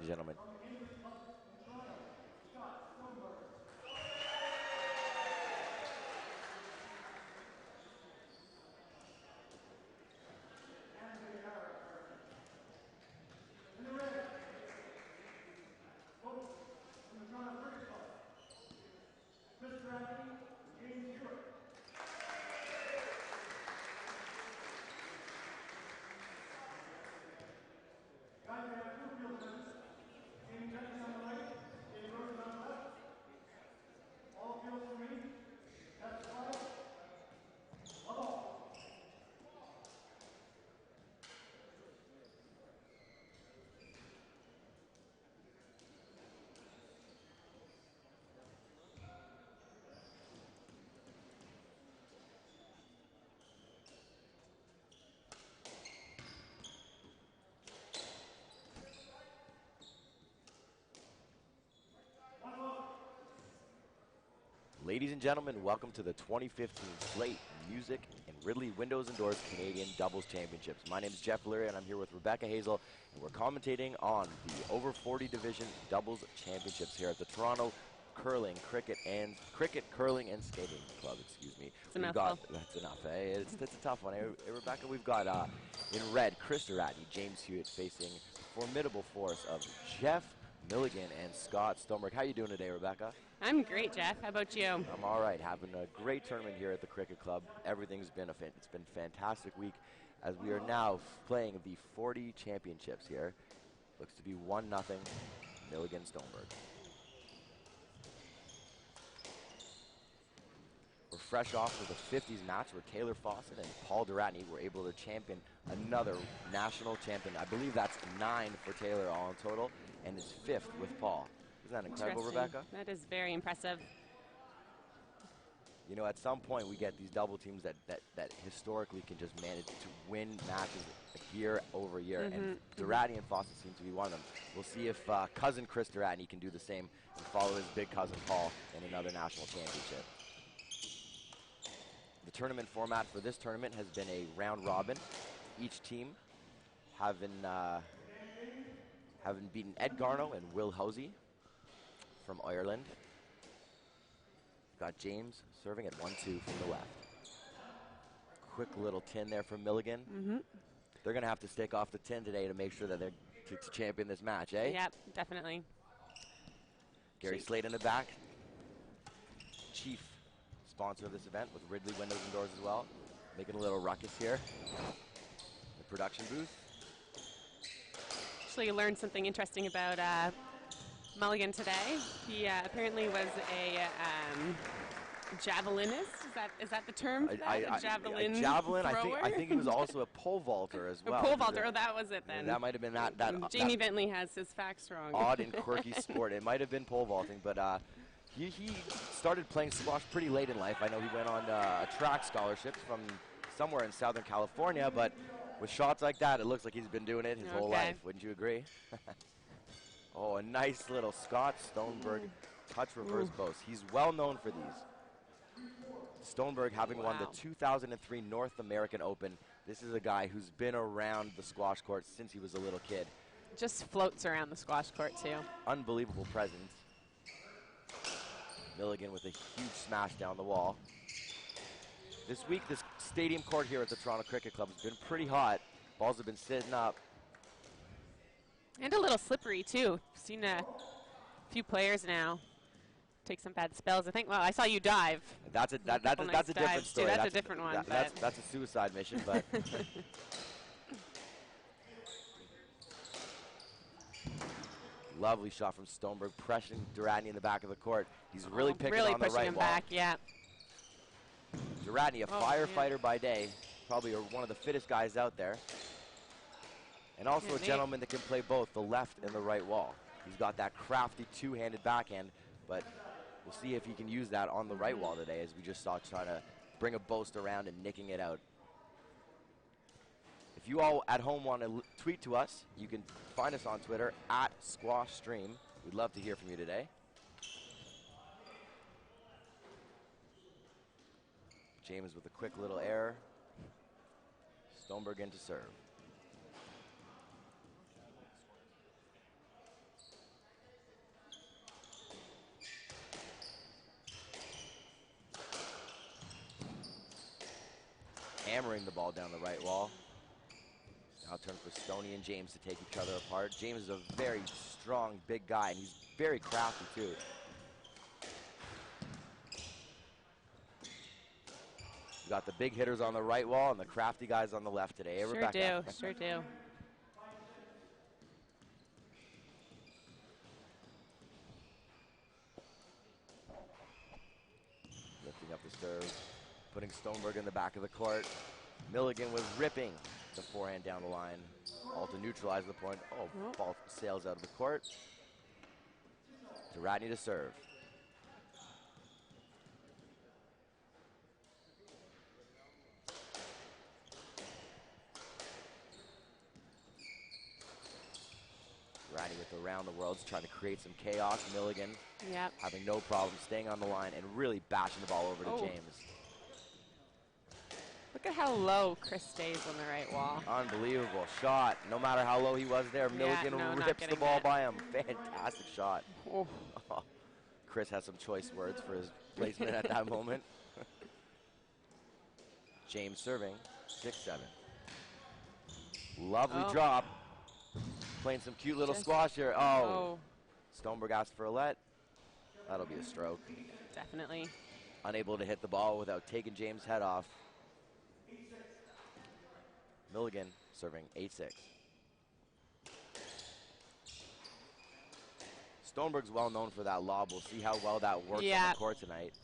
gentlemen. Ladies and gentlemen, welcome to the 2015 Slate Music and Ridley Windows and Doors Canadian Doubles Championships. My name is Jeff Leary, and I'm here with Rebecca Hazel, and we're commentating on the over 40 division Doubles Championships here at the Toronto Curling, Cricket, Curling, and Skating Club. Excuse me. It's enough. That's enough. Eh? It's a tough one. Hey, Rebecca, we've got in red Chris Duratney, James Hewitt facing formidable force of Jeff Milligan and Scott Stoneberg. How you doing today, Rebecca? I'm great, Jeff. How about you? I'm all right. Having a great tournament here at the Cricket Club. Everything's been it's been a fantastic week as we are now playing the 40 championships here. Looks to be 1-0 Milligan Stoneberg. We're fresh off of the 50s match where Taylor Fawcett and Paul Duratney were able to champion another national champion. I believe that's 9 for Taylor all in total, and his 5th with Paul. Isn't that incredible, Rebecca? That is very impressive. You know, at some point we get these double teams that historically can just manage to win matches year over year, and Duratney and Fawcett seem to be one of them. We'll see if cousin Chris Duratney can do the same and follow his big cousin Paul in another national championship. The tournament format for this tournament has been a round robin. Each team having beaten Ed Garno and Will Hosey from Ireland. Got James serving at 1-2 from the left. Quick little tin there from Milligan. They're going to have to stick off the tin today to make sure that they're to champion this match, eh? Yep, definitely. Gary Slade in the back. Chief sponsor of this event with Ridley Windows and Doors as well. Making a little ruckus here. The production booth. Actually learned something interesting about Mulligan today. He apparently was a javelinist. Is that the term for that? Javelin thrower? I think he was also a pole vaulter as well. A pole vaulter. Oh, that was it then. That might have been that. Jamie Bentley has his facts wrong. Odd and quirky sport. It might have been pole vaulting, but he started playing squash pretty late in life. I know he went on a track scholarship from somewhere in Southern California, but with shots like that, it looks like he's been doing it his whole life. Wouldn't you agree? Oh, a nice little Scott Stoneberg touch reverse boast. He's well known for these. Stoneberg having won the 2003 North American Open. This is a guy who's been around the squash court since he was a little kid. Just floats around the squash court, too. Unbelievable presence. Milligan with a huge smash down the wall. This week, this stadium court here at the Toronto Cricket Club has been pretty hot. Balls have been sitting up. And a little slippery, too. Seen a few players now take some bad spells. I think, well, I saw you dive. That's a different story. That's a different one. That's a suicide mission, but... Lovely shot from Stoneberg, pressuring Duratney in the back of the court. He's really picking on the right wall. Him back, yeah. Duratney, a firefighter by day, probably one of the fittest guys out there. And also a gentleman that can play both the left and the right wall. He's got that crafty two-handed backhand, but we'll see if he can use that on the right wall today, as we just saw trying to bring a boast around and nicking it out. If you all at home want to tweet to us, you can find us on Twitter @SquashStream. We'd love to hear from you today. James with a quick little error. Stoneberg in to serve. hammering the ball down the right wall. Now turn for Stoney and James to take each other apart. James is a very strong, big guy, and he's very crafty too. You got the big hitters on the right wall and the crafty guys on the left today. Sure Rebecca. do, sure do. Lifting up the serve, putting Stoneberg in the back of the court. Milligan was ripping the forehand down the line, all to neutralize the point. Oh, ball sails out of the court. Ratney to serve. Ratney with the around the worlds, trying to create some chaos. Milligan having no problem staying on the line and really bashing the ball over to James. Look at how low Chris stays on the right wall. Unbelievable shot. No matter how low he was there, Milligan rips the ball by him. Fantastic shot. Oh, Chris has some choice words for his placement at that moment. James serving, 6-7. Lovely drop. Playing some cute little squash here. Oh. Stoneberg asked for a let. That'll be a stroke. Definitely. Unable to hit the ball without taking James' head off. Milligan serving 8-6. Stoneberg's well known for that lob. We'll see how well that works on the court tonight.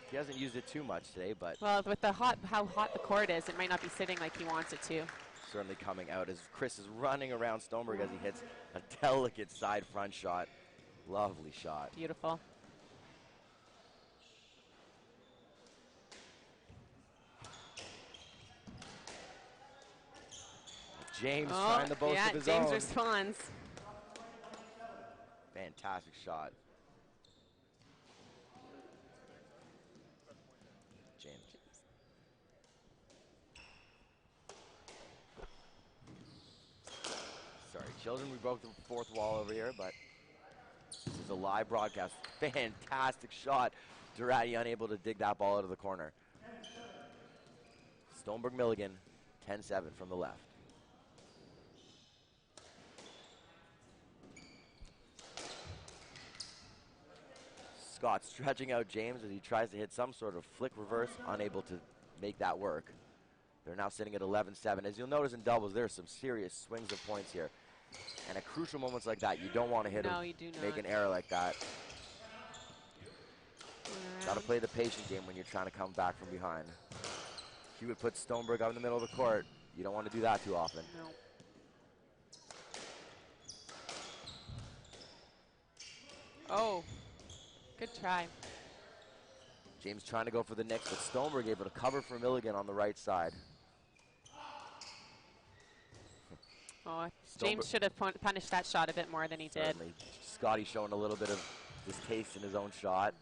He hasn't used it too much today, but well, with the how hot the court is, it might not be sitting like he wants it to. Certainly coming out as Chris is running around Stoneberg as he hits a delicate side front shot. Lovely shot. Beautiful. James trying the boast of his James own. Responds. Fantastic shot. James. Sorry, children, we broke the fourth wall over here, but this is a live broadcast. Fantastic shot. Durati unable to dig that ball out of the corner. Stoneberg Milligan, 10-7 from the left. Scott stretching out James as he tries to hit some sort of flick reverse, unable to make that work. They're now sitting at 11-7. As you'll notice in doubles, there's some serious swings of points here. And at crucial moments like that, you don't want to hit him, make an error like that. Got to play the patient game when you're trying to come back from behind. Hewitt puts Stoneberg out in the middle of the court. You don't want to do that too often. No. Oh. Good try. James trying to go for the Knicks, but Stoneberg able to cover for Milligan on the right side. Oh, James should have punished that shot a bit more than he did. Scotty showing a little bit of distaste in his own shot.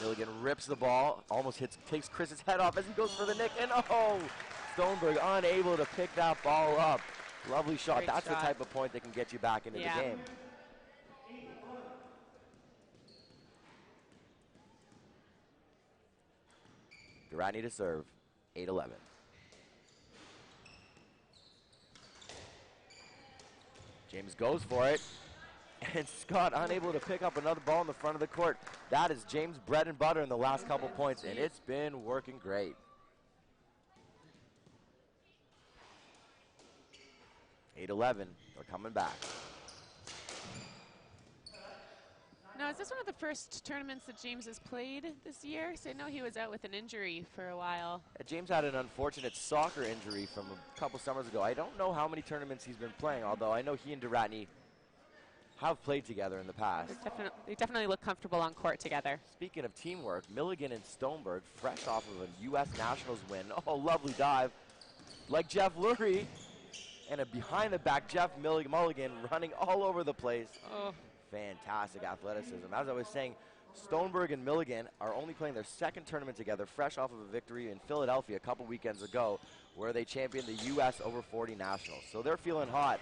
Milligan rips the ball, almost takes Chris's head off as he goes for the nick, and Stoneberg unable to pick that ball up. Lovely shot. Great That's shot. The type of point that can get you back into the game. Durati to serve, 8-11. James goes for it, and Scott unable to pick up another ball in the front of the court. That is James' bread and butter in the last couple points, and it's been working great. 8-11, they're coming back. Now, is this one of the first tournaments that James has played this year? So I know he was out with an injury for a while. James had an unfortunate soccer injury from a couple summers ago. I don't know how many tournaments he's been playing, although I know he and Durati have played together in the past. They definitely look comfortable on court together. Speaking of teamwork, Milligan and Stoneberg, fresh off of a U.S. Nationals win. Oh, lovely dive. Like Jeff Lurie. And a behind-the-back Jeff Mulligan running all over the place. Oh. Fantastic athleticism. As I was saying, Stoneberg and Milligan are only playing their second tournament together, fresh off of a victory in Philadelphia a couple weekends ago, where they championed the U.S. over 40 Nationals. So they're feeling hot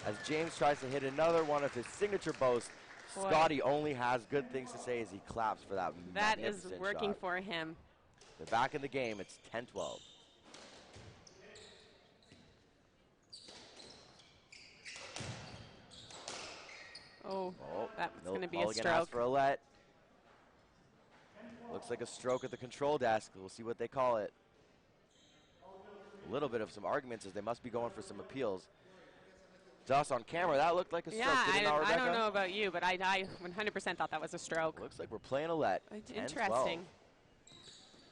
as James tries to hit another one of his signature boasts. Scotty only has good things to say as he claps for that That is working shot. for him. They're back in the game. It's 10-12. Oh, that's going to be a Mulligan stroke. asks for a let. Looks like a stroke at the control desk. We'll see what they call it. A little bit of some arguments as they must be going for some appeals. To us on camera, that looked like a stroke. Yeah, Did it not, I Rebecca? don't know about you, but I 100% thought that was a stroke. Looks like we're playing a let. 10-12. Interesting.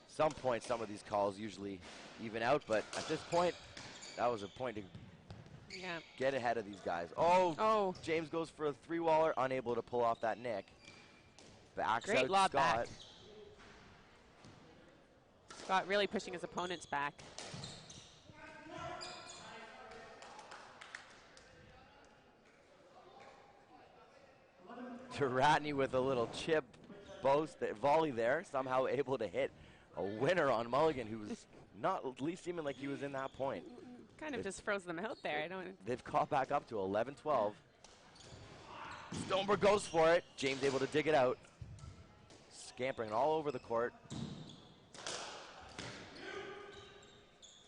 Some point, some of these calls usually even out, but at this point, that was a point to get ahead of these guys. Oh, James goes for a three-waller, unable to pull off that nick. Backs Great out lob Scott. back. Scott really pushing his opponents back. Ratney with a little chip volley there, somehow able to hit a winner on Mulligan, who was not at least seeming like he was in that point. Kind of just froze them out there. They've caught back up to 11-12. Stoneberg goes for it. James able to dig it out. Scampering all over the court.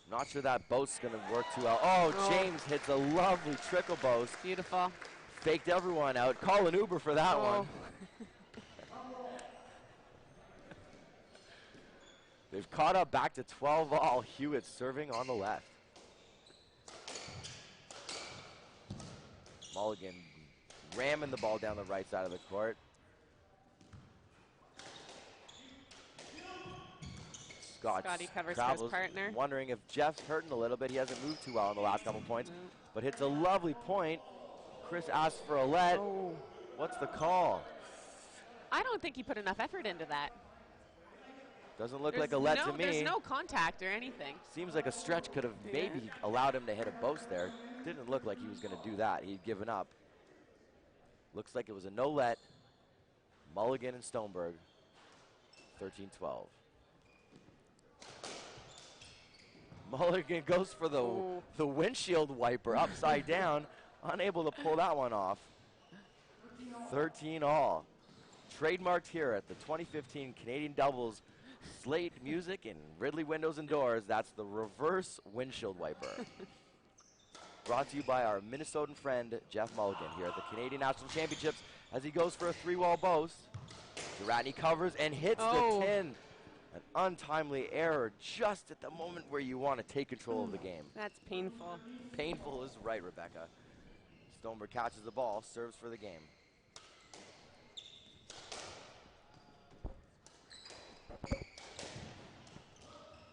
Not sure that boast's going to work too well. Oh, James hits a lovely trickle boast. Beautiful. Faked everyone out. Call an Uber for that one. They've caught up back to 12 all. Hewitt serving on the left. Mulligan ramming the ball down the right side of the court. Scotty covers for his partner. Wondering if Jeff's hurting a little bit. He hasn't moved too well in the last couple points, but hits a lovely point. Chris asks for a let. What's the call? I don't think he put enough effort into that. Doesn't look like a let to me. There's no contact or anything. Seems like a stretch could have maybe allowed him to hit a post there. Didn't look like he was going to do that. He'd given up. Looks like it was a no let. Mulligan and Stoneberg, 13-12. Mulligan goes for the windshield wiper upside down, unable to pull that one off. 13 all. Trademarked here at the 2015 Canadian Doubles Slate Music and Ridley Windows and Doors. That's the reverse windshield wiper. Brought to you by our Minnesotan friend Jeff Mulligan here at the Canadian National Championships as he goes for a three-wall boast. Ratney covers and hits the tin. An untimely error just at the moment where you want to take control of the game. That's painful. Painful is right, Rebecca. Stoneberg catches the ball, serves for the game.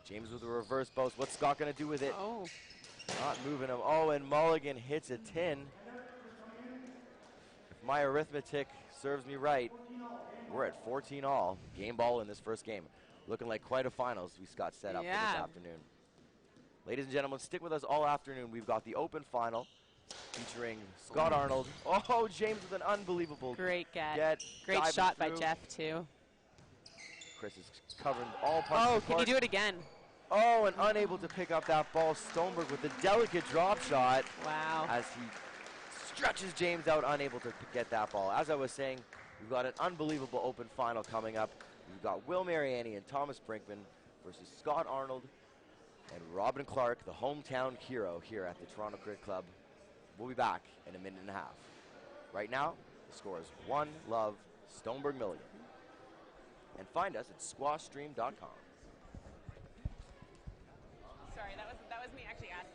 James with a reverse post. What's Scott going to do with it? Not moving him. And Mulligan hits a tin. If my arithmetic serves me right, we're at 14 all. Game ball in this first game. Looking like quite a finals we got set up for this afternoon. Ladies and gentlemen, stick with us all afternoon. We've got the open final featuring Scott Arnold. James with an unbelievable great get. Great shot by Jeff, too. Chris is covering all parts of the court. Can you do it again? And unable to pick up that ball. Stoneberg with a delicate drop shot. Wow. As he stretches James out, unable to get that ball. As I was saying, we've got an unbelievable open final coming up. We've got Will Mariani and Thomas Brinkman versus Scott Arnold and Robin Clark, the hometown hero here at the Toronto Cricket Club. We'll be back in a minute and a half. Right now, the score is 1-0 Stoneberg Milligan. And find us at squashstream.com. Sorry, that was me actually asking.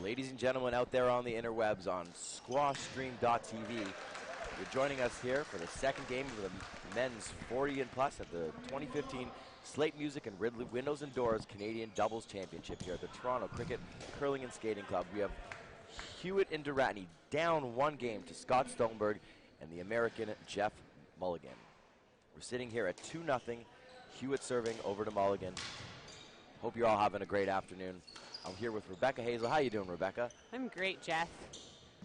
Ladies and gentlemen out there on the interwebs on squashstream.tv, you're joining us here for the second game of the men's 40 and plus at the 2015 Slate Music and Ridley Windows and Doors Canadian Doubles Championship here at the Toronto Cricket Curling and Skating Club. We have Hewitt and Duratney down one game to Scott Stoneberg and the American Jeff Mulligan. We're sitting here at 2-0. Hewitt serving over to Mulligan. Hope you're all having a great afternoon. I'm here with Rebecca Hazel. How you doing, Rebecca? I'm great, Jeff.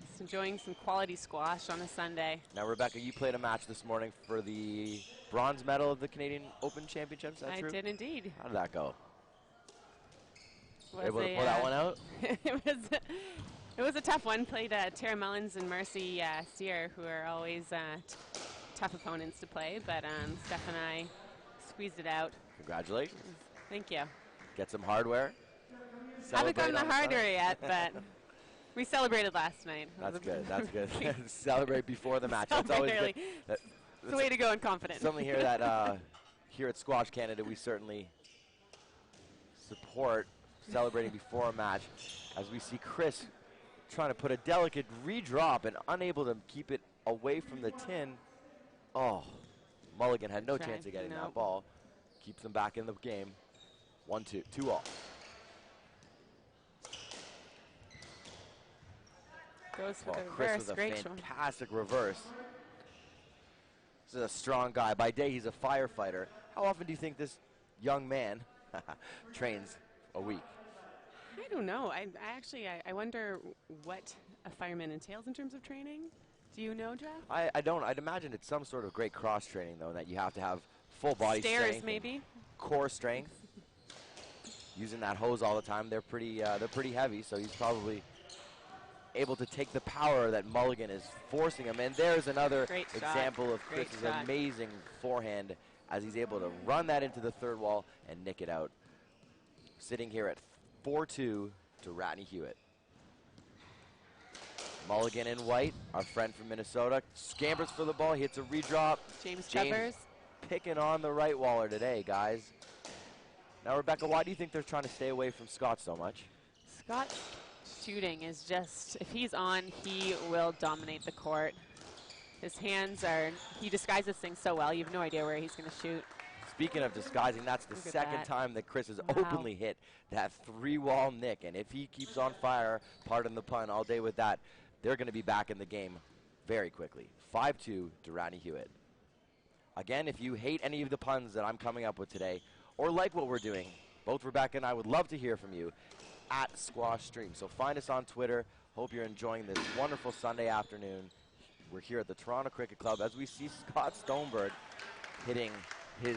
Just enjoying some quality squash on a Sunday. Now, Rebecca, you played a match this morning for the bronze medal of the Canadian Open Championships. I did indeed. How did that go? Was able to pull that one out? It was a tough one. Played Tara Mullins and Marcy Sear, who are always tough opponents to play. But Steph and I squeezed it out. Congratulations. Thank you. Get some hardware. Haven't gotten the hardware yet, but we celebrated last night. That's good. That's good. Celebrate before the match. That's always good. It's the way to go in confidence. Something here that here at Squash Canada we certainly support celebrating before a match, as we see Chris trying to put a delicate redrop and unable to keep it away from the tin. Oh, Mulligan had no chance of getting that ball. Keeps them back in the game. 1-2, 2-all. Goes for the Chris reverse. with a Great fantastic reverse. This is a strong guy. By day, he's a firefighter. How often do you think this young man trains a week? I don't know. I actually wonder what a fireman entails in terms of training. Do you know, Jeff? I don't. I'd imagine it's some sort of great cross training, though, that you have to have full body Stairs, strength, maybe. Core strength. Using that hose all the time, they're pretty heavy. So he's probably able to take the power that Mulligan is forcing him. And there's another example of Chris's amazing forehand as he's able to run that into the third wall and nick it out. Sitting here at 4-2 to Ratney Hewitt. Mulligan in white, our friend from Minnesota, scampers for the ball, hits a redrop. James covers. Picking on the right waller today, guys. Now, Rebecca, why do you think they're trying to stay away from Scott so much? Scott's shooting is just, if he's on, he will dominate the court. His hands are, he disguises things so well, you have no idea where he's going to shoot. Speaking of disguising, that's the second time that Chris has openly hit that three-wall nick. And if he keeps on fire, pardon the pun, all day with that, they're going to be back in the game very quickly. 5-2 to Ratney Hewitt. Again, if you hate any of the puns that I'm coming up with today, or like what we're doing, both Rebecca and I would love to hear from you at Squash Stream. So find us on Twitter. Hope you're enjoying this wonderful Sunday afternoon. We're here at the Toronto Cricket Club as we see Scott Stoneberg hitting his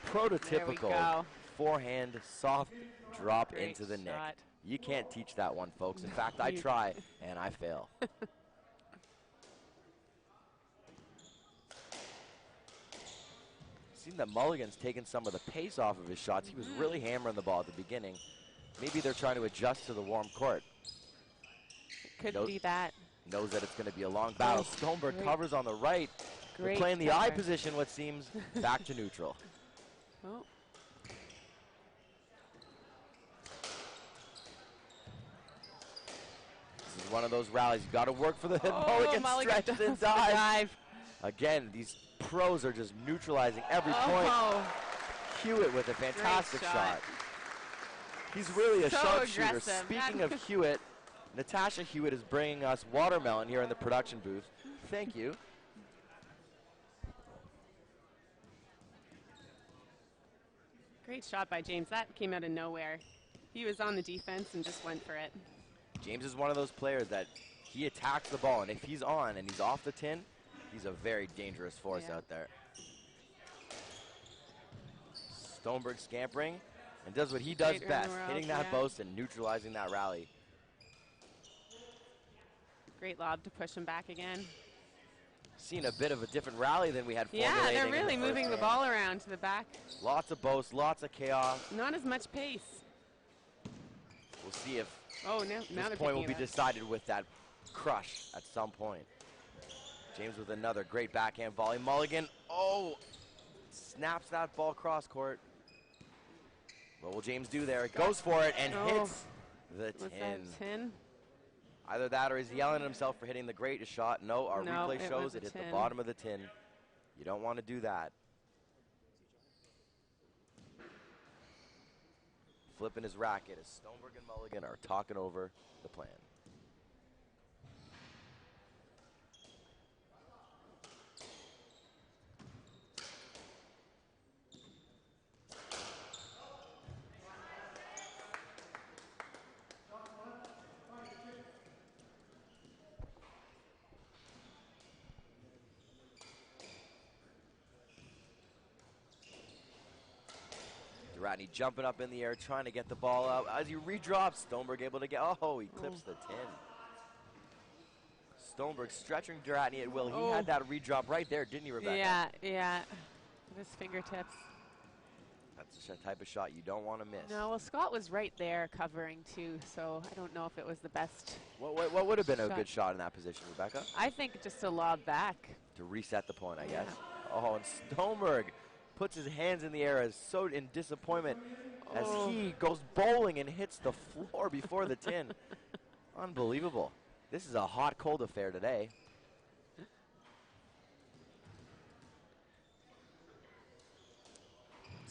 prototypical forehand soft drop into the nick. You can't teach that one, folks. In fact, I try, and I fail. Seen that Mulligan's taken some of the pace off of his shots. He was really hammering the ball at the beginning. Maybe they're trying to adjust to the warm court. Could be that. Knows that it's going to be a long battle. Stoneberg covers on the right. They're playing the eye position, what seems, back to neutral. Oh. This is one of those rallies. You got to work for the Mulligan stretch and dive. Again, these pros are just neutralizing every point. Hewitt with a fantastic shot. He's really a sharpshooter. Speaking of Hewitt, Natasha Hewitt is bringing us watermelon here in the production booth. Thank you. Great shot by James. That came out of nowhere. He was on the defense and just went for it. James is one of those players that he attacks the ball, and if he's on and he's off the tin, he's a very dangerous force out there. Stoneberg scampering and does what he does best, hitting that post and neutralizing that rally. Great lob to push him back again. Seen a bit of a different rally than we had formulating. Yeah, they're really moving the ball around to the back. Lots of boasts, lots of chaos. Not as much pace. We'll see if now this point will be decided with that crush at some point. James with another great backhand volley. Mulligan, snaps that ball cross court. What will James do there? Goes for it and hits the tin. Was that tin? Either that or he's yelling at himself for hitting the greatest shot. No, our No, replay it shows was a it hit the tin. bottom of the tin. You don't want to do that. Flipping his racket as Stoneberg and Mulligan are talking over the plan. Ratney jumping up in the air, trying to get the ball out. As he redrops, Stoneberg able to get, oh, he clips the tin. Stoneberg stretching Duratney at will. He had that redrop right there, didn't he, Rebecca? Yeah, yeah. With his fingertips. That's the type of shot you don't want to miss. No, well, Scott was right there covering too, so I don't know if it was the best. What would have been a good shot in that position, Rebecca? I think just a lob back. To reset the point, I guess. Oh, and Stoneberg puts his hands in the air as so in disappointment as he goes bowling and hits the floor before the tin. Unbelievable. This is a hot, cold affair today.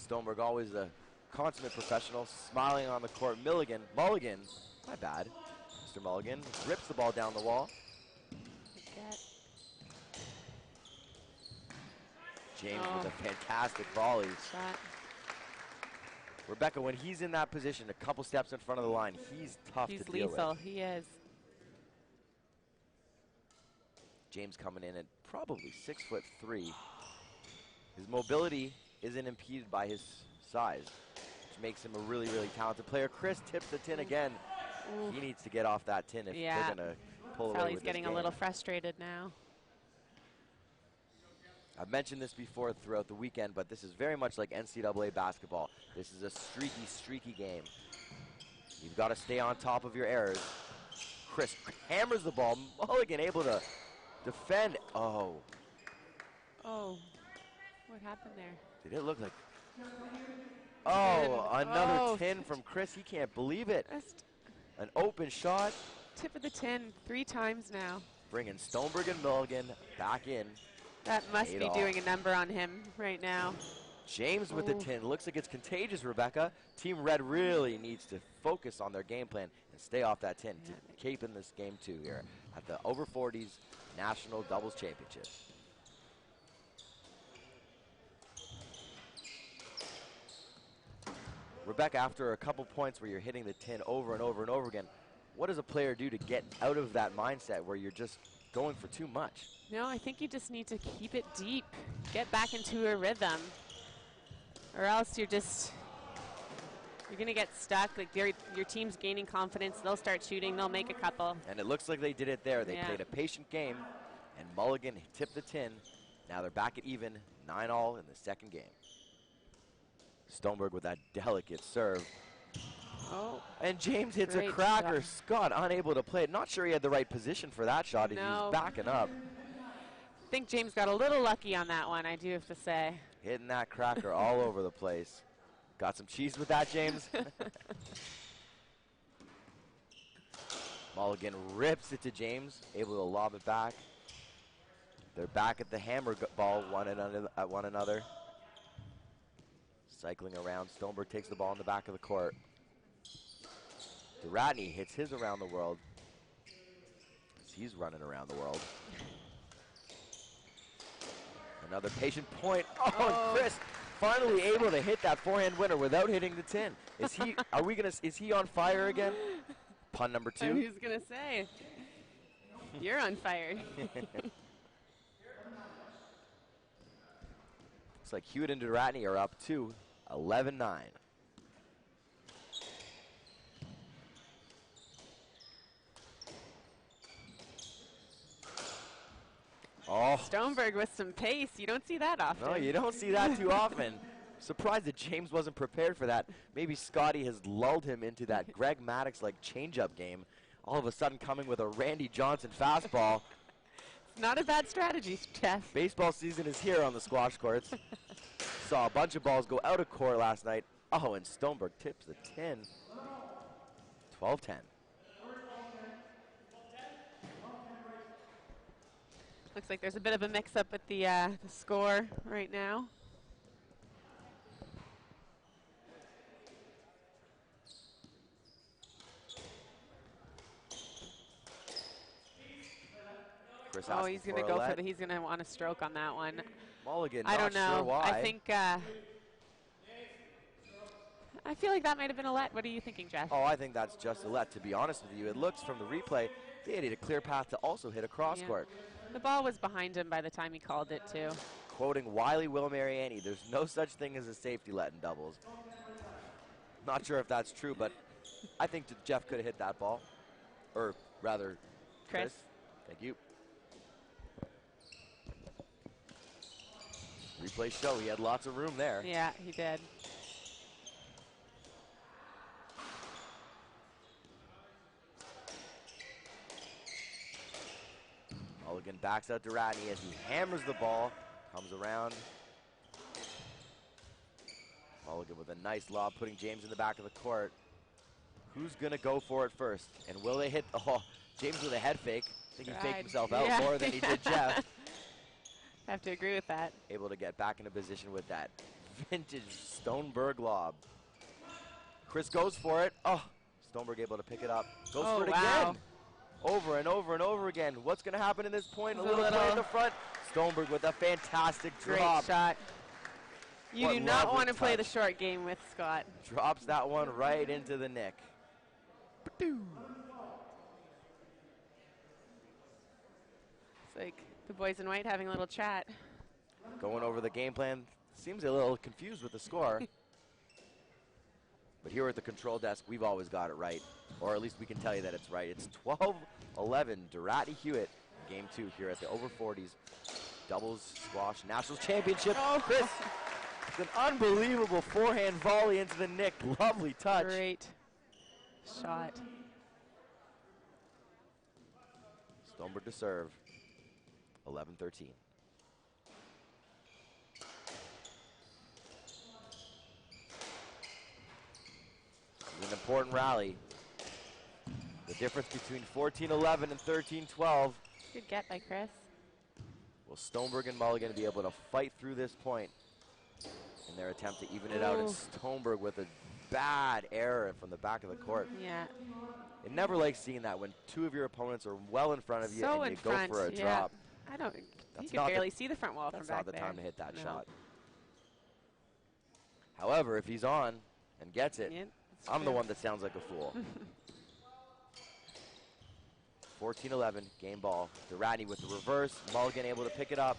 Stoneberg always a consummate professional, smiling on the court. Mulligan, my bad. Mr. Mulligan rips the ball down the wall. James with a fantastic volley. Shot. Rebecca, when he's in that position, a couple steps in front of the line, he's tough to deal with. He's lethal, he is. James coming in at probably 6'3". His mobility isn't impeded by his size, which makes him a really, really talented player. Chris tips the tin again. He needs to get off that tin if they're going to pull away with this game. He's getting a little frustrated now. I've mentioned this before throughout the weekend, but this is very much like NCAA basketball. This is a streaky, streaky game. You've got to stay on top of your errors. Chris hammers the ball. Mulligan able to defend. Oh. Oh. What happened there? Did it look like... Oh, another tin from Chris. He can't believe it. An open shot. Tip of the tin 3 times now. Bringing Stoneberg and Mulligan back in. That must be doing a number on him right now. James with the tin. Looks like it's contagious, Rebecca. Team Red really needs to focus on their game plan and stay off that tin to keep in this game 2 here at the over 40s National Doubles Championship. Rebecca, after a couple points where you're hitting the tin over and over and over again, what does a player do to get out of that mindset where you're just going for too much? No, I think you just need to keep it deep, get back into a rhythm, or else you're going to get stuck. Like your team's gaining confidence, they'll start shooting, they'll make a couple. And it looks like they did it there. They played a patient game, and Mulligan tipped the tin. Now they're back at even, 9-all in the second game. Stoneberg with that delicate serve. Oh. And James hits a cracker. Shot. Scott unable to play it. Not sure he had the right position for that shot. He was backing up. I think James got a little lucky on that one, I do have to say. Hitting that cracker all over the place. Got some cheese with that, James? Mulligan rips it to James, able to lob it back. They're back at the hammer ball at one another. Cycling around, Stoneberg takes the ball in the back of the court. Duratney hits his around the world as he's running around the world. Another patient point. Oh, and Chris finally able to hit that forehand winner without hitting the tin. Is he? Is he on fire again? Pun number 2. I was gonna say, you're on fire. Looks like Hewitt and Duratney are up 11-9. Oh. Stoneberg with some pace. You don't see that often. No, you don't see that too often. Surprised that James wasn't prepared for that. Maybe Scotty has lulled him into that Greg Maddox-like changeup game. All of a sudden coming with a Randy Johnson fastball. It's not a bad strategy, Jeff. Baseball season is here on the squash courts. Saw a bunch of balls go out of court last night. Oh, and Stoneberg tips the tin. 12-10. Looks like there's a bit of a mix-up at the score right now. Chris Oh, he's going to go for the. He's going to want a stroke on that one. Mulligan, I don't know. Sure why. I think. I feel like that might have been a let. What are you thinking, Jeff? Oh, I think that's just a let. To be honest with you, it looks from the replay they had a clear path to also hit a cross court. The ball was behind him by the time he called it too. Quoting Wiley Will Mariani, there's no such thing as a safety let in doubles. Not sure if that's true, but I think Jeff could have hit that ball. Or rather, Chris. Thank you. Replay show, he had lots of room there. Yeah, he did. Mulligan backs out to Ratney as he hammers the ball, comes around. Mulligan with a nice lob, putting James in the back of the court. Who's going to go for it first? And will they hit? Oh, James with a head fake. I think he faked himself out more than he did Jeff. I have to agree with that. Able to get back into position with that vintage Stoneberg lob. Chris goes for it. Oh, Stoneberg able to pick it up. Goes for it again. Over and over and over again. What's going to happen in this point? A little play in the front. Stoneberg with a fantastic drop. Great shot. You do not want to play the short game with Scott. Drops that one right into the nick. It's like the boys in white having a little chat. Going over the game plan. Seems a little confused with the score. But here at the control desk, we've always got it right. Or at least we can tell you that it's right. It's 12-11, Durrati Hewitt, game 2 here at the over 40s doubles squash nationals championship. Oh, Chris, it's an unbelievable forehand volley into the nick. Lovely touch. Great shot. Stoneberg to serve. 11-13. An important rally. The difference between 14-11 and 13-12. Good get by Chris. Will Stoneberg and Mulligan be able to fight through this point in their attempt to even it out? And Stoneberg with a bad error from the back of the court. Yeah. It never likes seeing that when two of your opponents are well in front of you and you go for a drop. I don't. You can barely see the front wall from back there. That's not the time to hit that shot. However, if he's on and gets it, I'm the one that sounds like a fool. 14-11, game ball. Durrani with the reverse. Mulligan able to pick it up.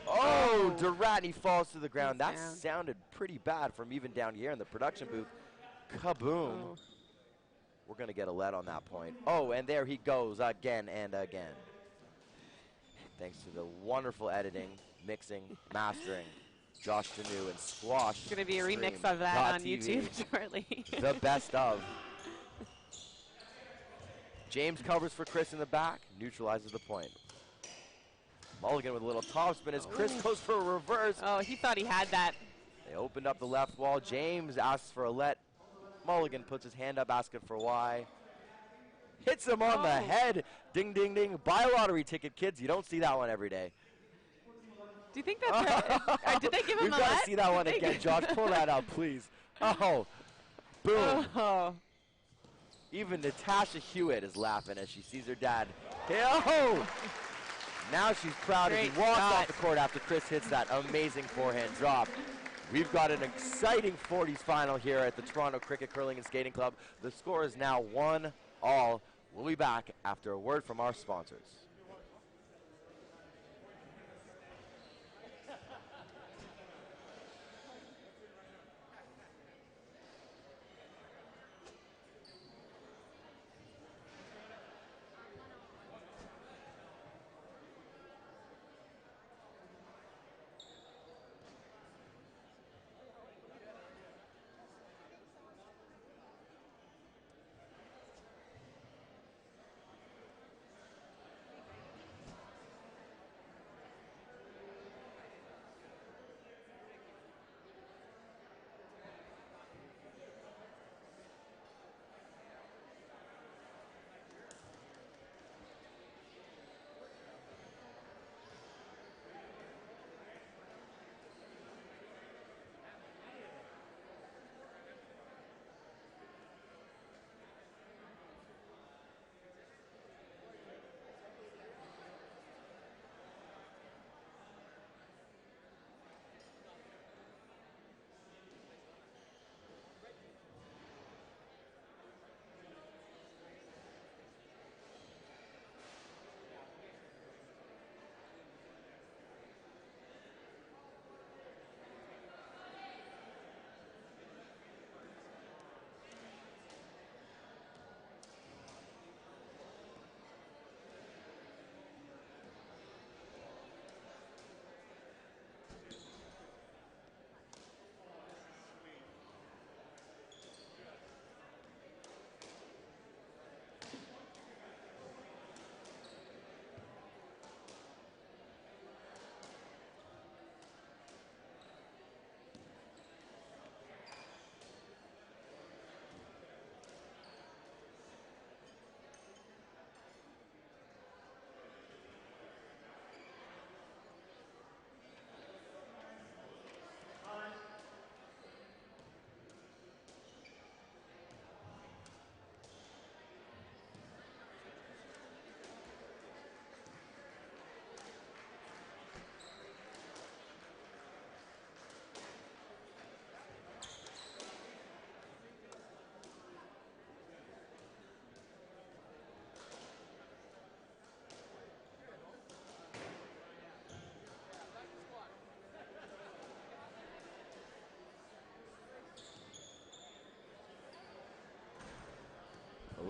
Oh, Durrani falls to the ground. That sounded pretty bad from even down here in the production booth. Kaboom. Oh. We're going to get a lead on that point. Oh, and there he goes again and again. Thanks to the wonderful editing, mixing, mastering, Josh Janu and Squash. It's going to be a remix of that on YouTube shortly. The best of. James covers for Chris in the back, neutralizes the point. Mulligan with a little topspin as Chris goes for a reverse. Oh, he thought he had that. They opened up the left wall. James asks for a let. Mulligan puts his hand up asking for why. Hits him on the head. Ding, ding, ding. Buy a lottery ticket, kids. You don't see that one every day. Do you think that's right? Did they give him We've a got let? to see that one again. Josh, pull that out, please. Oh, boom. Oh. Even Natasha Hewitt is laughing as she sees her dad. Oh! Now she's proud as he walks off the court after Chris hits that amazing forehand drop. We've got an exciting 40s final here at the Toronto Cricket Curling and Skating Club. The score is now 1-all. We'll be back after a word from our sponsors.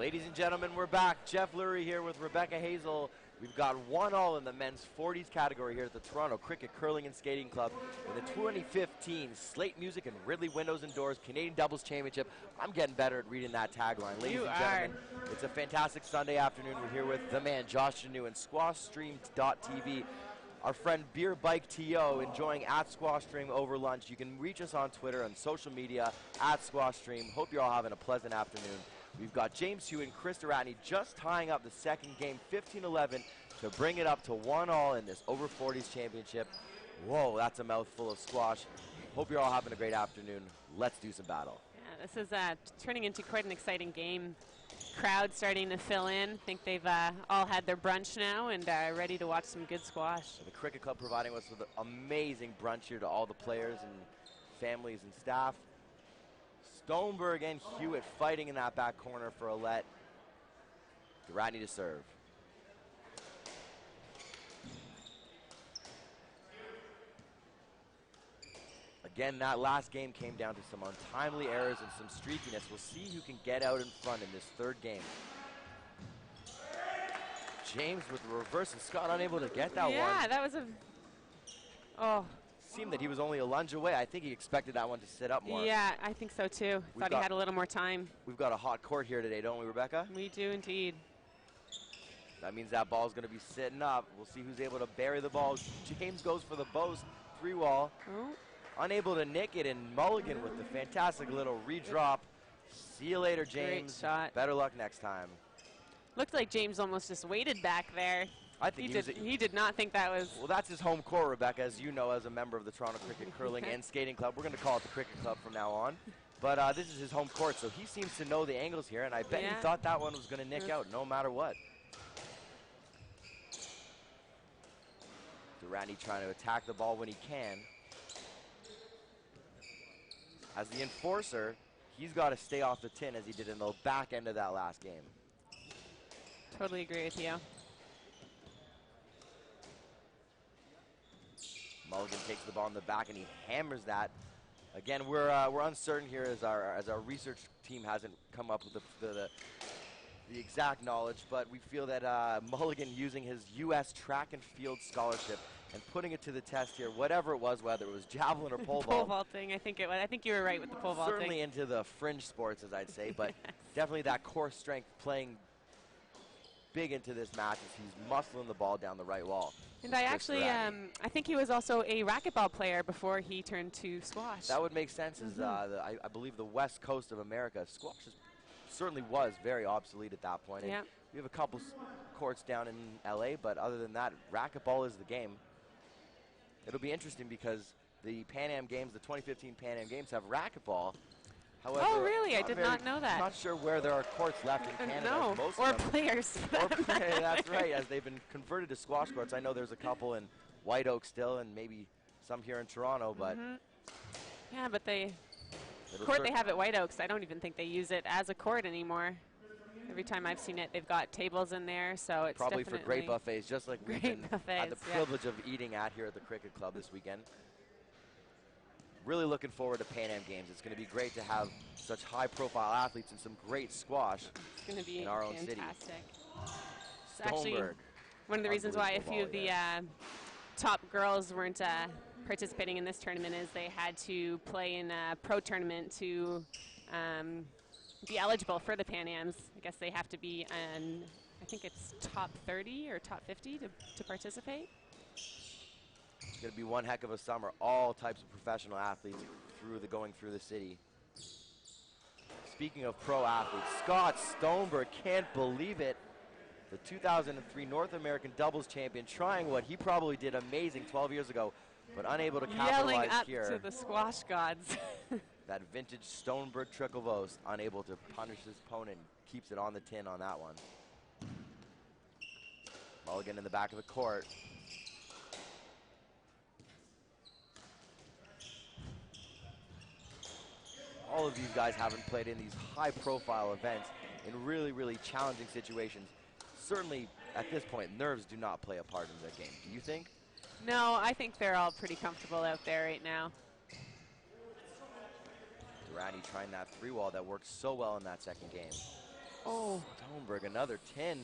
Ladies and gentlemen, we're back. Jeff Lurie here with Rebecca Hazel. We've got 1-all in the men's 40s category here at the Toronto Cricket Curling and Skating Club in the 2015 Slate Music and Ridley Windows and Doors Canadian Doubles Championship. I'm getting better at reading that tagline. Ladies and gentlemen, it's a fantastic Sunday afternoon. We're here with the man, Josh Janu, and SquashStream.tv. Our friend Beer Bike TO enjoying at Squash Stream over lunch. You can reach us on Twitter and social media at Squash Stream. Hope you're all having a pleasant afternoon. We've got James Hugh and Chris Duratney just tying up the second game, 15-11, to bring it up to 1-all in this over 40s championship. Whoa, that's a mouthful of squash. Hope you're all having a great afternoon. Let's do some battle. Yeah, this is turning into quite an exciting game. Crowd starting to fill in. I think they've all had their brunch now and are ready to watch some good squash. The Cricket Club providing us with an amazing brunch here to all the players and families and staff. Stoneberg and Hewitt fighting in that back corner for a let. Duratney to serve. Again, that last game came down to some untimely errors and some streakiness. We'll see who can get out in front in this third game. James with the reverse and Scott unable to get that one. Yeah, that was a... Oh. Seemed that he was only a lunge away. I think he expected that one to sit up more. Yeah, I think so too. Thought he had a little more time. We've got a hot court here today, don't we, Rebecca? We do indeed. That means that ball's going to be sitting up. We'll see who's able to bury the ball. James goes for the post, 3-wall. Oh. Unable to nick it, and Mulligan with the fantastic little redrop. See you later, James. Great shot. Better luck next time. Looked like James almost just waited back there. I think he did not think that was... Well, that's his home court, Rebecca, as you know, as a member of the Toronto Cricket Curling and Skating Club. We're going to call it the Cricket Club from now on. But this is his home court, so he seems to know the angles here, and I bet he thought that one was going to nick out no matter what. Duratney trying to attack the ball when he can. As the enforcer, he's got to stay off the tin as he did in the back end of that last game. Totally agree with you. Mulligan takes the ball in the back and he hammers that. Again, we're uncertain here as our research team hasn't come up with the exact knowledge, but we feel that Mulligan using his U.S. track and field scholarship and putting it to the test here, whatever it was, whether it was javelin or pole vault. Pole vaulting, I think it was. I think you were right with the pole vaulting. Certainly into the fringe sports, as I'd say, but definitely that core strength playing big into this match as he's muscling the ball down the right wall. And I actually, I think he was also a racquetball player before he turned to squash. That would make sense, as I believe the west coast of America, squash certainly was very obsolete at that point. Yeah. We have a couple courts down in LA, but other than that, racquetball is the game. It'll be interesting because the Pan Am Games, the 2015 Pan Am Games, have racquetball. However, oh, really? I did not know that. Not sure where there are courts left in Canada. No, most or of them, players. That's right, as they've been converted to squash courts. I know there's a couple in White Oak still, and maybe some here in Toronto, but... Yeah, but the court they have at White Oaks, I don't even think they use it as a court anymore. Every time I've seen it, they've got tables in there, so it's probably for great buffets, just like we've had the privilege of eating at here at the Cricket Club this weekend. Really looking forward to Pan Am Games. It's going to be great to have such high-profile athletes and some great squash in our own city. It's actually one of the reasons why a few of the top girls weren't participating in this tournament is they had to play in a pro tournament to be eligible for the Pan Ams. I guess they have to be in, I think it's top 30 or top 50 to participate. It's going to be one heck of a summer. All types of professional athletes going through the city. Speaking of pro athletes, Scott Stoneberg, can't believe it. The 2003 North American doubles champion, trying what he probably did amazing 12 years ago, but unable to capitalize yelling up here. To the squash gods. That vintage Stoneberg trickle vost, unable to punish his opponent, keeps it on the tin on that one. Mulligan in the back of the court. All of these guys haven't played in these high-profile events in really, really challenging situations. Certainly, at this point, nerves do not play a part in the game. Do you think? No, I think they're all pretty comfortable out there right now. Duratney trying that 3-wall that worked so well in that second game. Oh. Stoneberg, another 10.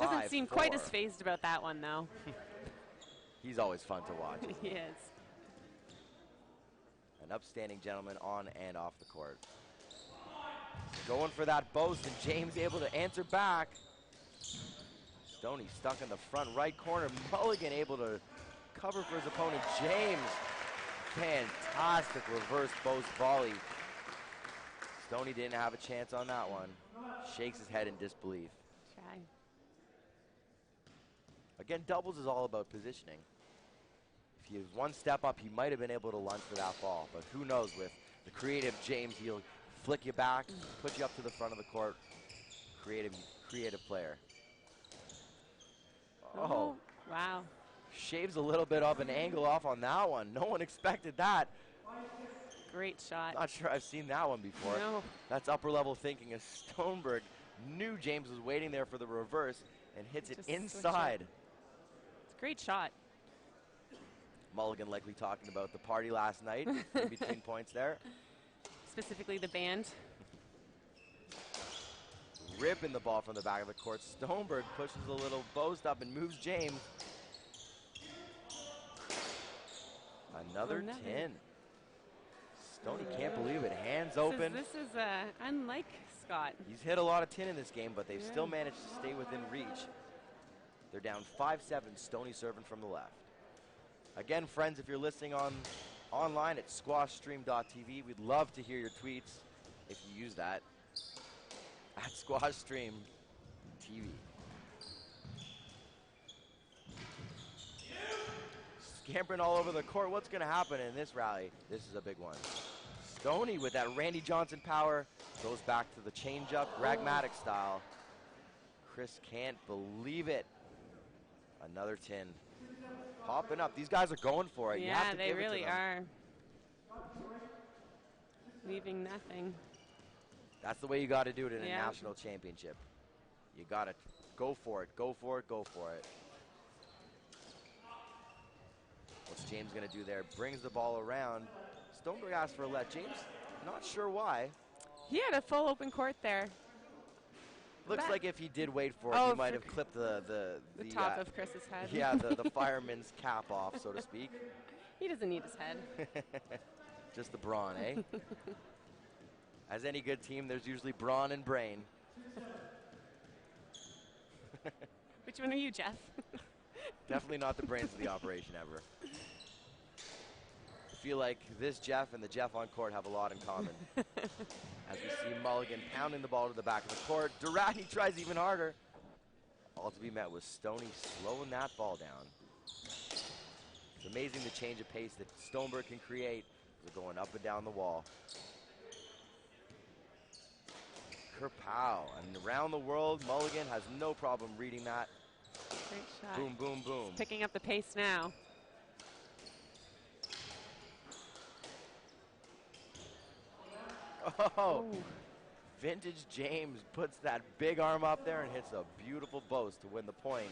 Doesn't seem quite as 5-4. phased about that one, though. He's always fun to watch. He is. An upstanding gentleman on and off the court. Going for that boast, and James able to answer back. Stoney stuck in the front right corner. Mulligan able to cover for his opponent. James, fantastic reverse boast volley. Stoney didn't have a chance on that one. Shakes his head in disbelief. Try. Again, doubles is all about positioning. If he was one step up, he might have been able to lunge for that ball. But who knows, with the creative James, he'll flick you back, put you up to the front of the court. Creative player. Oh, wow. Shaves a little bit of an angle off on that one. No one expected that. Great shot. Not sure I've seen that one before. No. That's upper level thinking as Stoneberg knew James was waiting there for the reverse and hits it Just inside. It's a great shot. Mulligan likely talking about the party last night in between points there. Specifically the band. Ripping the ball from the back of the court. Stoneberg pushes a little boast up and moves James. Another 10. Stoney can't believe it. Hands open. This is unlike Scott. He's hit a lot of tin in this game, but they've still managed to stay within reach. They're down 5-7. Stoney serving from the left. Again, friends, if you're listening online at squashstream.tv, we'd love to hear your tweets if you use that at squashstream TV. Scampering all over the court. What's going to happen in this rally? This is a big one. Stoney with that Randy Johnson power goes back to the changeup, Ragmatic style. Chris can't believe it. Another 10. Popping up. These guys are going for it. You have to they give it to really them. are. Leaving nothing. That's the way you got to do it in a Yeah. national championship. You got to go for it, go for it, go for it. What's James going to do there? Brings the ball around. Stoneberg asked for a let. James, not sure why. He had a full open court there. Looks That- like if he did wait for it, Oh, he might for have clipped the top of Chris's head. yeah, the fireman's cap off, so to speak. He doesn't need his head. Just the brawn, eh? As any good team, there's usually brawn and brain. Which one are you, Jeff? Definitely not the brains of the operation ever. I feel like this Jeff and the Jeff on court have a lot in common. As we see Mulligan pounding the ball to the back of the court. Duratney tries even harder. All to be met with Stoney slowing that ball down. It's amazing the change of pace that Stoneberg can create as they're going up and down the wall. Kerpow. And around the world, Mulligan has no problem reading that. Great shot. Boom, boom, boom. Picking up the pace now. Oh, Ooh. vintage James puts that big arm up there and hits a beautiful boast to win the point.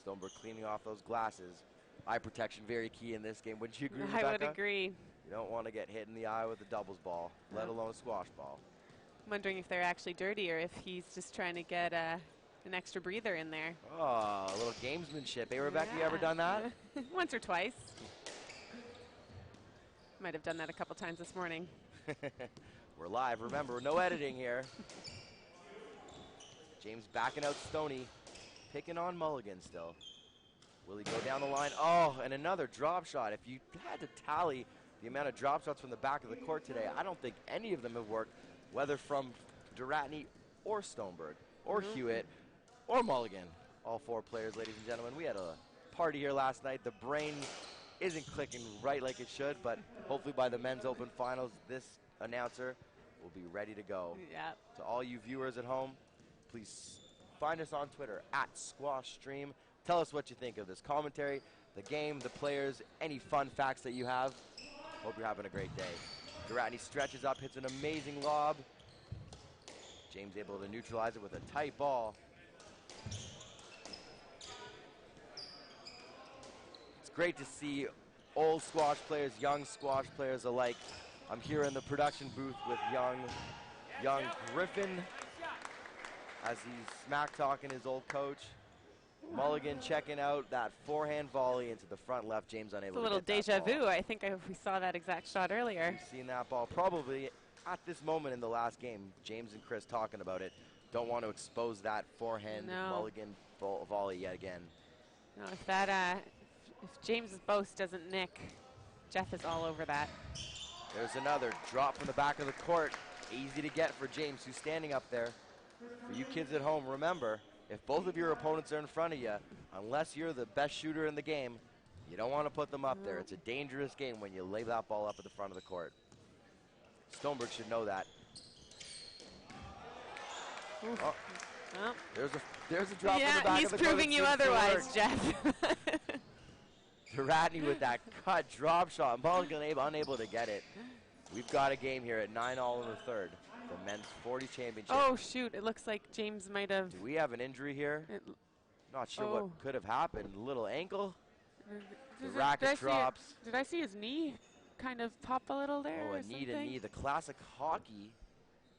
Stoneberg cleaning off those glasses. Eye protection very key in this game. Wouldn't you agree, I Rebecca? would agree. You don't want to get hit in the eye with a doubles ball, let alone squash ball. I'm wondering if they're actually dirty or if he's just trying to get an extra breather in there. Oh, a little gamesmanship. Hey, Rebecca, you ever Yeah. done that? Once or twice. Might have done that a couple times this morning. We're live. Remember, no editing here. James backing out Stoney, picking on Mulligan still. Will he go down the line? Oh, and another drop shot. If you had to tally the amount of drop shots from the back of the court today, I don't think any of them have worked, whether from Duratney or Stoneberg or Hewitt or Mulligan. All four players, ladies and gentlemen. We had a party here last night. The brain isn't clicking right like it should, but hopefully by the men's open finals, this announcer will be ready to go. Yeah. To all you viewers at home, please find us on Twitter at SquashStream. Tell us what you think of this commentary, the game, the players, any fun facts that you have. Hope you're having a great day. Duratney stretches up, hits an amazing lob. James able to neutralize it with a tight ball. It's great to see old squash players, young squash players alike. I'm here in the production booth with young young Griffin as he's smack-talking his old coach. Mulligan checking out that forehand volley into the front left. James unable It's a little to get deja that ball. vu. I think we saw that exact shot earlier. We've seen that ball probably at this moment in the last game. James and Chris talking about it. Don't want to expose that forehand Mulligan volley yet again. No, if James's boast doesn't nick, Jeff is all over that. There's another drop from the back of the court. Easy to get for James, who's standing up there. For you kids at home, remember, if both of your opponents are in front of you, unless you're the best shooter in the game, you don't want to put them up there. It's a dangerous game when you lay that ball up at the front of the court. Stoneberg should know that. Oh. Well, there's a drop from the back of the court. Yeah, he's proving you otherwise, Jeff. Duratny with that cut drop shot. Mulligan unable to get it. We've got a game here at 9-all in the third. The men's 40 championship. Oh, shoot. It looks like James might have. Do we have an injury here? Not sure what could have happened. A little ankle. The racket drops. Did I see his knee kind of pop a little there? Oh, a knee to knee. The classic hockey.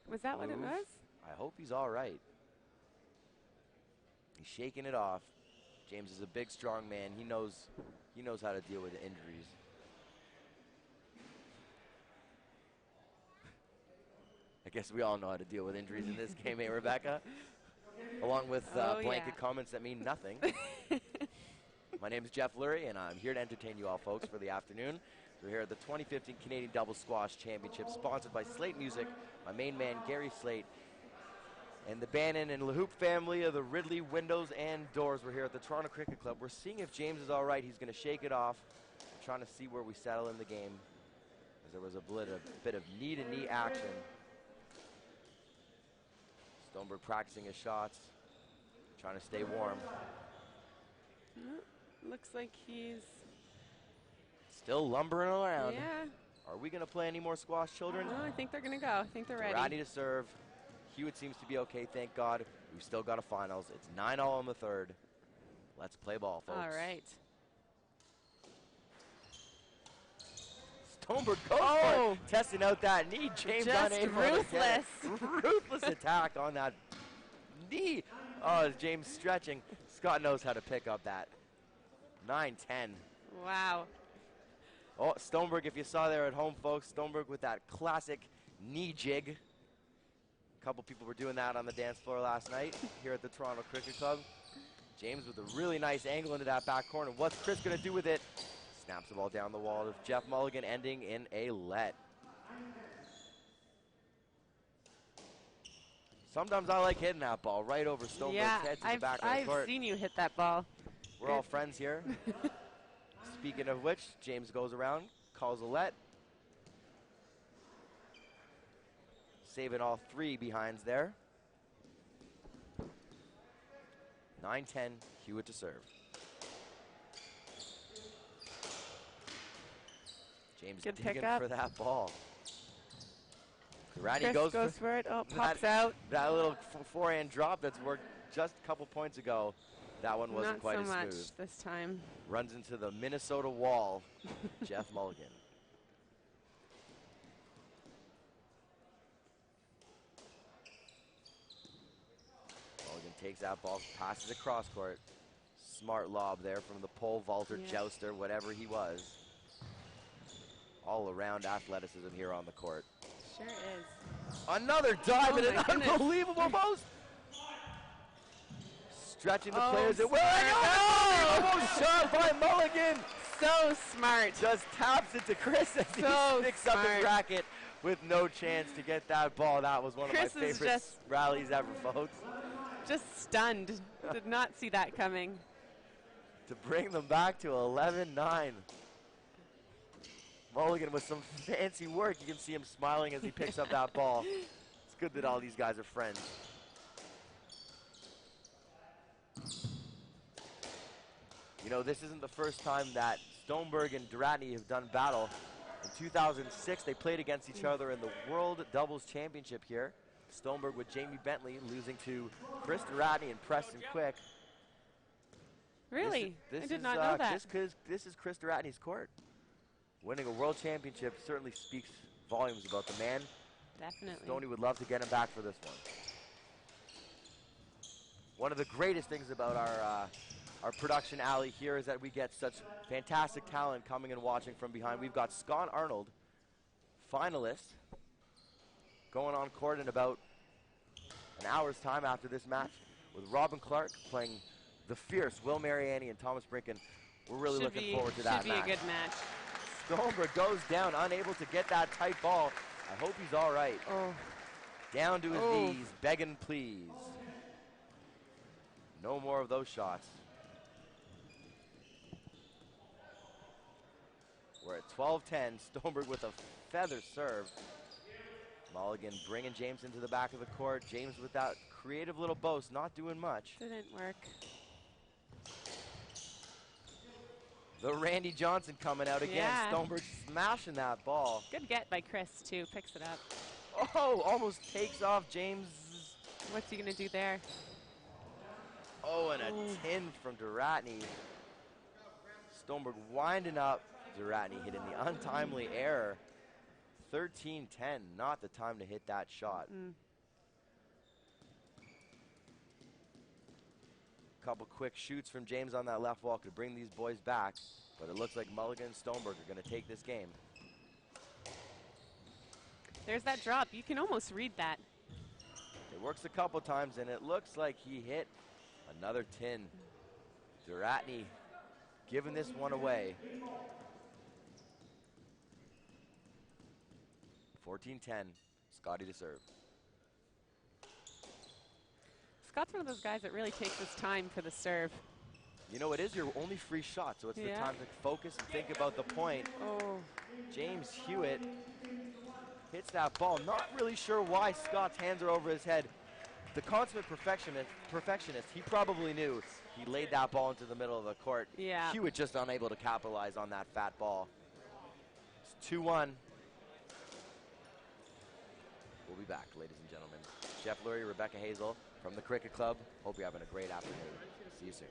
Was that what it was? I hope he's all right. He's shaking it off. James is a big, strong man. He knows how to deal with injuries. I guess we all know how to deal with injuries in this game, eh, Rebecca? Along with blanket comments that mean nothing. My name is Jeff Lurie, and I'm here to entertain you all, folks, for the afternoon. We're here at the 2015 Canadian Doubles Squash Championship, sponsored by Slate Music, my main man, Gary Slate, and the Bannon and LaHoop family of the Ridley Windows and Doors. We're here at the Toronto Cricket Club. We're seeing if James is all right. He's going to shake it off. We're trying to see where we settle in the game, as there was a bit of knee-to-knee action. Stoneberg practicing his shots, trying to stay warm. Looks like he's still lumbering around. Yeah. Are we going to play any more squash, children? No, I think they're going to go. I think they're ready. Ready to serve. Hewitt seems to be okay, thank God. We've still got a finals. It's 9-all in the third. Let's play ball, folks. All right. Stoneberg goes for it. Testing out that knee. James just unable ruthless. Ruthless attack on that knee. Oh, James stretching. Scott knows how to pick up that. 9-10. Wow. Oh, Stoneberg, if you saw there at home, folks, Stoneberg with that classic knee jig. A couple people were doing that on the dance floor last night here at the Toronto Cricket Club. James with a really nice angle into that back corner. What's Chris going to do with it? Snaps the ball down the wall of Jeff Mulligan, ending in a let. Sometimes I like hitting that ball right over Stoneberg's head to the back of the court. I've seen you hit that ball. We're all friends here. Speaking of which, James goes around, calls a let. Saving all three behinds there. 9-10, Hewitt to serve. James Good digging pickup. for that ball. Chris goes for it. Oh, pops out. That little forehand drop that's worked just a couple points ago. That one wasn't quite as smooth. Not so much this time. Runs into the Minnesota wall. Jeff Mulligan. Mulligan takes that ball, passes across court. Smart lob there from the pole vaulter, jouster, whatever he was. All around athleticism here on the court. Sure is. Another dive and an unbelievable post. Stretching the players. Almost shot by Mulligan. So smart. Just taps it to Chris as he picks up his racket with no chance to get that ball. That was one of my favorite rallies ever, folks. Just stunned. Did not see that coming. To bring them back to 11-9. Mulligan with some fancy work. You can see him smiling as he picks up that ball. It's good that all these guys are friends. You know, this isn't the first time that Stoneberg and Duratny have done battle. In 2006, they played against each other in the World Doubles Championship here. Stoneberg with Jamie Bentley losing to Chris Duratny and Preston Quick. Really? I did not know that. This is Chris Duratny's court. Winning a world championship certainly speaks volumes about the man Definitely. Stoney would love to get him back for this one. One of the greatest things about our production alley here is that we get such fantastic talent coming and watching from behind. We've got Scott Arnold, finalist, going on court in about an hour's time after this match, with Robin Clark playing the fierce Will Mariani and Thomas Brinken. We're really looking forward to that match. Should be a good match. Stoneberg goes down, unable to get that tight ball. I hope he's all right. Oh. Down to his knees, begging please. No more of those shots. We're at 12-10. Stoneberg with a feather serve. Mulligan bringing James into the back of the court. James with that creative little boast, not doing much. Didn't work. The Randy Johnson coming out again. Yeah. Stoneberg smashing that ball. Good get by Chris, too. Picks it up. Oh, almost takes off James. What's he going to do there? Oh, and a tin from Duratny. Stoneberg winding up. Duratny hitting the untimely error. 13-10, not the time to hit that shot. Couple quick shoots from James on that left wall could bring these boys back, but it looks like Mulligan and Stoneberg are going to take this game. There's that drop. You can almost read that. It works a couple times, and it looks like he hit another tin. Duratny giving this one away. 14-10, Scotty to serve. Scott's one of those guys that really takes his time for the serve. You know, it is your only free shot, so it's the time to focus and think about the point. Oh. James Hewitt hits that ball. Not really sure why Scott's hands are over his head. The consummate perfectionist, he probably knew. He laid that ball into the middle of the court. Yeah. Hewitt just unable to capitalize on that fat ball. It's 2-1. We'll be back, ladies and gentlemen. Jeff Lurie, Rebecca Hazel from the Cricket Club. Hope you're having a great afternoon. See you soon.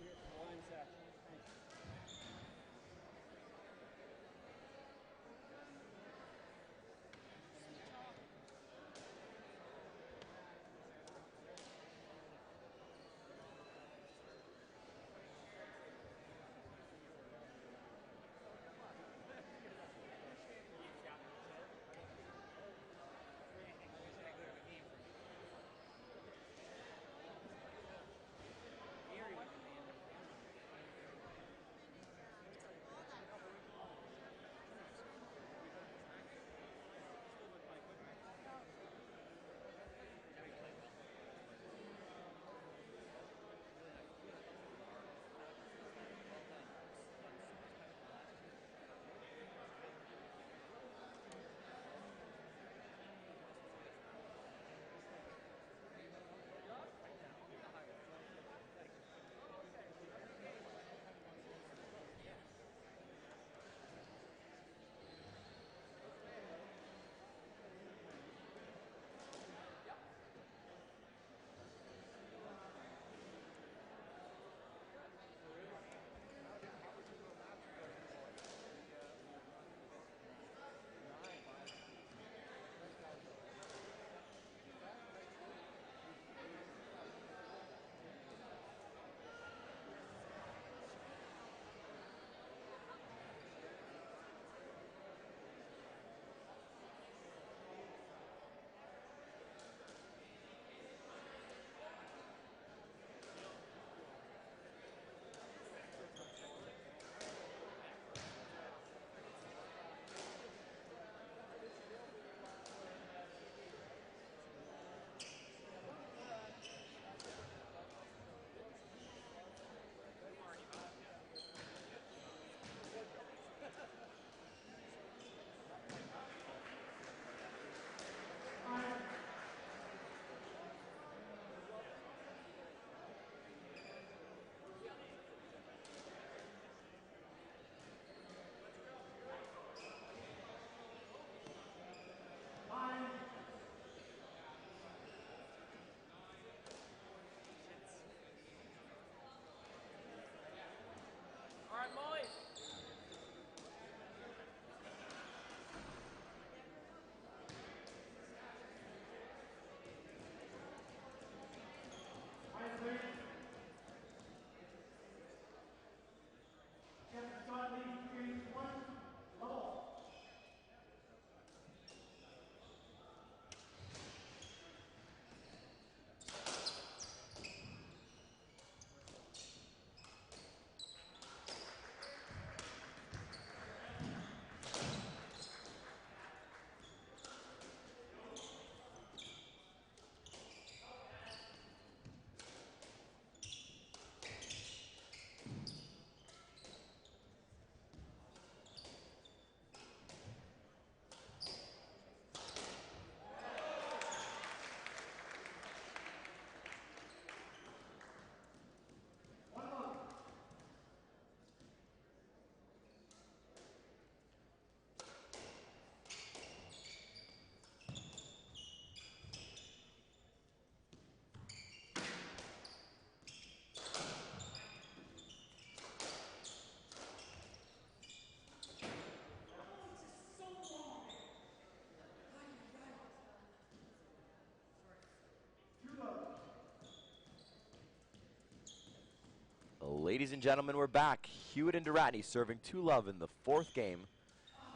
Ladies and gentlemen, we're back. Hewitt and Duratney serving 2-love in the 4th game.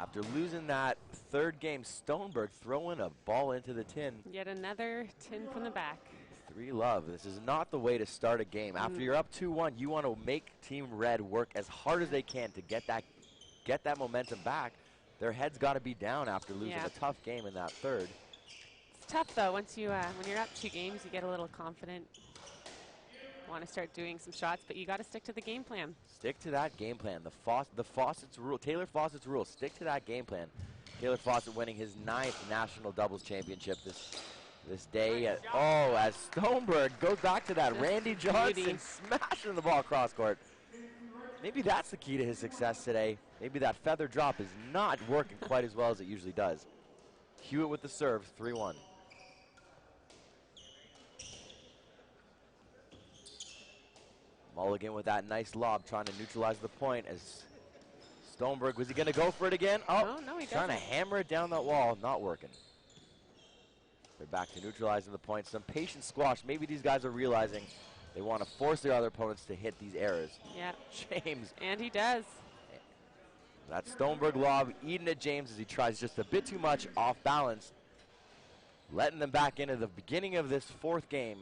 After losing that 3rd game, Stoneberg throwing a ball into the tin. Yet another tin from the back. 3-love. This is not the way to start a game. After you're up 2-1, you want to make Team Red work as hard as they can to get that momentum back. Their head's got to be down after losing a tough game in that 3rd. It's tough though. Once you when you're up 2 games, you get a little confident. Want to start doing some shots, but you got to stick to the game plan. Stick to that game plan. The Fawcett's rule, Taylor Fawcett's rule. Stick to that game plan. Taylor Fawcett winning his 9th national doubles championship this day. As Stoneberg goes back to that Randy Johnson smashing the ball across court. Maybe that's the key to his success today. Maybe that feather drop is not working quite as well as it usually does. Hewitt with the serve, 3-1. Mulligan with that nice lob, trying to neutralize the point as Stoneberg, was he going to go for it again? Oh, no, he trying to hammer it down that wall, not working. They're back to neutralizing the point. Some patient squash. Maybe these guys are realizing they want to force their other opponents to hit these errors. Yeah. James. And he does. That Stoneberg lob eating at James as he tries just a bit too much off balance. Letting them back into the beginning of this 4th game.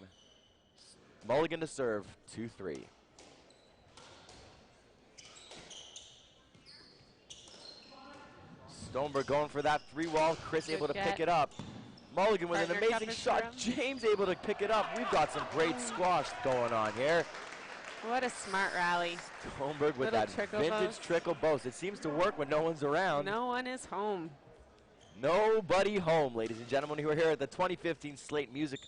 Mulligan to serve, 2-3. Stoneberg going for that 3-wall. Chris able to pick it up. Mulligan with an amazing shot. James able to pick it up. We've got some great squash going on here. What a smart rally. Stoneberg with that vintage trickle boast. It seems to work when no one's around. No one is home. Nobody home, ladies and gentlemen, who are here at the 2015 Slate Music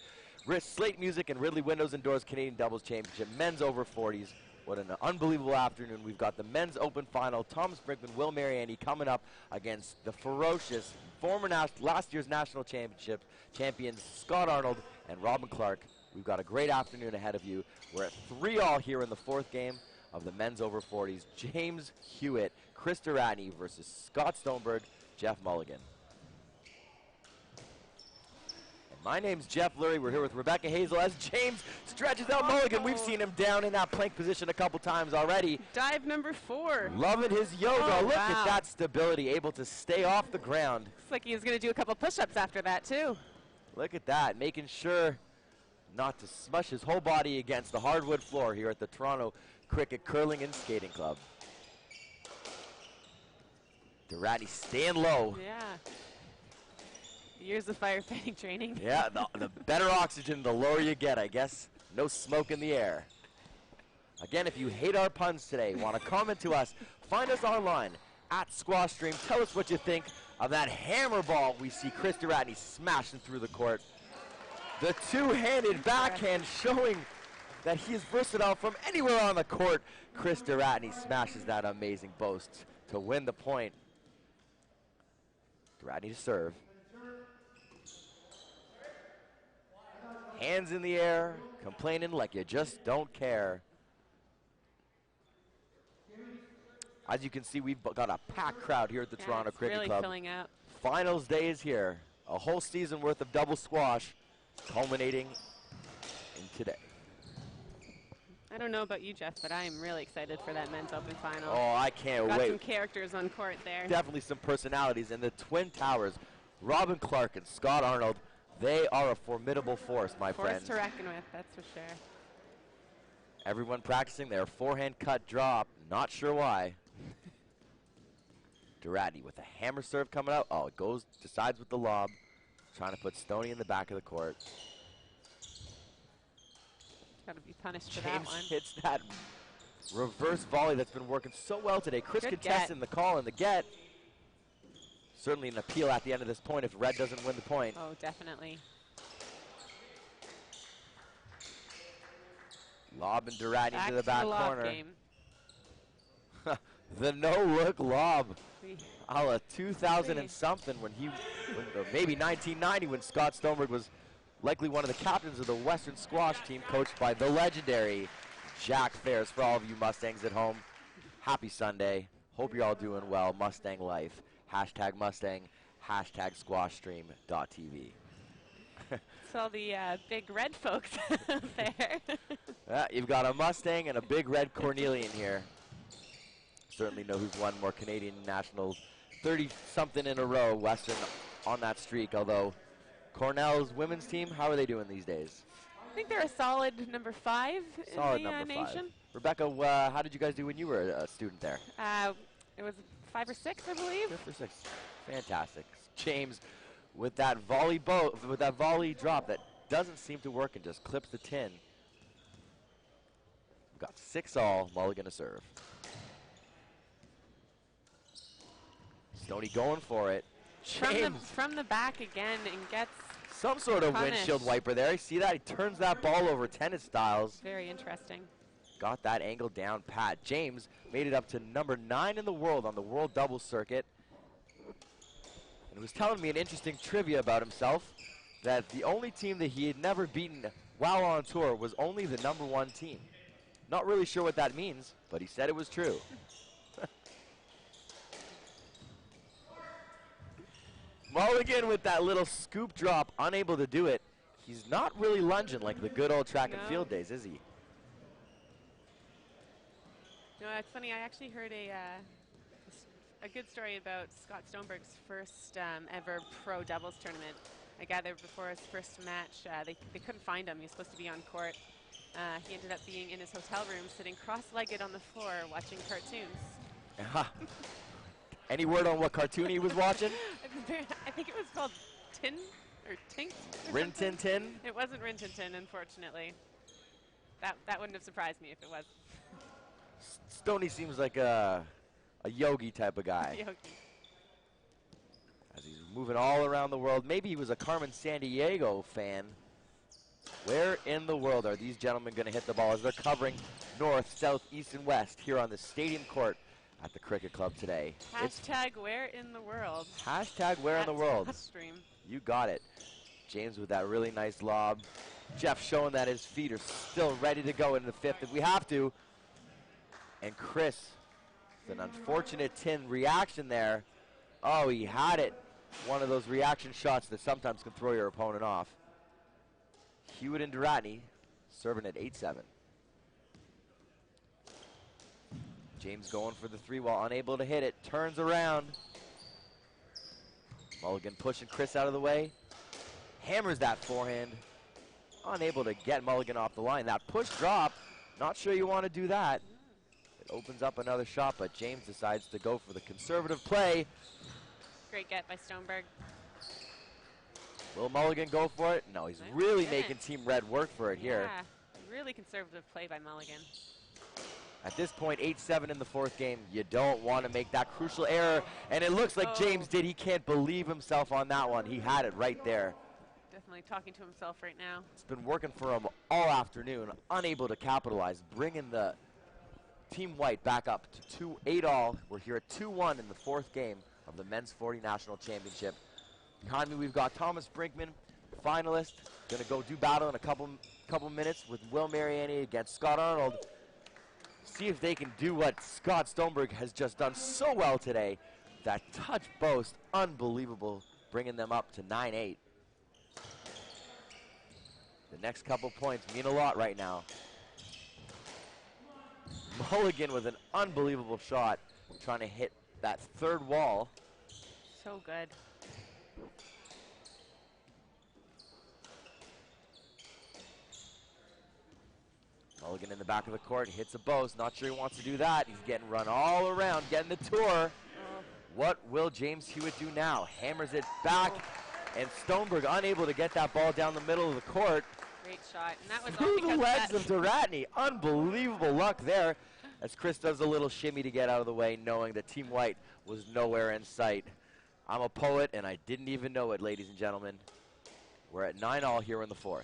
and Ridley Windows and Doors Canadian Doubles Championship, men's over 40s. What an unbelievable afternoon. We've got the men's open final. Tom Sprinkman, Will Mariani coming up against the ferocious former last year's national championship champions Scott Arnold and Robin Clark. We've got a great afternoon ahead of you. We're at 3-all here in the 4th game of the men's over 40s. James Hewitt, Chris Duratney versus Scott Stoneberg, Jeff Mulligan. My name's Jeff Lurie. We're here with Rebecca Hazel as James stretches out Mulligan. We've seen him down in that plank position a couple times already. Dive number 4. Loving his yoga. Look at that stability, able to stay off the ground. Looks like he was going to do a couple push-ups after that, too. Look at that, making sure not to smush his whole body against the hardwood floor here at the Toronto Cricket Curling and Skating Club. Duratney staying low. Yeah. Years of firefighting training. Yeah, the better oxygen, the lower you get, I guess. No smoke in the air. Again, if you hate our puns today, want to comment to us, find us online at Squash Stream. Tell us what you think of that hammer ball we see Chris Duratney smashing through the court. The two-handed backhand showing that he is versatile from anywhere on the court. Chris Duratney smashes that amazing boast to win the point. Duratney to serve. Hands in the air, complaining like you just don't care. As you can see, we've got a packed crowd here at the Toronto Cricket really Club. Filling out. Finals day is here. A whole season worth of double squash culminating in today. I don't know about you, Jeff, but I am really excited for that men's open final. Oh, I can't wait. Got some characters on court there. Definitely some personalities. And the Twin Towers, Robin Clark and Scott Arnold, they are a formidable force, my friends. Force to reckon with, that's for sure. Everyone practicing their forehand cut drop. Not sure why. Duratney with a hammer serve coming out. Oh, it goes, decides with the lob. Trying to put Stoney in the back of the court. Got to be punished for James that one. hits that reverse volley that's been working so well today. Chris contesting the call and the get. Certainly an appeal at the end of this point if Red doesn't win the point. Oh, definitely. Lob and Duratney to the back corner. Game. The no-look lob. A la 2000 and something or maybe 1990 when Scott Stoneberg was likely one of the captains of the Western Squash team coached by the legendary Jack Ferris. For all of you Mustangs at home, happy Sunday. Hope you're all doing well. Mustang life. Hashtag Mustang. Hashtag SquashStream.tv. It's all the big red folks out there. You've got a Mustang and a big red Cornelian here. Certainly know who's won more Canadian nationals. 30-something in a row, Western on that streak, although Cornell's women's team, how are they doing these days? I think they're a solid number 5 Solid in the number nation. 5. Rebecca, how did you guys do when you were a student there? It was 5 or 6, I believe. 5 or 6. Fantastic. James with that volley drop that doesn't seem to work and just clips the tin. We've got 6-all, Mulligan to serve. Stoney going for it. James From the back again and gets some sort of punished. windshield wiper there. You see that? He turns that ball over tennis styles. Very interesting. Got that angle down pat. James made it up to number 9 in the world on the world doubles circuit. And was telling me an interesting trivia about himself, that the only team that he had never beaten while on tour was only the number 1 team. Not really sure what that means, but he said it was true. Mulligan with that little scoop drop, unable to do it. He's not really lunging like the good old track and field days, is he? No, it's funny. I actually heard a good story about Scott Stoneberg's first ever pro doubles tournament. I gather before his first match, they couldn't find him. He was supposed to be on court. He ended up being in his hotel room, sitting cross-legged on the floor, watching cartoons. Any word on what cartoon he was watching? I think it was called Tin or Tink. Rin Tin Tin? It wasn't Rin Tin Tin, unfortunately. That wouldn't have surprised me if it was. Stoney seems like a yogi type of guy. Yogi. As he's moving all around the world. Maybe he was a Carmen Sandiego fan. Where in the world are these gentlemen going to hit the ball as they're covering north, south, east, and west here on the stadium court at the Cricket Club today? Hashtag where in the world. Hashtag where in the world. Stream. You got it. James with that really nice lob. Jeff showing that his feet are still ready to go in the 5th if we have to. And Chris, with an unfortunate tin reaction there. Oh, he had it. One of those reaction shots that sometimes can throw your opponent off. Hewitt and Duratney serving at 8-7. James going for the 3 while unable to hit it. Turns around. Mulligan pushing Chris out of the way. Hammers that forehand. Unable to get Mulligan off the line. That push drop, not sure you want to do that. It opens up another shot, but James decides to go for the conservative play. Great get by Stoneberg. Will Mulligan go for it? No, he's really making Team Red work for it here. Yeah, really conservative play by Mulligan. At this point, 8-7 in the 4th game. You don't want to make that crucial error, and it looks like James did. He can't believe himself on that one. He had it right there. Definitely talking to himself right now. It's been working for him all afternoon, unable to capitalize, bringing the Team White back up to 8-all. We're here at 2-1 in the 4th game of the Men's 40 National Championship. Behind me, we've got Thomas Brinkman, finalist, going to go do battle in a couple minutes with Will Mariani against Scott Arnold. See if they can do what Scott Stoneberg has just done so well today. That touch boast, unbelievable, bringing them up to 9-8. The next couple points mean a lot right now. Mulligan with an unbelievable shot, trying to hit that 3rd wall. So good. Mulligan in the back of the court, hits a boast, not sure he wants to do that. He's getting run all around, getting the tour. What will James Hewitt do now? Hammers it back, and Stoneberg unable to get that ball down the middle of the court. Great shot, and that was Through all because the legs of Duratney. Unbelievable luck there as Chris does a little shimmy to get out of the way, knowing that Team White was nowhere in sight. I'm a poet, and I didn't even know it, ladies and gentlemen. We're at 9-all here in the 4th.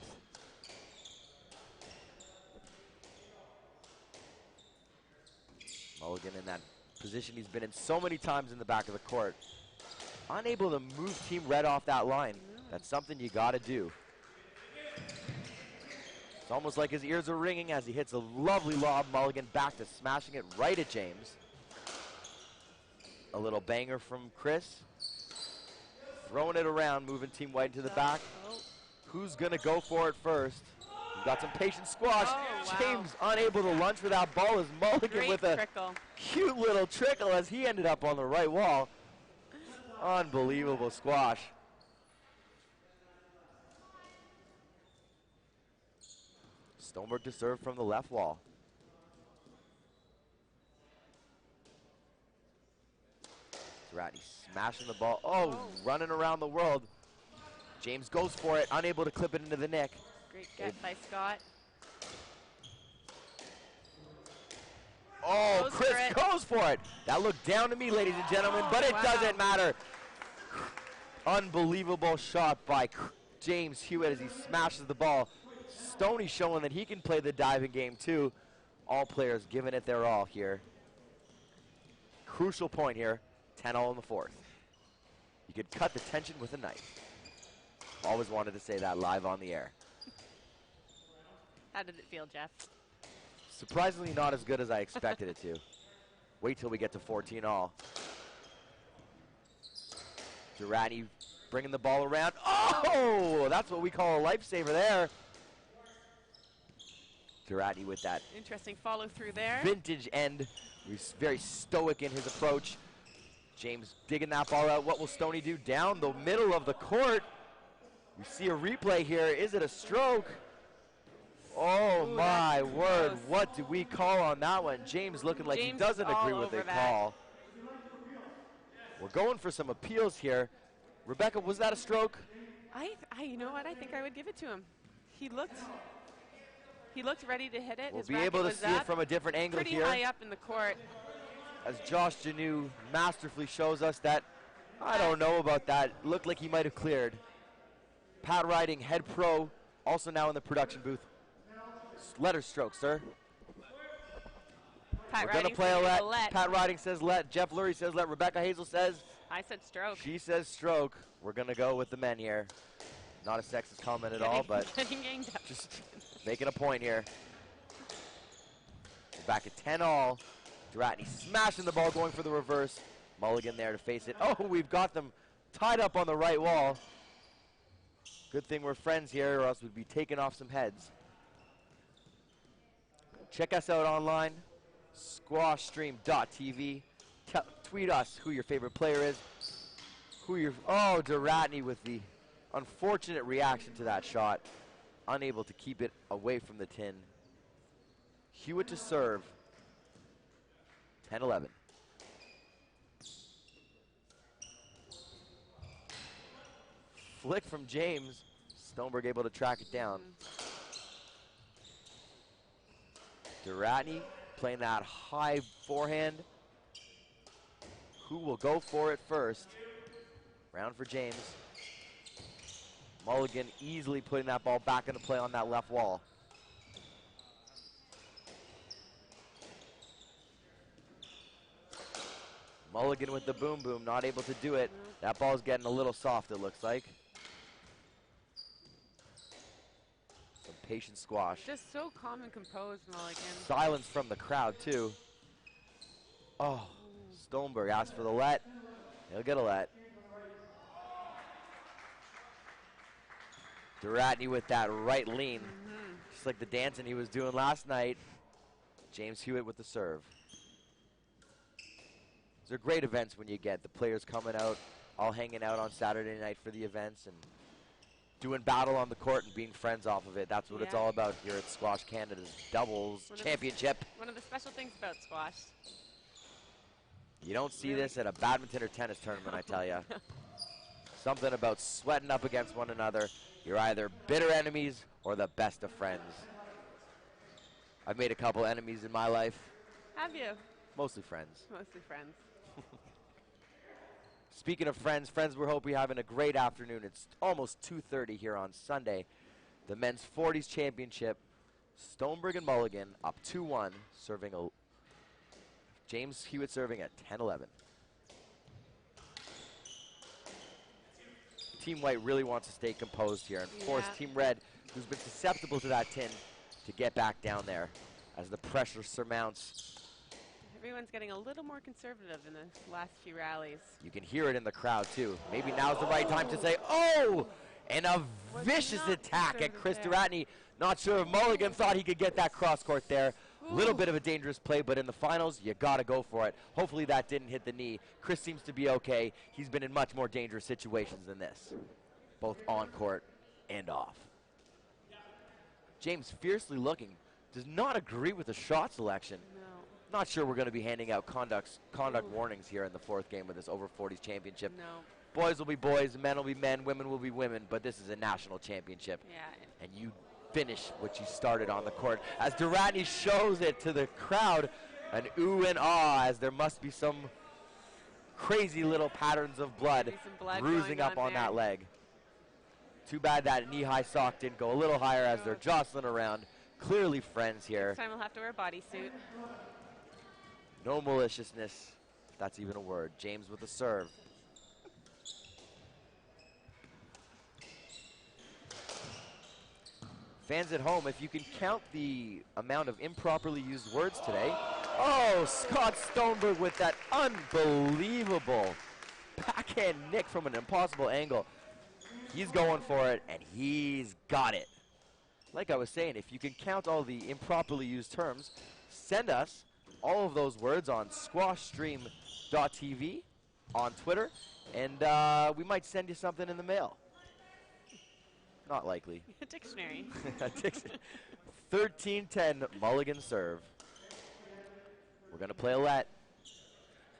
Mulligan in that position he's been in so many times in the back of the court. Unable to move Team Red off that line. That's something you got to do. It's almost like his ears are ringing as he hits a lovely lob. Mulligan back to smashing it right at James. A little banger from Chris. Throwing it around, moving Team White into the back. Who's going to go for it first? got some patient squash. Oh, wow. James unable to lunge for that ball as Mulligan Great with a trickle. cute little trickle as he ended up on the right wall. Unbelievable squash. Stoneberg to serve from the left wall. Ratty smashing the ball. Oh, running around the world. James goes for it, unable to clip it into the nick. Great get by Scott. Oh, Chris goes for it. That looked down to me, ladies and gentlemen, but it doesn't matter. Unbelievable shot by James Hewitt as he smashes the ball. Stoney showing that he can play the diving game too. All players giving it their all here. Crucial point here, 10-all in the fourth. You could cut the tension with a knife. Always wanted to say that live on the air. How did it feel, Jeff? Surprisingly not as good as I expected it to. Wait till we get to 14-all. Durrani bringing the ball around. Oh, that's what we call a lifesaver there. Durrani with that interesting follow through there. Vintage end. He's very stoic in his approach. James digging that ball out. What will Stoney do? Down the middle of the court. We see a replay here. Is it a stroke? Oh, ooh, my word. Close. What do we call on that one? James looking like James he doesn't agree with the call. We're going for some appeals here. Rebecca, was that a stroke? You know what? I think I would give it to him. He looked ready to hit it. We'll be able to see it from a different angle pretty here. Pretty high up in the court. As Josh Janu masterfully shows us that, I don't know about that. Looked like he might have cleared. Pat Riding, head pro, also now in the production booth. Letter stroke, sir. Pat We're going to play a let. Pat Riding says let. Jeff Lurie says let. Rebecca Hazel says. I said stroke. She says stroke. We're going to go with the men here. Not a sexist comment at all, but just making a point here. We're back at 10-all. Durrani smashing the ball, going for the reverse. Mulligan there to face it. Oh, we've got them tied up on the right wall. Good thing we're friends here, or else we'd be taking off some heads. Check us out online, squashstream.tv. Tweet us who your favorite player is. Oh, Durrani with the unfortunate reaction to that shot. Unable to keep it away from the tin. Hewitt to serve. 10-11. Flick from James. Stoneberg able to track it down. Durrani playing that high forehand. Who will go for it first? Round for James. Mulligan easily putting that ball back into play on that left wall. Mulligan with the boom boom, not able to do it. That ball's getting a little soft, it looks like. Some patient squash. Just so calm and composed, Mulligan. Silence from the crowd, too. Oh, Stoneberg asked for the let. He'll get a let. Durrani with that right lean. Just like the dancing he was doing last night. James Hewitt with the serve. These are great events when you get the players coming out, all hanging out on Saturday night for the events and doing battle on the court and being friends off of it. That's what it's all about here at Squash Canada's Doubles Championship. One of the special things about squash. You don't see this at a badminton or tennis tournament, I tell you. Something about sweating up against one another. You're either bitter enemies or the best of friends. I've made a couple enemies in my life. Have you? Mostly friends. Mostly friends. Speaking of friends, we're hoping you're having a great afternoon. It's almost 2:30 here on Sunday. The men's 40s championship. Stoneberg and Mulligan up 2-1, serving a James Hewitt serving at 10-11. Team White really wants to stay composed here and force Team Red, who's been susceptible to that tin, to get back down there as the pressure surmounts. Everyone's getting a little more conservative in the last few rallies. You can hear it in the crowd, too. Maybe now's the right time to say, oh! And a vicious attack at Chris Duratney. Not sure if Mulligan thought he could get that cross court there. A little bit of a dangerous play, but in the finals, you got to go for it. Hopefully that didn't hit the knee. Chris seems to be okay. He's been in much more dangerous situations than this, both on court and off. James fiercely looking, does not agree with the shot selection. No. Not sure we're going to be handing out conduct warnings here in the fourth game of this over 40s championship. No. Boys will be boys, men will be men, women will be women, but this is a national championship. Yeah. And you finish what you started on the court. As Duratney shows it to the crowd, an ooh and ah, as there must be some crazy little patterns of blood bruising up on that leg. Too bad that knee-high sock didn't go a little higher as they're jostling around. Clearly friends here. Next time we'll have to wear a bodysuit. No maliciousness, if that's even a word. James with the serve. Fans at home, if you can count the amount of improperly used words today. Oh, Scott Stoneberg with that unbelievable backhand nick from an impossible angle. He's going for it, and he's got it. Like I was saying, if you can count all the improperly used terms, send us all of those words on squashstream.tv on Twitter, and we might send you something in the mail. Not likely. A dictionary. 13-10 Mulligan serve. We're going to play a let.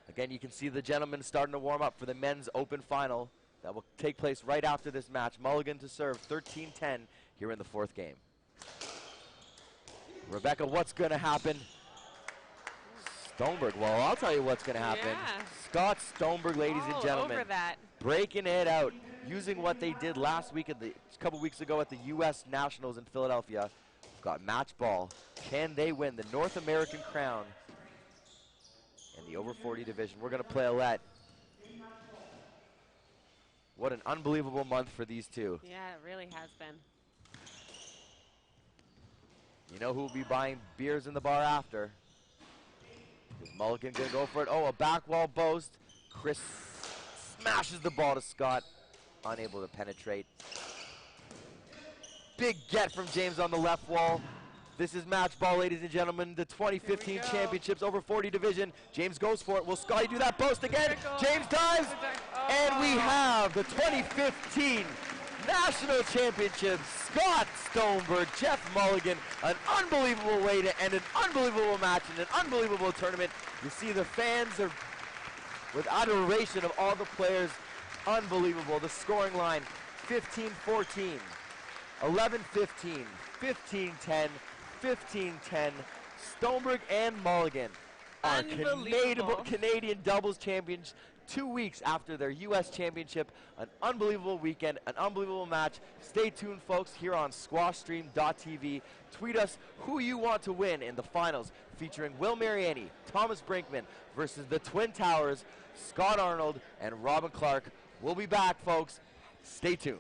Again, you can see the gentlemen starting to warm up for the men's open final that will take place right after this match. Mulligan to serve, 13-10 here in the fourth game. Rebecca, what's going to happen? Stoneberg, well, I'll tell you what's going to happen. Yeah. Scott Stoneberg, ladies and gentlemen, Over that. breaking it out, using what they did last week, a couple weeks ago at the U.S. Nationals in Philadelphia. Got match ball. Can they win the North American crown in the over 40 division? We're going to play a let. What an unbelievable month for these two. Yeah, it really has been. You know who will be buying beers in the bar after? Is Mulligan going to go for it? Oh, a back wall boast. Chris smashes the ball to Scott. Unable to penetrate. Big get from James on the left wall. This is match ball, ladies and gentlemen. The 2015 championships over 40 division. James goes for it. Will Scotty do that post again? James dives. And we have the 2015 national championships. Scott Stoneberg, Jeff Mulligan. An unbelievable way to end an unbelievable match in an unbelievable tournament. You see the fans are with adoration of all the players. Unbelievable. The scoring line, 15-14, 11-15, 15-10, 15-10. Stoneberg and Mulligan are Canadian doubles champions 2 weeks after their U.S. championship. An unbelievable weekend, an unbelievable match. Stay tuned, folks, here on squashstream.tv. Tweet us who you want to win in the finals, featuring Will Mariani, Thomas Brinkman versus the Twin Towers, Scott Arnold, and Robin Clark. We'll be back, folks. Stay tuned.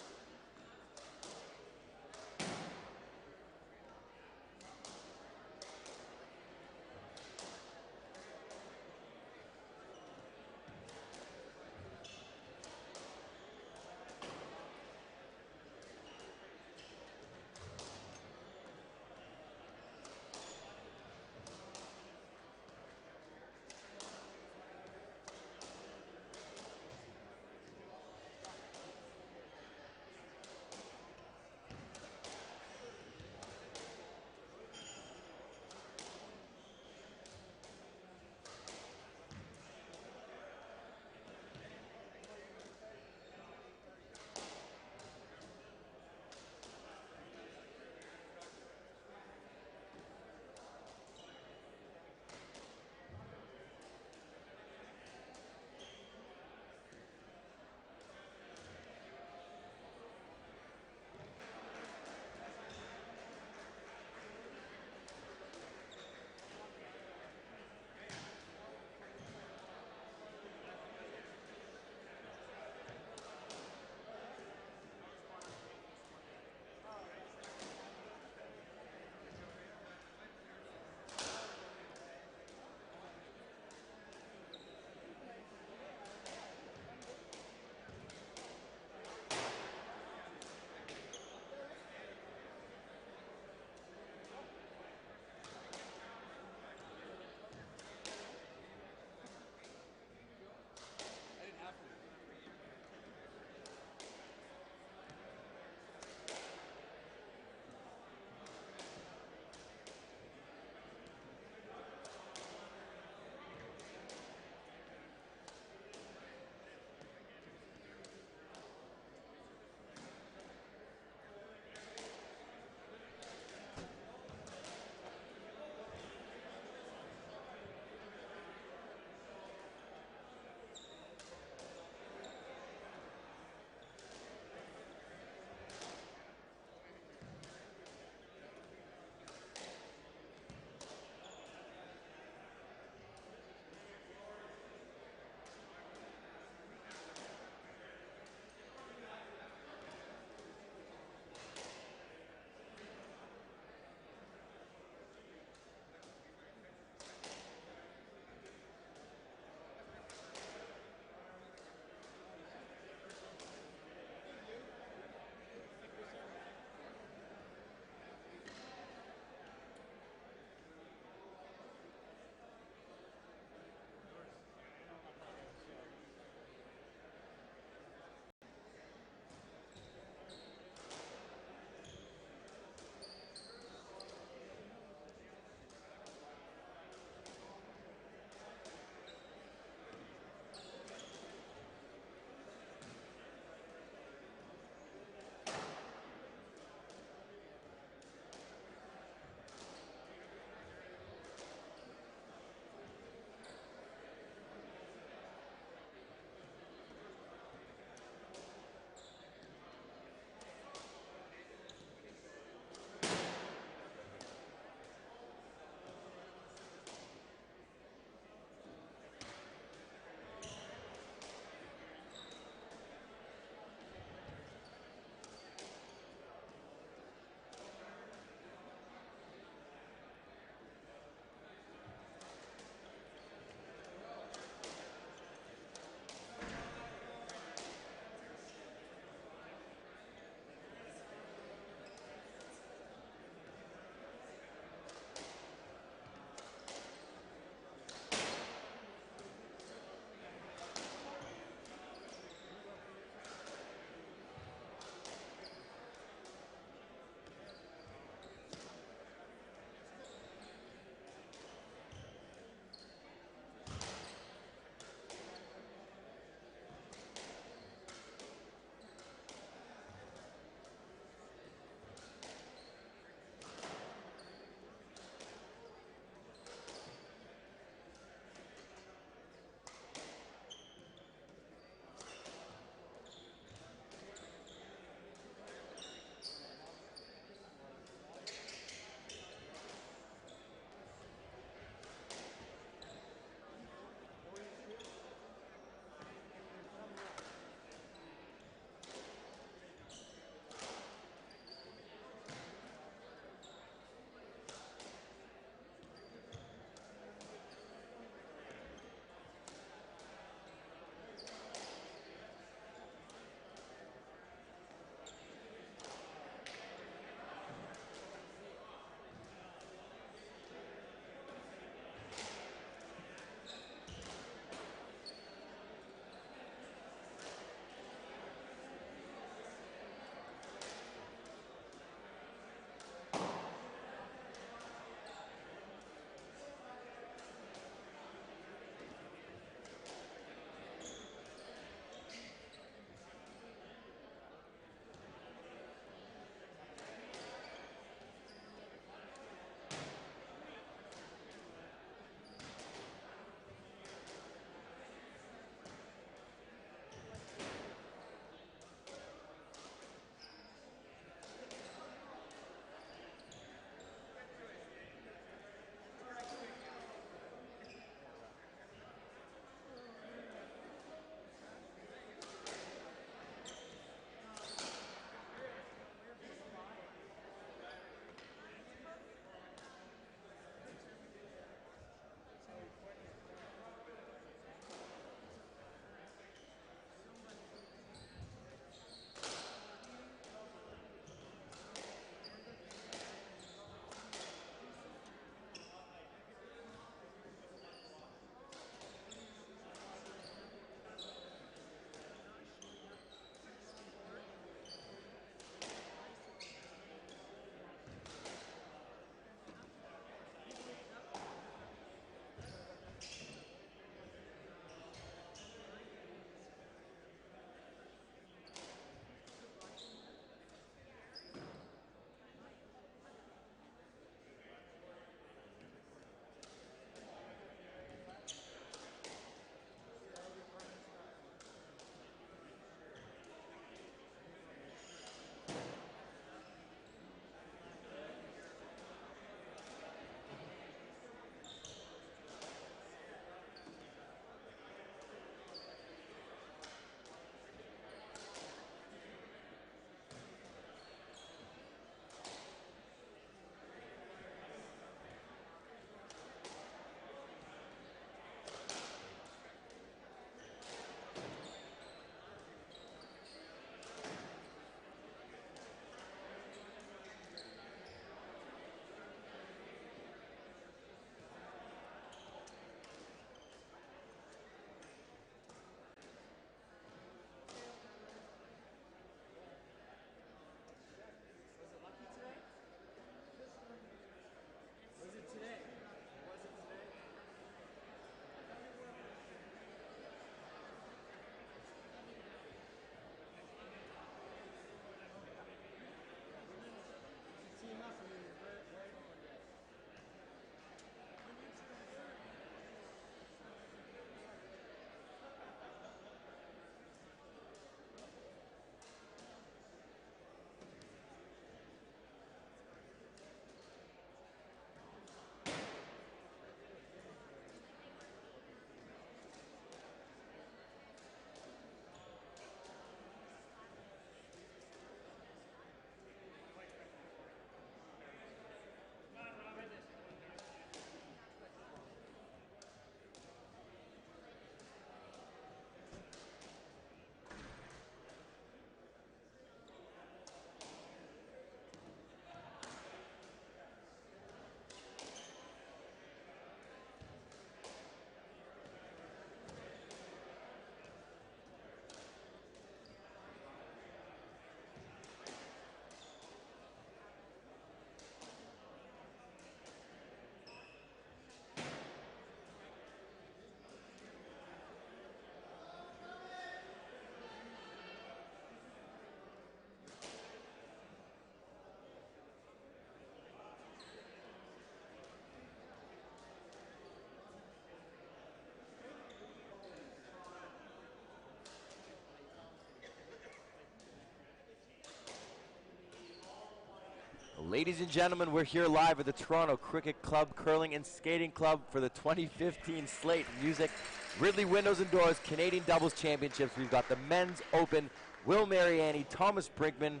Ladies and gentlemen, we're here live at the Toronto Cricket Club Curling and Skating Club for the 2015 Slate Music Ridley Windows and Doors Canadian Doubles Championships. We've got the Men's Open, Will Mariani, Thomas Brinkman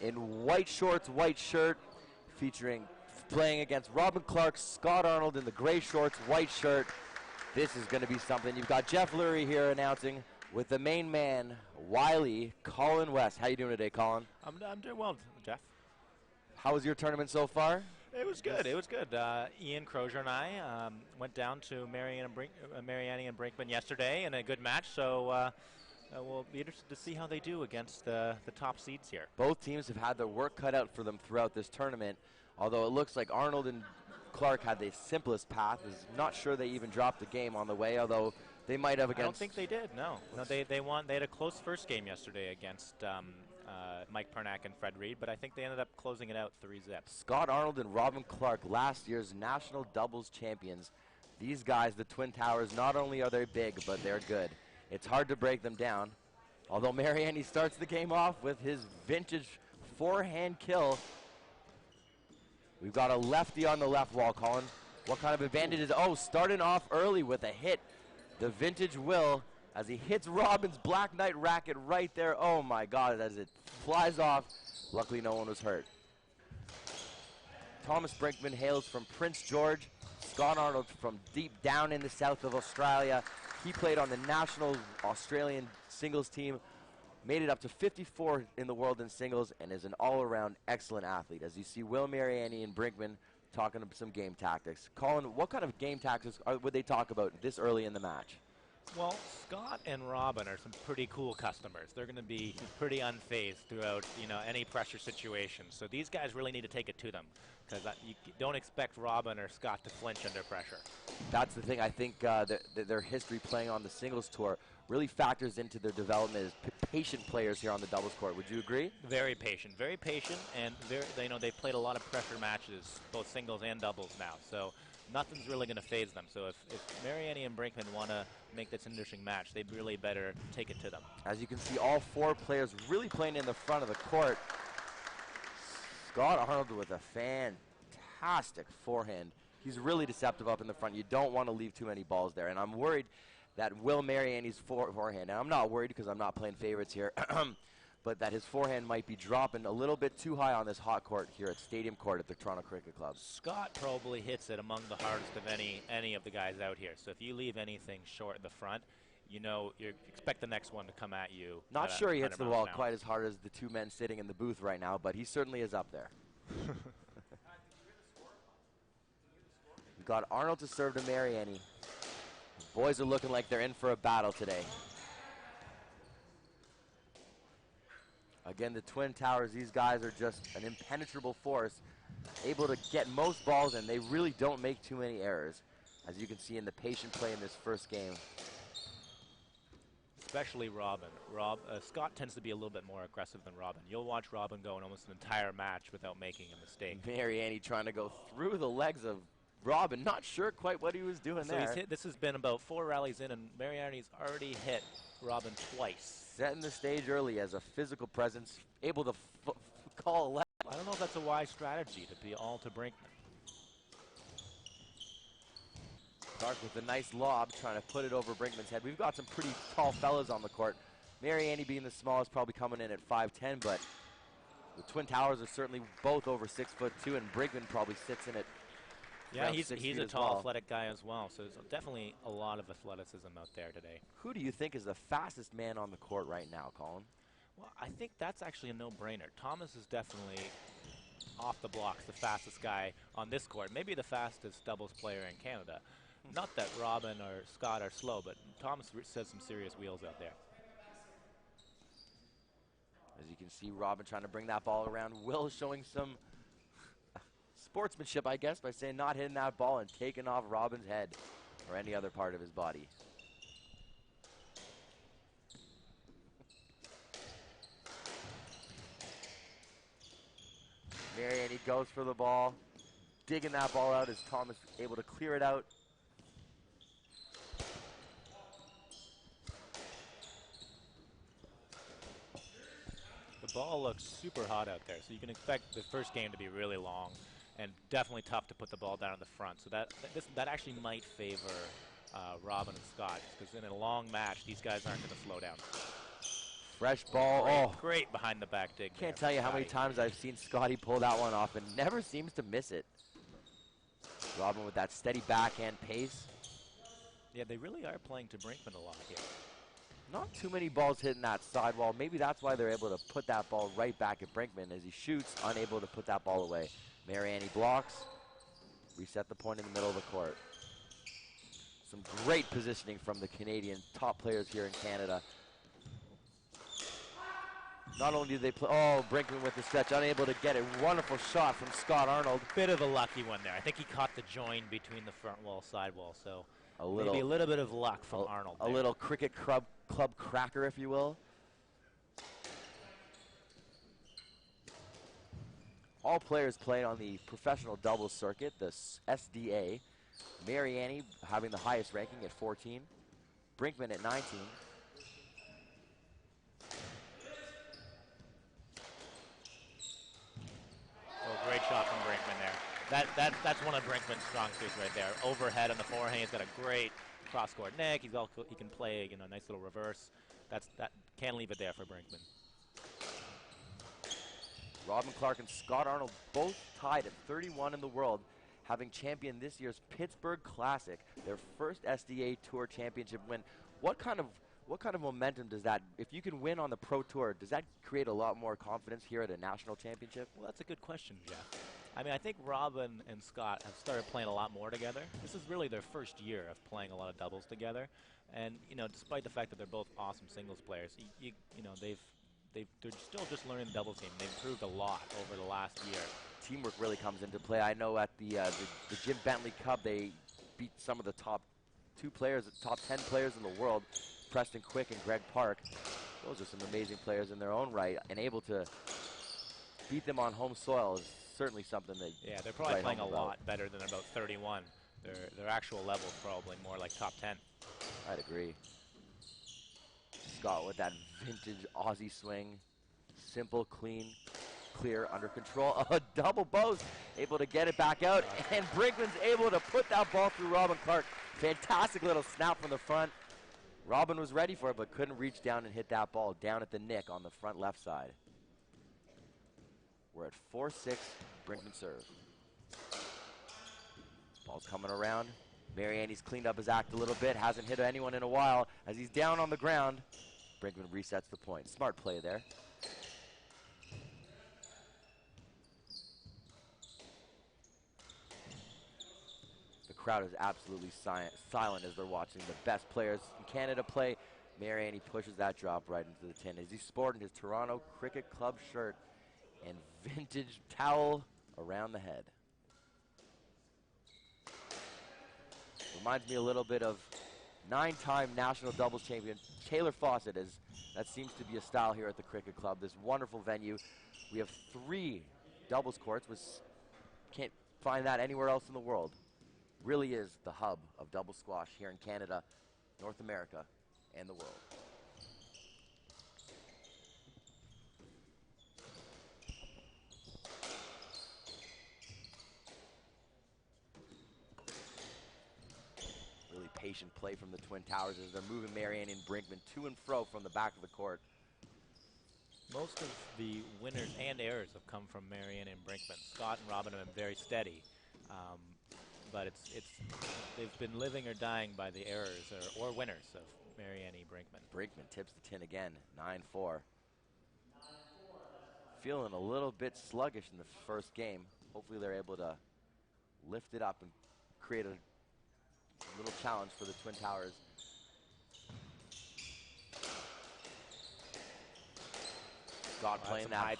in white shorts, white shirt, featuring playing against Robin Clark, Scott Arnold in the gray shorts, white shirt. This is going to be something. You've got Jeff Lurie here announcing with the main man, Wiley, Colin West. How you doing today, Colin? I'm doing well, Jeff. How was your tournament so far? It was good. It was good. Ian Crozier and I went down to Mariani and Brinkman yesterday in a good match. So we'll be interested to see how they do against the top seeds here. Both teams have had their work cut out for them throughout this tournament. Although it looks like Arnold and Clark had the simplest path. I'm not sure they even dropped a game on the way. Although they might have against. I don't think they did. No, they won. They had a close first game yesterday against Mike Pernack and Fred Reed, but I think they ended up closing it out 3-0. Scott Arnold and Robin Clark, last year's national doubles champions. These guys, the Twin Towers, not only are they big, but they're good. It's hard to break them down. Although Mariani starts the game off with his vintage forehand kill. We've got a lefty on the left wall, Colin. What kind of advantage is, starting off early with a hit. The vintage Will, as he hits Robin's Black Knight racket right there. Oh my God, as it flies off. Luckily no one was hurt. Thomas Brinkman hails from Prince George. Scott Arnold from deep down in the south of Australia. He played on the national Australian singles team, made it up to 54 in the world in singles, and is an all-around excellent athlete. As you see Will Mariani and Brinkman talking some game tactics. Colin, what kind of game tactics would they talk about this early in the match? Well, Scott and Robin are some pretty cool customers. They're going to be pretty unfazed throughout, any pressure situation. So these guys really need to take it to them, because you don't expect Robin or Scott to flinch under pressure. That's the thing. I think their history playing on the singles tour really factors into their development as patient players here on the doubles court. Would you agree? Very patient, and they've played a lot of pressure matches, both singles and doubles now. So nothing's really going to faze them. So if Mariani and Brinkman want to make this an interesting match, they really better take it to them. As you can see, all four players really playing in the front of the court. Scott Arnold with a fantastic forehand. He's really deceptive up in the front. You don't want to leave too many balls there. And I'm worried that Will Mariani's forehand, and I'm not worried because I'm not playing favorites here, but that his forehand might be dropping a little bit too high on this hot court here at Stadium Court at the Toronto Cricket Club. Scott probably hits it among the hardest of any of the guys out here. So if you leave anything short in the front, you expect the next one to come at you. Not sure he hits the ball quite as hard as the two men sitting in the booth right now, but he certainly is up there. We've got Arnold to serve to Mariani. The boys are looking like they're in for a battle today. Again, the Twin Towers, these guys are just an impenetrable force, able to get most balls, and they really don't make too many errors, as you can see in the patient play in this first game. Especially Robin. Scott tends to be a little bit more aggressive than Robin. You'll watch Robin go in almost an entire match without making a mistake. Mariani trying to go through the legs of Robin, not sure quite what he was doing there. This has been about 4 rallies in, and Mariani's already hit Robin twice. Setting the stage early as a physical presence, able to call a left. I don't know if that's a wise strategy to be all to Brinkman. Clark with a nice lob, trying to put it over Brinkman's head. We've got some pretty tall fellas on the court. Mariani being the smallest, probably coming in at 5'10", but the Twin Towers are certainly both over 6'2", and Brinkman probably sits in it. Yeah, he's a tall, athletic guy as well, so there's definitely a lot of athleticism out there today. Who do you think is the fastest man on the court right now, Colin? Well, I think that's actually a no-brainer. Thomas is definitely off the blocks, the fastest guy on this court, maybe the fastest doubles player in Canada. Not that Robin or Scott are slow, but Thomas says some serious wheels out there. As you can see, Robin trying to bring that ball around. Will showing some sportsmanship, I guess, by saying not hitting that ball and taking off Robin's head or any other part of his body. Mariani goes for the ball, digging that ball out as Thomas able to clear it out. The ball looks super hot out there, so you can expect the first game to be really long and definitely tough to put the ball down in the front. So that actually might favor Robin and Scott, because in a long match, these guys aren't going to slow down. Fresh ball. Great behind the back dig. Can't tell you how many times I've seen Scotty pull that one off and never seems to miss it. Robin with that steady backhand pace. Yeah, they really are playing to Brinkman a lot here. Not too many balls hitting that sidewall. Maybe that's why they're able to put that ball right back at Brinkman as he shoots, unable to put that ball away. Mariani blocks. Reset the point in the middle of the court. Some great positioning from the Canadian top players here in Canada. Not only do they play, Brinkman with the stretch, unable to get a wonderful shot from Scott Arnold. Bit of a lucky one there. I think he caught the join between the front wall, side wall, so maybe a little bit of luck from Arnold. A little cricket club cracker, if you will. All players playing on the professional doubles circuit, the SDA. Mariani having the highest ranking at 14. Brinkman at 19. Oh, great shot from Brinkman there. That's one of Brinkman's strong suits right there. Overhead on the forehand, he's got a great cross-court neck. He can play, a nice little reverse. That can't leave it there for Brinkman. Robin Clark and Scott Arnold both tied at 31 in the world, having championed this year's Pittsburgh Classic, their first SDA Tour Championship win. What kind of momentum does that, if you can win on the Pro Tour, does that create a lot more confidence here at a national championship? Well, that's a good question, Jeff. I mean, I think Robin and Scott have started playing a lot more together. This is really their first year of playing a lot of doubles together. And, despite the fact that they're both awesome singles players, they're still just learning the doubles game. They've improved a lot over the last year. Teamwork really comes into play. I know at the Jim Bentley Cup, they beat some of the top 10 players in the world, Preston Quick and Greg Park. Those are some amazing players in their own right, and able to beat them on home soil is certainly something that. Yeah, they're probably playing a lot better than about 31. Their actual level is probably more like top 10. I'd agree. Scott with that vintage Aussie swing. Simple, clean, clear, under control. A double boast, able to get it back out. And Brinkman's able to put that ball through Robin Clark. Fantastic little snap from the front. Robin was ready for it, but couldn't reach down and hit that ball down at the nick on the front left side. We're at 4-6, Brinkman serve. Ball's coming around. Mariani's cleaned up his act a little bit, hasn't hit anyone in a while. As he's down on the ground, Brinkman resets the point. Smart play there. The crowd is absolutely silent as they're watching the best players in Canada play. Mariani pushes that drop right into the tin as he's sporting his Toronto Cricket Club shirt and vintage towel around the head. Reminds me a little bit of 9-time national doubles champion Taylor Fawcett, as that seems to be a style here at the Cricket Club. This wonderful venue. We have 3 doubles courts, which can't find that anywhere else in the world. Really is the hub of double squash here in Canada, North America, and the world. Really patient play from the Twin Towers as they're moving Mariani and Brinkman to and fro from the back of the court. Most of the winners and errors have come from Mariani and Brinkman. Scott and Robin have been very steady, but they've been living or dying by the errors or winners of Mariani and Brinkman. Brinkman tips the tin again, 9-4. Feeling a little bit sluggish in the first game. Hopefully they're able to lift it up and create a little challenge for the Twin Towers. Scott playing that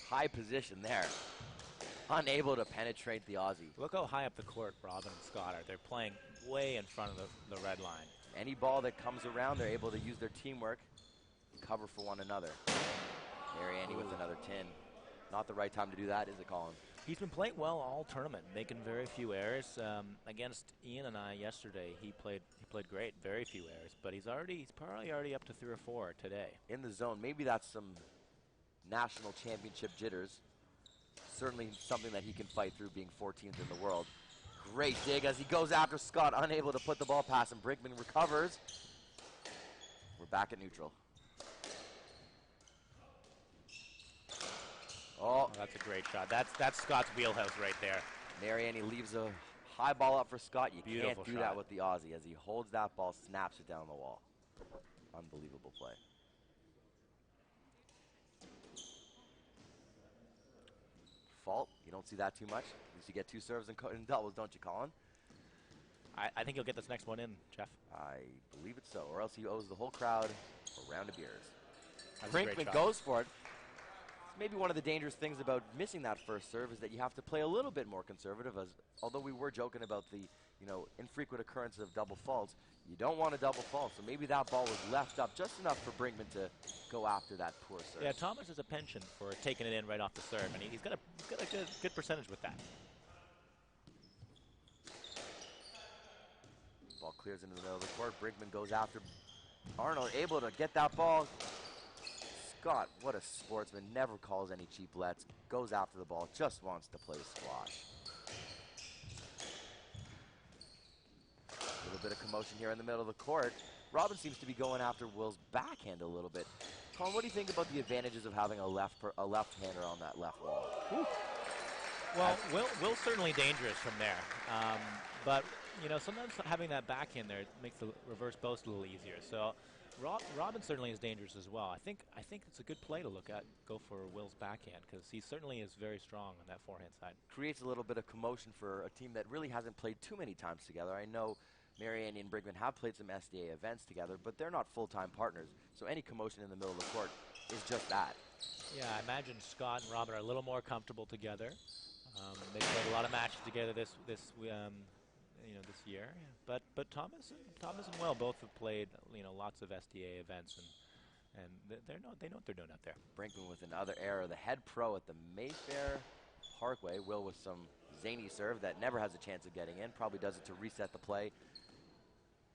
high position there. Unable to penetrate the Aussie. Look how high up the court Robin and Scott are. They're playing way in front of the red line. Any ball that comes around, they're able to use their teamwork, cover for one another. Mariani with another tin. Not the right time to do that, is it, Colin? He's been playing well all tournament, making very few errors. Against Ian and I yesterday, he played great, very few errors. But he's probably already up to 3 or 4 today. In the zone, maybe that's some national championship jitters. Certainly something that he can fight through, being 14th in the world. Great dig as he goes after Scott, unable to put the ball past him. Brinkman recovers. We're back at neutral. Oh, that's a great shot. That's Scott's wheelhouse right there. Mariani leaves a high ball up for Scott. You Beautiful can't do shot. that with the Aussie as he holds that ball, snaps it down the wall. Unbelievable play. Fault. You don't see that too much. At least you get 2 serves in doubles, don't you, Colin? I think he'll get this next one in, Jeff. I believe it so, or else he owes the whole crowd a round of beers. Brinkman goes for it. It's maybe one of the dangerous things about missing that first serve is that you have to play a little bit more conservative. As although we were joking about the infrequent occurrence of double faults, you don't want a double fault. So maybe that ball was left up just enough for Brinkman to go after that poor serve. Yeah, Thomas has a penchant for taking it in right off the serve, and he's got a good percentage with that. Ball clears into the middle of the court. Brinkman goes after Arnold, able to get that ball. Scott, what a sportsman, never calls any cheap lets, goes after the ball, just wants to play squash. A little bit of commotion here in the middle of the court. Robin seems to be going after Will's backhand a little bit. Colin, what do you think about the advantages of having a left-hander on that left wall? Ooh. Well, Will's certainly dangerous from there. But, sometimes having that backhand there makes the reverse post a little easier. So Robin certainly is dangerous as well. I think it's a good play to look at, go for Will's backhand, because he certainly is very strong on that forehand side. Creates a little bit of commotion for a team that really hasn't played too many times together. I know Mariani and Brinkman have played some SDA events together, but they're not full-time partners. So any commotion in the middle of the court is just that. Yeah, I imagine Scott and Robin are a little more comfortable together. They played a lot of matches together this year. But Thomas and Will both have played lots of SDA events, and they know what they're doing out there. Brinkman with another error, the head pro at the Mayfair Parkway. Will with some zany serve that never has a chance of getting in. Probably does it to reset the play.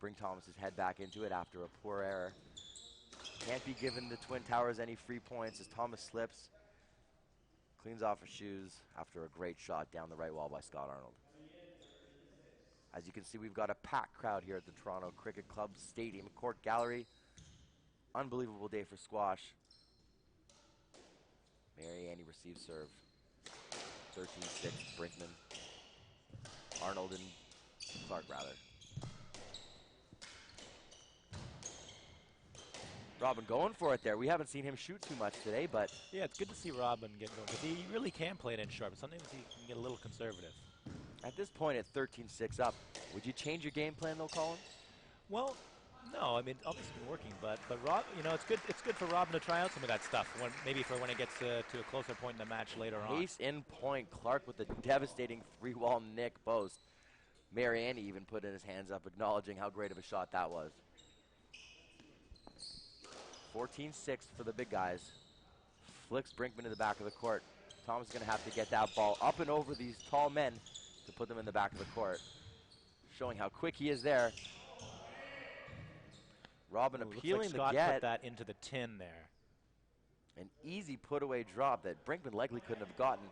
Bring Thomas's head back into it after a poor error. Can't be given the Twin Towers any free points as Thomas slips. Cleans off his shoes after a great shot down the right wall by Scott Arnold. As you can see, we've got a packed crowd here at the Toronto Cricket Club Stadium Court Gallery. Unbelievable day for squash. Mariani receives serve. 13-6, Brinkman. Arnold and Clark, rather. Robin going for it there. We haven't seen him shoot too much today, but... Yeah, it's good to see Robin get going, because he really can play it in short, but sometimes he can get a little conservative. At this point, at 13-6 up, would you change your game plan, though, Colin? Well, no. I mean, obviously it's been working, but Rob, it's good for Robin to try out some of that stuff. Maybe for when it gets to a closer point in the match later on. Ace in point. Clark with a devastating 3-wall nick post. Mariani even put in his hands up, acknowledging how great of a shot that was. 14-6 for the big guys. Flicks Brinkman to the back of the court. Tom's going to have to get that ball up and over these tall men to put them in the back of the court. Showing how quick he is there. Robin appealing Scott the get. Put that into the tin there. An easy put-away drop that Brinkman likely couldn't have gotten.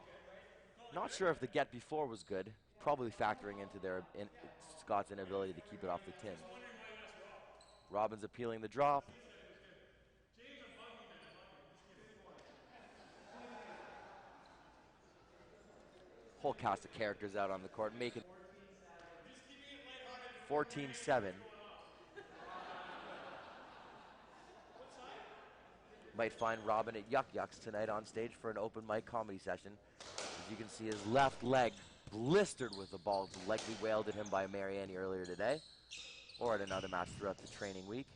Not sure if the get before was good. Probably factoring into Scott's inability to keep it off the tin. Robin's appealing the drop. Whole cast of characters out on the court, making 14-7. Might find Robin at Yuck Yucks tonight on stage for an open mic comedy session. As you can see, his left leg blistered with the ball, likely wailed at him by Mariani earlier today, or at another match throughout the training week.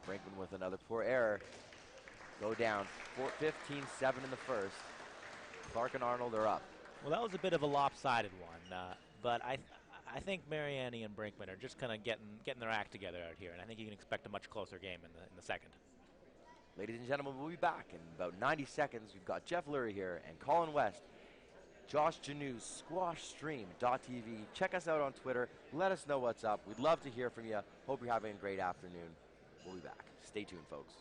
Brinkman with another poor error. Go down 15-7 in the first. Clark and Arnold are up. Well, that was a bit of a lopsided one, but I think Mariani and Brinkman are just kind of getting their act together out here, and I think you can expect a much closer game in the second. Ladies and gentlemen, we'll be back in about 90 seconds. We've got Jeff Lurie here and Colin West, Josh Janu's SquashStream.tv. Check us out on Twitter. Let us know what's up. We'd love to hear from you. Hope you're having a great afternoon. We'll be back. Stay tuned, folks.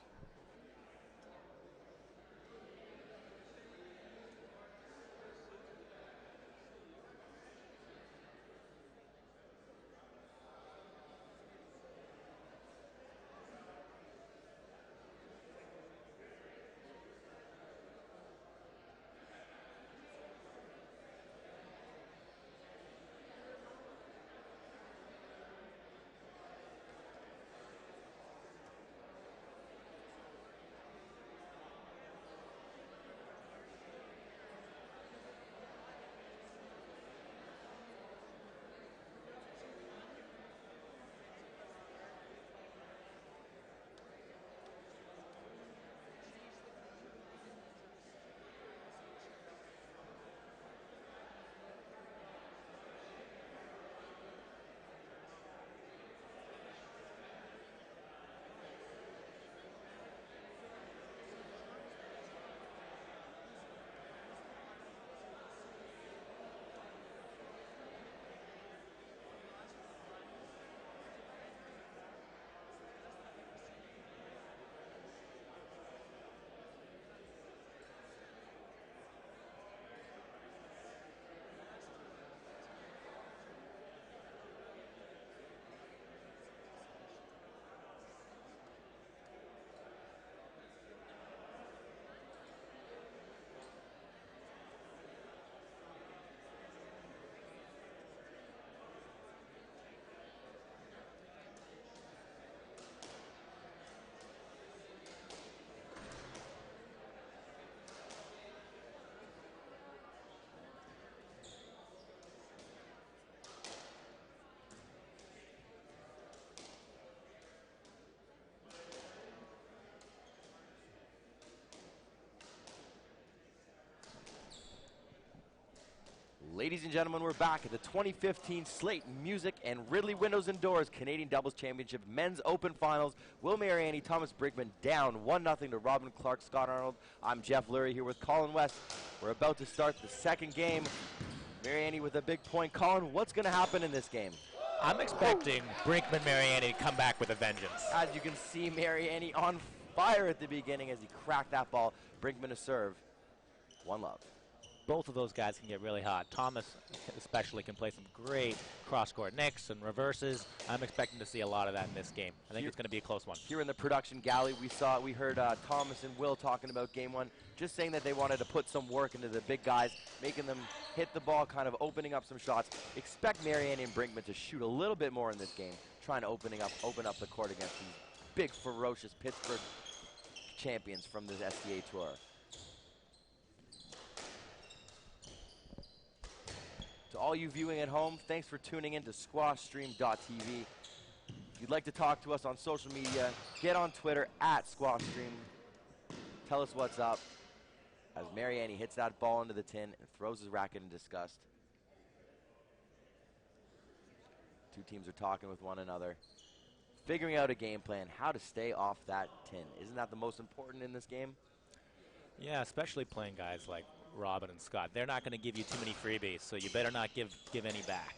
Ladies and gentlemen, we're back at the 2015 Slate Music and Ridley Windows and Doors Canadian Doubles Championship Men's Open Finals. Will Mariani, Thomas Brinkman down 1-0 to Robin Clark, Scott Arnold. I'm Jeff Lurie here with Colin West. We're about to start the second game. Mariani with a big point. Colin, what's going to happen in this game? I'm expecting Brinkman Mariani to come back with a vengeance. As you can see, Mariani on fire at the beginning as he cracked that ball. Brinkman to serve. 1-0. Both of those guys can get really hot. Thomas especially can play some great cross-court nicks and reverses. I'm expecting to see a lot of that in this game. I think it's going to be a close one. Here in the production galley, we heard Thomas and Will talking about game one, just saying that they wanted to put some work into the big guys, making them hit the ball, kind of opening up some shots. Expect Mariani and Brinkman to shoot a little bit more in this game, trying to open up the court against these big, ferocious Pittsburgh champions from the SCA Tour. To all you viewing at home, thanks for tuning in to squashstream.tv. If you'd like to talk to us on social media, get on Twitter at squashstream. Tell us what's up as Mariani hits that ball into the tin and throws his racket in disgust. Two teams are talking with one another, figuring out a game plan, how to stay off that tin. Isn't that the most important in this game? Yeah, especially playing guys like Robin and Scott. They're not going to give you too many freebies, so you better not give any back.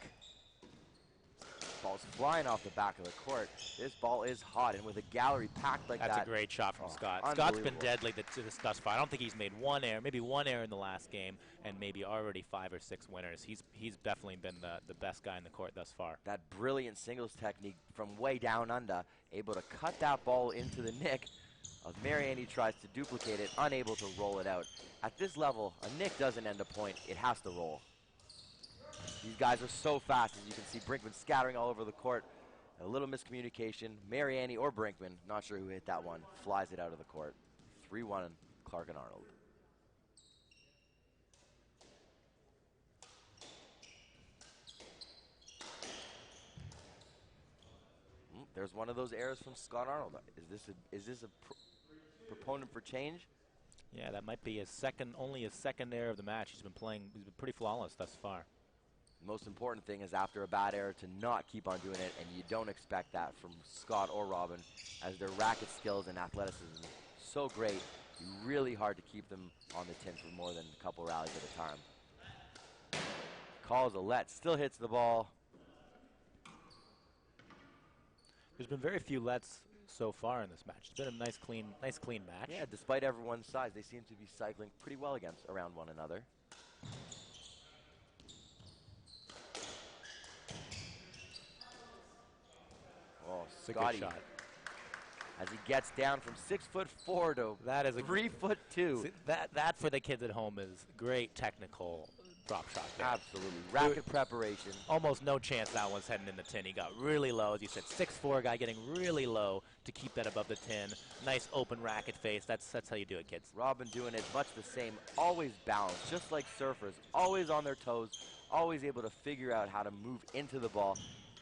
Ball's flying off the back of the court. This ball is hot, and with a gallery packed like that. That's a great shot from Scott. Scott's been deadly thus far. I don't think he's made one error, maybe one error in the last game, and maybe already 5 or 6 winners. He's definitely been the best guy in the court thus far. That brilliant singles technique from way down under, able to cut that ball into the nick. As Mariani tries to duplicate it, unable to roll it out. At this level, a nick doesn't end a point, it has to roll. These guys are so fast, as you can see Brinkman scattering all over the court. A little miscommunication. Mariani or Brinkman, not sure who hit that one, flies it out of the court. 3-1, Clark and Arnold. There's one of those errors from Scott Arnold. Is this a proponent for change? Yeah, that might be only his second error of the match. He's been pretty flawless thus far. The most important thing is after a bad error to not keep on doing it, and you don't expect that from Scott or Robin, as their racket skills and athleticism is so great, really hard to keep them on the tin for more than a couple rallies at a time. Calls a let, still hits the ball. There's been very few lets so far in this match. It's been a nice clean match. Yeah, despite everyone's size, they seem to be cycling pretty well around one another. Oh, Scotty, shot. As he gets down from 6'4" to that is 3'2". See, that for the kids at home is great technical drop shot there. Absolutely. Racket preparation. Almost no chance that one's heading in the tin. He got really low, as you said, 6'4" guy getting really low to keep that above the tin. Nice open racket face. That's how you do it, kids. Robin doing it much the same, always balanced, just like surfers, always on their toes, always able to figure out how to move into the ball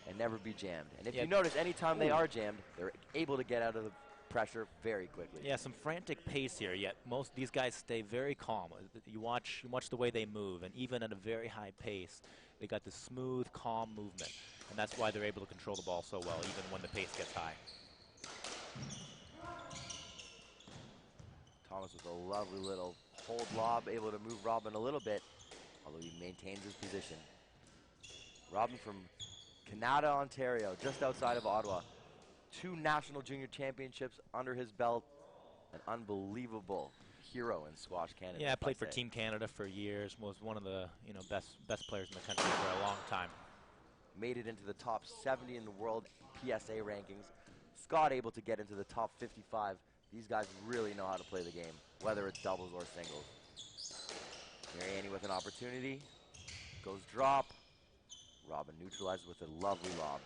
and never be jammed. And if you notice, anytime they are jammed, they're able to get out of the pressure very quickly. Yeah, some frantic pace here, yet most of these guys stay very calm. You watch the way they move, and even at a very high pace, they got this smooth, calm movement. And that's why they're able to control the ball so well, even when the pace gets high. Thomas with a lovely little hold lob, able to move Robin a little bit, although he maintains his position. Robin from Canada, Ontario, just outside of Ottawa. 2 national junior championships under his belt. An unbelievable hero in Squash Canada. Yeah, played for Team Canada for years. Was one of the best players in the country for a long time. Made it into the top 70 in the world PSA rankings. Scott able to get into the top 55. These guys really know how to play the game, whether it's doubles or singles. Mariani with an opportunity. Goes drop. Robin neutralized with a lovely lob.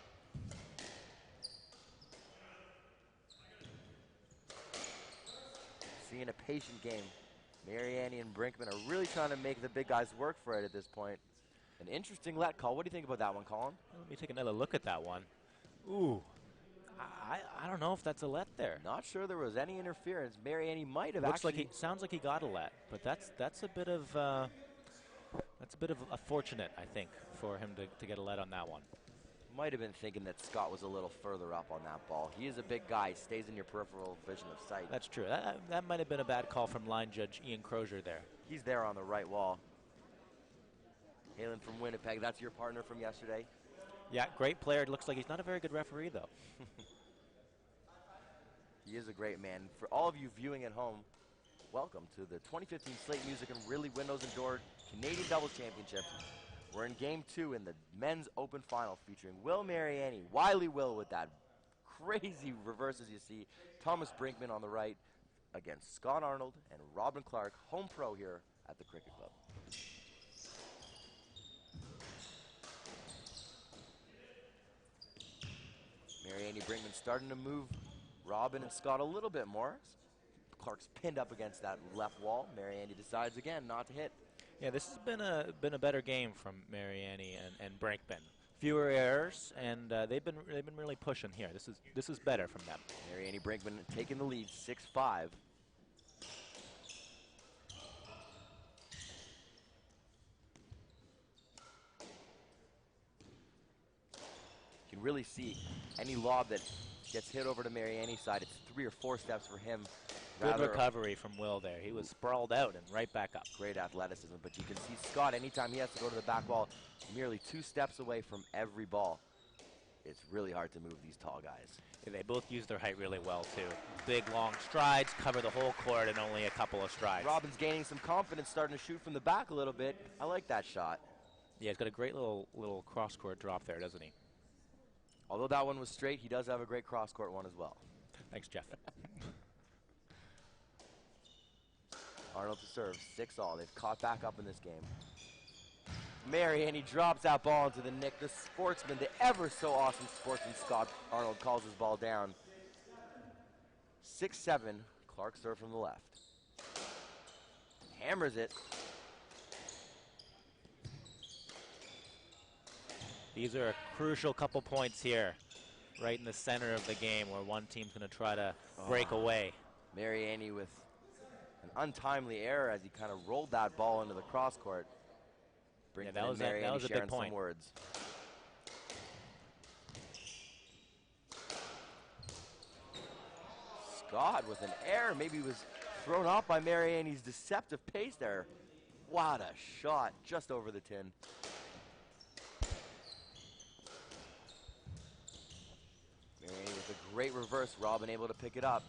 Seeing a patient game. Mariani and Brinkman are really trying to make the big guys work for it at this point. An interesting let call. What do you think about that one, Colin? Let me take another look at that one. Ooh. I don't know if that's a let there. Not sure there was any interference. Mariani might have sounds like he got a let, but that's a bit of That's a bit of a fortunate, I think, for him to get a lead on that one. Might have been thinking that Scott was a little further up on that ball. He is a big guy. Stays in your peripheral vision of sight. That's true. That might have been a bad call from line judge Ian Crozier there. He's there on the right wall. Halen from Winnipeg, that's your partner from yesterday? Yeah, great player. It looks like he's not a very good referee, though. He is a great man. For all of you viewing at home, welcome to the 2015 Slate Music and Ridley Windows and Door Canadian Doubles Championship. We're in Game 2 in the Men's Open Final featuring Will Mariani, Wiley Will with that crazy reverse as you see, Thomas Brinkman on the right against Scott Arnold and Robin Clark, home pro here at the Cricket Club. Mariani Brinkman starting to move Robin and Scott a little bit more. Clark's pinned up against that left wall. Mariani decides again not to hit. Yeah, this has been a better game from Mariani and Brinkman. Fewer errors, and they've been really pushing here. This is better from them. Mariani Brinkman taking the lead, 6-5. You can really see any lob that gets hit over to Mariani's side, it's 3 or 4 steps for him. Good recovery from Will there. He was sprawled out and right back up. Great athleticism, but you can see Scott, anytime he has to go to the back wall, merely 2 steps away from every ball. It's really hard to move these tall guys. Yeah, they both use their height really well, too. Big, long strides, cover the whole court in only a couple of strides. Robin's gaining some confidence, starting to shoot from the back a little bit. I like that shot. Yeah, he's got a great little cross-court drop there, doesn't he? Although that one was straight, he does have a great cross-court one as well. Thanks, Jeff. Arnold to serve, 6-all. They've caught back up in this game. Mariani drops that ball into the nick. The sportsman, the ever so awesome sportsman Scott Arnold calls his ball down. 6-7, Clark serve from the left. Hammers it. These are a crucial couple points here, right in the center of the game where one team's going to try to break away. Mariani with an untimely error as he kind of rolled that ball into the cross court. Yeah, that was a big point. Some words. Scott with an error, maybe he was thrown off by Mariani's deceptive pace there. What a shot, just over the tin. Mariani with a great reverse, Robin able to pick it up.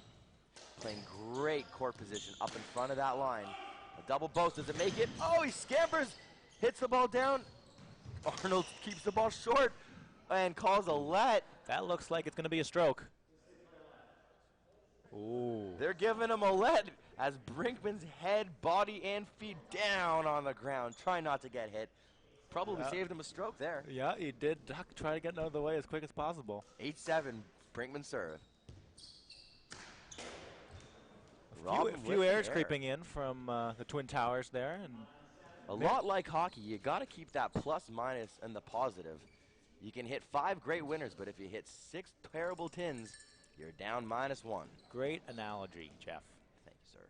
Playing great court position up in front of that line. A double boast, does it make it? Oh, he scampers, hits the ball down. Arnold keeps the ball short and calls a let. That looks like it's going to be a stroke. Ooh. They're giving him a let as Brinkman's head, body, and feet down on the ground. Try not to get hit. Probably saved him a stroke there. Yeah, he did try to get out of the way as quick as possible. 8-7, Brinkman serve. A few errors creeping in from the Twin Towers there. And a lot like hockey, you got to keep that plus, minus, and the positive. You can hit 5 great winners, but if you hit 6 terrible tins, you're down -1. Great analogy, Jeff. Thank you, sir.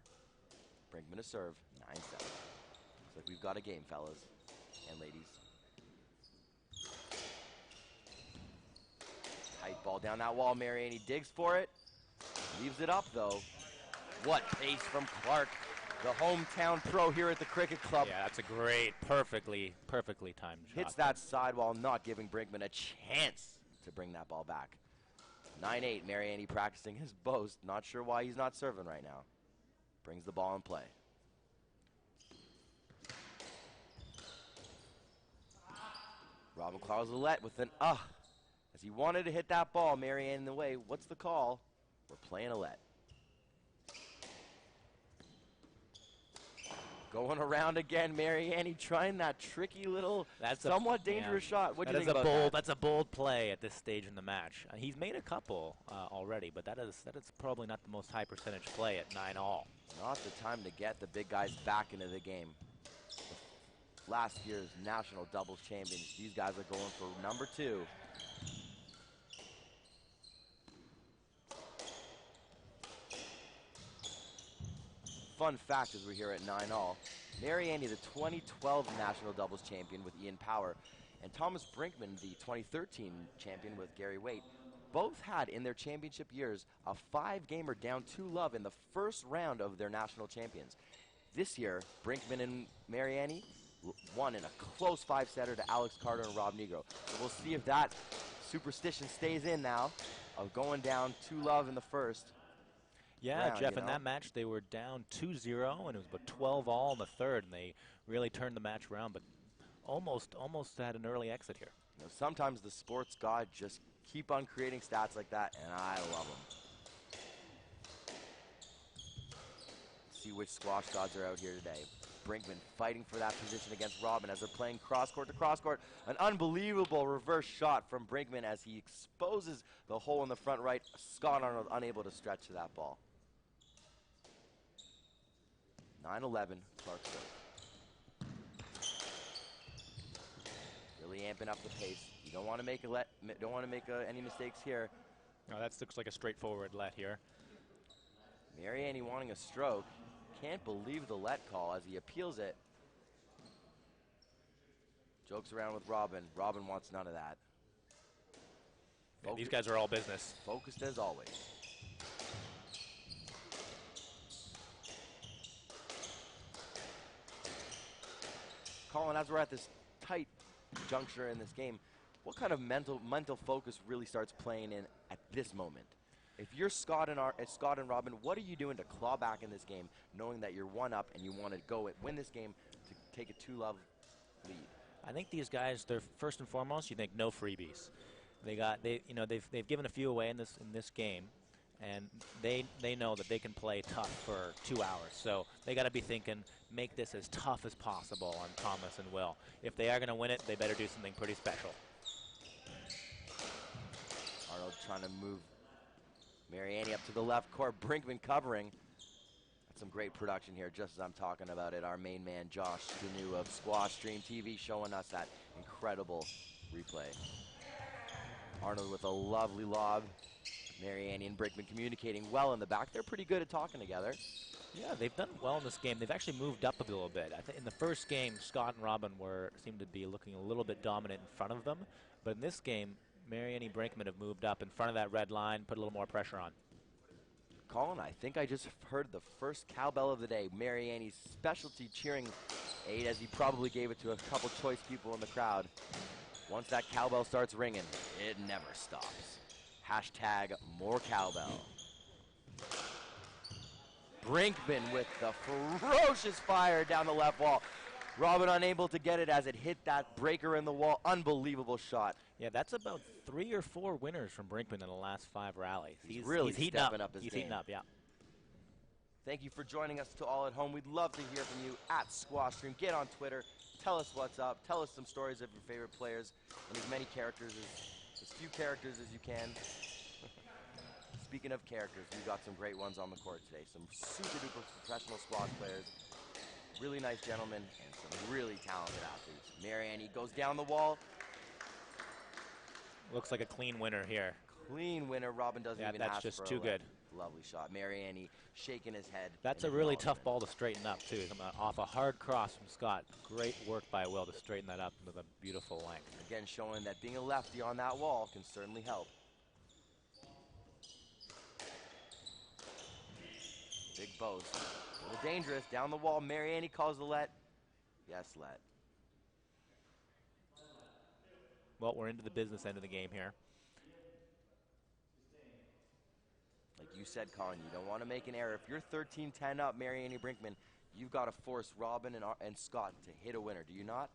Brinkman to serve, 9-7. Looks like we've got a game, fellas and ladies. Tight ball down that wall. Mariani digs for it. Leaves it up, though. What pace from Clark, the hometown pro here at the Cricket Club. Yeah, that's a great, perfectly timed shot. Hits that sidewall, not giving Brinkman a chance to bring that ball back. 9-8, Mariani practicing his boast. Not sure why he's not serving right now. Brings the ball in play. Robin Clauselet with an as he wanted to hit that ball, Mariani in the way. What's the call? We're playing a let. Going around again, Mariani trying that tricky little, somewhat dangerous shot. What do you think about that? That's a bold play at this stage in the match. He's made a couple already, but that is probably not the most high percentage play at 9-all. Not the time to get the big guys back into the game. Last year's national doubles champions. These guys are going for number 2. Fun fact as we're here at 9-all, Mariani, the 2012 national doubles champion with Ian Power, and Thomas Brinkman, the 2013 champion with Gary Waite, both had in their championship years a 5-gamer down 2-love in the first round of their national champions. This year, Brinkman and Mariani won in a close 5-setter to Alex Carter and Rob Negro. So we'll see if that superstition stays in now of going down 2-love in the first. Yeah, round, Jeff, you in know? that match they were down 2-0, and it was about 12-all in the third, and they really turned the match around, but almost had an early exit here. You know, sometimes the sports god just keep on creating stats like that, and I love them. See which squash gods are out here today. Brinkman fighting for that position against Robin as they're playing cross-court to cross-court. An unbelievable reverse shot from Brinkman as he exposes the hole in the front right. Scott Arnold unable to stretch to that ball. 9-11, Clarksville. Really amping up the pace. You don't want to make any mistakes here. No, that looks like a straightforward let here. Mariani wanting a stroke. Can't believe the let call as he appeals it. Jokes around with Robin. Robin wants none of that. Yeah, these guys are all business. Focused as always. Colin, as we're at this tight juncture in this game, what kind of mental focus really starts playing in at this moment? If you're Scott and Robin, what are you doing to claw back in this game, knowing that you're 1-up and you want to win this game to take a 2-love lead? I think these guys, they're first and foremost, you think no freebies. They've given a few away in this game, and they know that they can play tough for 2 hours. So they got to be thinking, make this as tough as possible on Thomas and Will. If they are going to win it, they better do something pretty special. Arnold trying to move Mariani up to the left court. Brinkman covering. That's some great production here, just as I'm talking about it. Our main man, Josh Stanu of Squash Stream TV, showing us that incredible replay. Arnold with a lovely lob. Mariani and Brinkman communicating well in the back. They're pretty good at talking together. Yeah, they've done well in this game. They've actually moved up a little bit. I think in the first game, Scott and Robin seemed to be looking a little bit dominant in front of them. But in this game, Mariani and Brinkman have moved up in front of that red line, put a little more pressure on. Colin, I think I just heard the first cowbell of the day. Mariani's specialty cheering aid, as he probably gave it to a couple choice people in the crowd. Once that cowbell starts ringing, it never stops. Hashtag more cowbell. Brinkman with the ferocious fire down the left wall. Robin unable to get it as it hit that breaker in the wall. Unbelievable shot. Yeah, that's about 3 or 4 winners from Brinkman in the last 5 rallies. He's really heating stepping up. up his He's game. heating up, yeah. Thank you for joining us to all at home. We'd love to hear from you at Squash Stream. Get on Twitter. Tell us what's up. Tell us some stories of your favorite players and as many characters, as few characters as you can. Speaking of characters, we've got some great ones on the court today. Some super duper professional squash players, really nice gentlemen, and some really talented athletes. Mariani goes down the wall. Looks like a clean winner here. Clean winner. Robin doesn't even ask for that's just too a good. Lovely shot. Mariani shaking his head. That's a really tough ball to straighten up, too. Coming off a hard cross from Scott. Great work by Will to straighten that up with a beautiful length. Again, showing that being a lefty on that wall can certainly help. Big boast. A little dangerous. Down the wall. Mariani calls the let. Yes, let. Well, we're into the business end of the game here. Like you said, Colin, you don't want to make an error. If you're 13-10 up, Mariani Brinkman, you've got to force Robin and Scott to hit a winner. Do you not?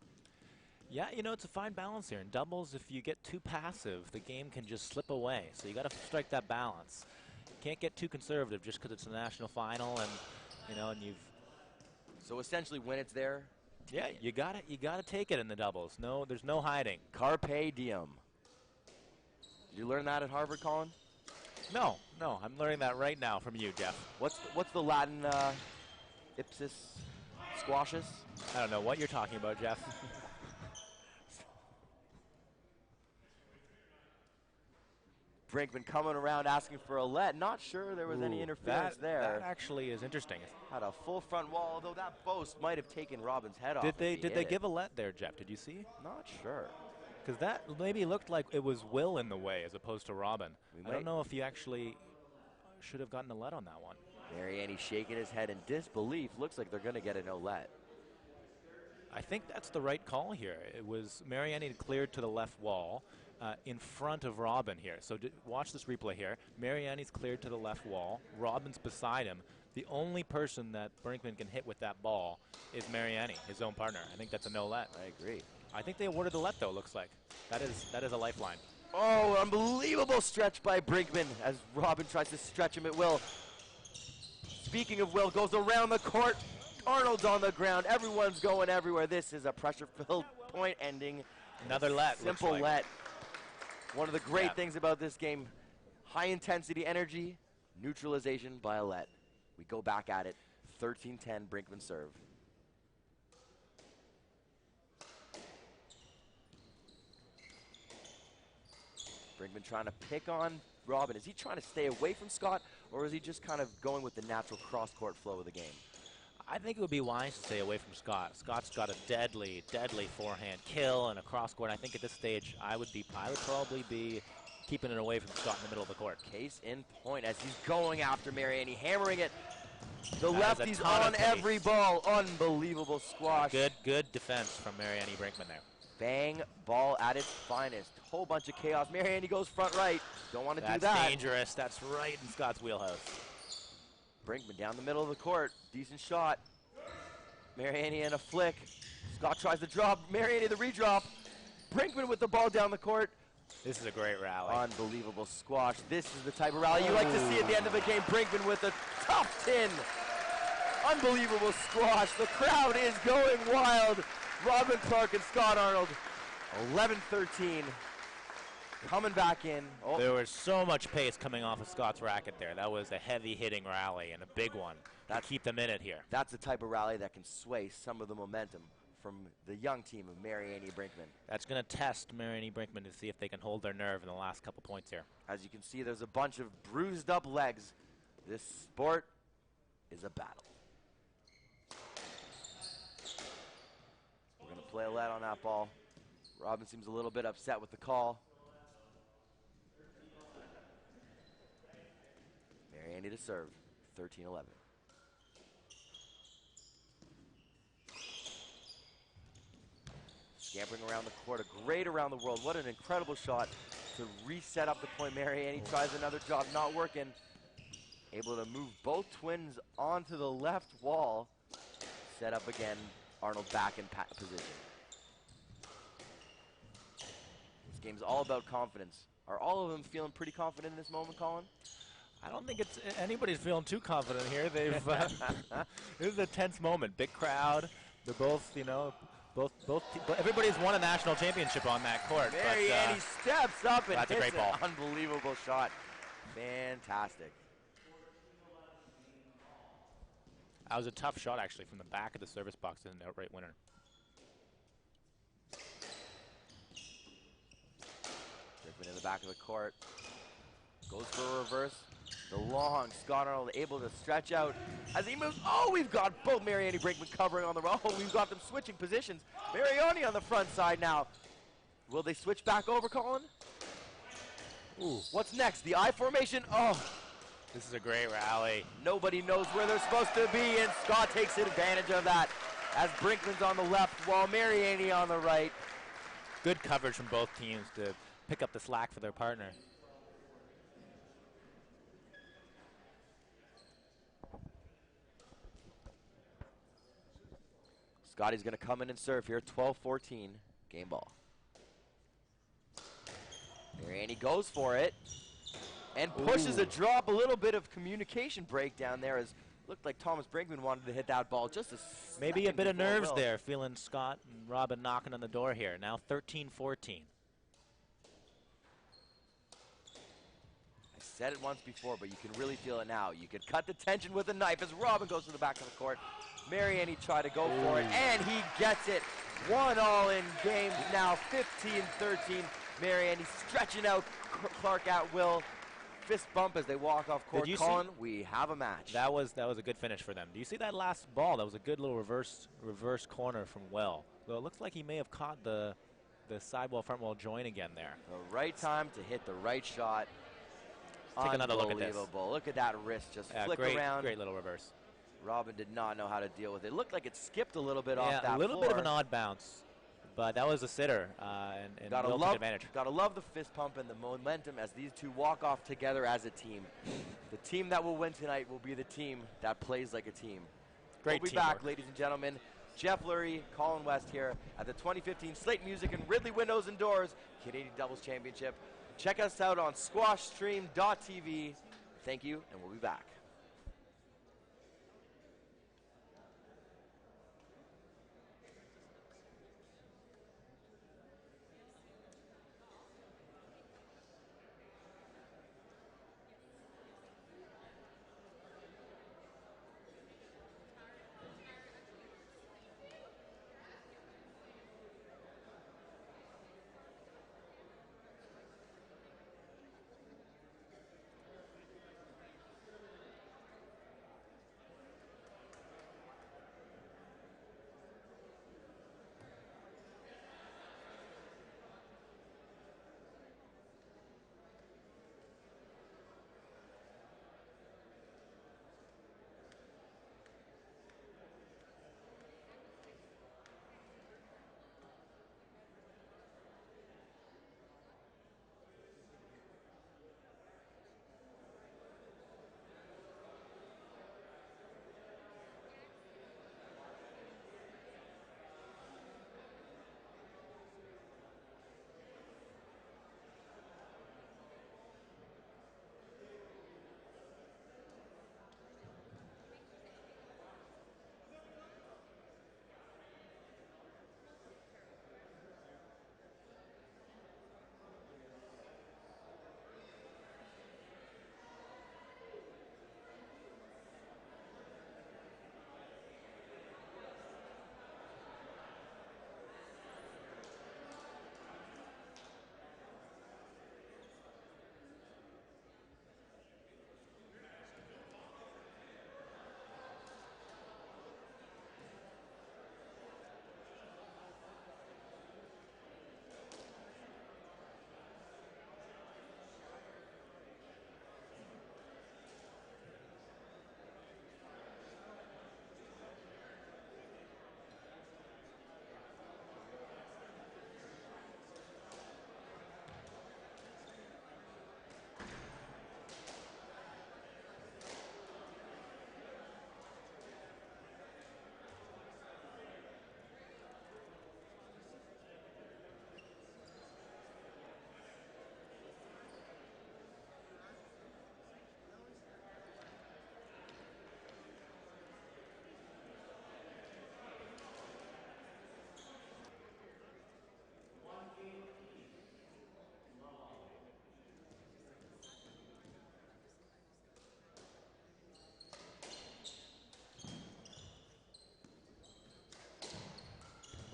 Yeah, it's a fine balance here. In doubles, if you get too passive, the game can just slip away. So you got to strike that balance. Can't get too conservative just because it's a national final and you've. So essentially, when it's there. Yeah, you got to take it in the doubles. No, there's no hiding. Carpe diem. Did you learn that at Harvard, Colin? No, I'm learning that right now from you, Jeff. What's the Latin ipsis squashes? I don't know what you're talking about, Jeff. Brinkman coming around asking for a let. Not sure there was any interference there. That actually is interesting. Had a full front wall, although that post might have taken Robin's head off. Did they if he hit give a let there, Jeff? Did you see? Not sure. Because that maybe looked like it was Will in the way as opposed to Robin. I don't know if he actually should have gotten a let on that one. Mariani shaking his head in disbelief. Looks like they're going to get a no let. I think that's the right call here. It was Mariani cleared to the left wall in front of Robin here. So watch this replay here. Mariani's cleared to the left wall. Robin's beside him. The only person that Brinkman can hit with that ball is Mariani, his own partner. I think that's a no let. I agree. I think they awarded the let, though, looks like. That is a lifeline. Oh, unbelievable stretch by Brinkman as Robin tries to stretch him at will. Speaking of will, goes around the court. Arnold's on the ground. Everyone's going everywhere. This is a pressure-filled point ending. Another let. Simple like. let. One of the great things about this game, high-intensity energy, neutralization by a let. We go back at it. 13-10, Brinkman serve. Brinkman trying to pick on Robin. Is he trying to stay away from Scott, or is he just kind of going with the natural cross-court flow of the game? I think it would be wise to stay away from Scott. Scott's got a deadly, deadly forehand kill and a cross-court. I think at this stage, I would probably be keeping it away from Scott in the middle of the court. Case in point as he's going after Mariani, hammering it. The lefty's on every ball. Unbelievable squash. Good defense from Mariani Brinkman there. Bang, ball at its finest. Whole bunch of chaos. Mariani goes front right. Don't want to do that. That's dangerous. That's right in Scott's wheelhouse. Brinkman down the middle of the court. Decent shot. Mariani in a flick. Scott tries to drop. Mariani the redrop. Brinkman with the ball down the court. This is a great rally. Unbelievable squash. This is the type of rally you like to see at the end of a game. Brinkman with a tough tin. Unbelievable squash. The crowd is going wild. Robin Clark and Scott Arnold, 11-13, coming back in. Oh. There was so much pace coming off of Scott's racket there. That was a heavy-hitting rally and a big one to keep them in it here. That's the type of rally that can sway some of the momentum from the young team of Mariani Brinkman. That's going to test Mariani Brinkman to see if they can hold their nerve in the last couple points here. As you can see, there's a bunch of bruised up legs. This sport is a battle. Play a let on that ball. Robin seems a little bit upset with the call. Mariani to serve, 13-11. Scampering around the court, a great around the world. What an incredible shot to reset up the point. Mariani tries another job, not working. Able to move both twins onto the left wall. Set up again. Arnold back in position. This game's all about confidence. Are all of them feeling pretty confident in this moment, Colin? I don't think anybody's feeling too confident here. They've this is a tense moment. Big crowd. They're both, everybody's won a national championship on that court. Mariani steps up and hits a great ball. An unbelievable shot. Fantastic. That was a tough shot, actually, from the back of the service box and an outright winner. Brinkman in the back of the court. Goes for a reverse. The long Scott Arnold able to stretch out as he moves. Oh, we've got both Mariani Brinkman covering on the roll. We've got them switching positions. Mariani on the front side now. Will they switch back over, Colin? Ooh. What's next? The I formation. Oh. This is a great rally. Nobody knows where they're supposed to be, and Scott takes advantage of that as Brinkman's on the left while Mariani on the right. Good coverage from both teams to pick up the slack for their partner. Scotty's going to come in and serve here, 12-14, game ball. Mariani goes for it. And pushes a drop, a little bit of communication breakdown there as looked like Thomas Brinkman wanted to hit that ball just a maybe a bit of nerves there, feeling Scott and Robin knocking on the door here. Now 13-14. I said it once before, but you can really feel it now. You could cut the tension with a knife as Robin goes to the back of the court. Mariani tried to go for it, and he gets it. 1-all in game now, 15-13. Marianne stretching out Clark at will. Fist bump as they walk off court. Colin, we have a match. That was a good finish for them. Do you see that last ball? That was a good little reverse corner from Will. So it looks like he may have caught the side wall, front wall join again there. The right time to hit the right shot. Take another look at this. Look at that wrist just flick around. Great little reverse. Robin did not know how to deal with it. It looked like it skipped a little bit off that floor. A little bit of an odd bounce, but that was a sitter, and Will took advantage. Gotta love the fist pump and the momentum as these two walk off together as a team. The team that will win tonight will be the team that plays like a team. Great We'll be teamwork. back, ladies and gentlemen. Jeff Lurie, Colin West here at the 2015 Slate Music and Ridley Windows and Doors Canadian Doubles Championship. Check us out on squashstream.tv. Thank you, and we'll be back.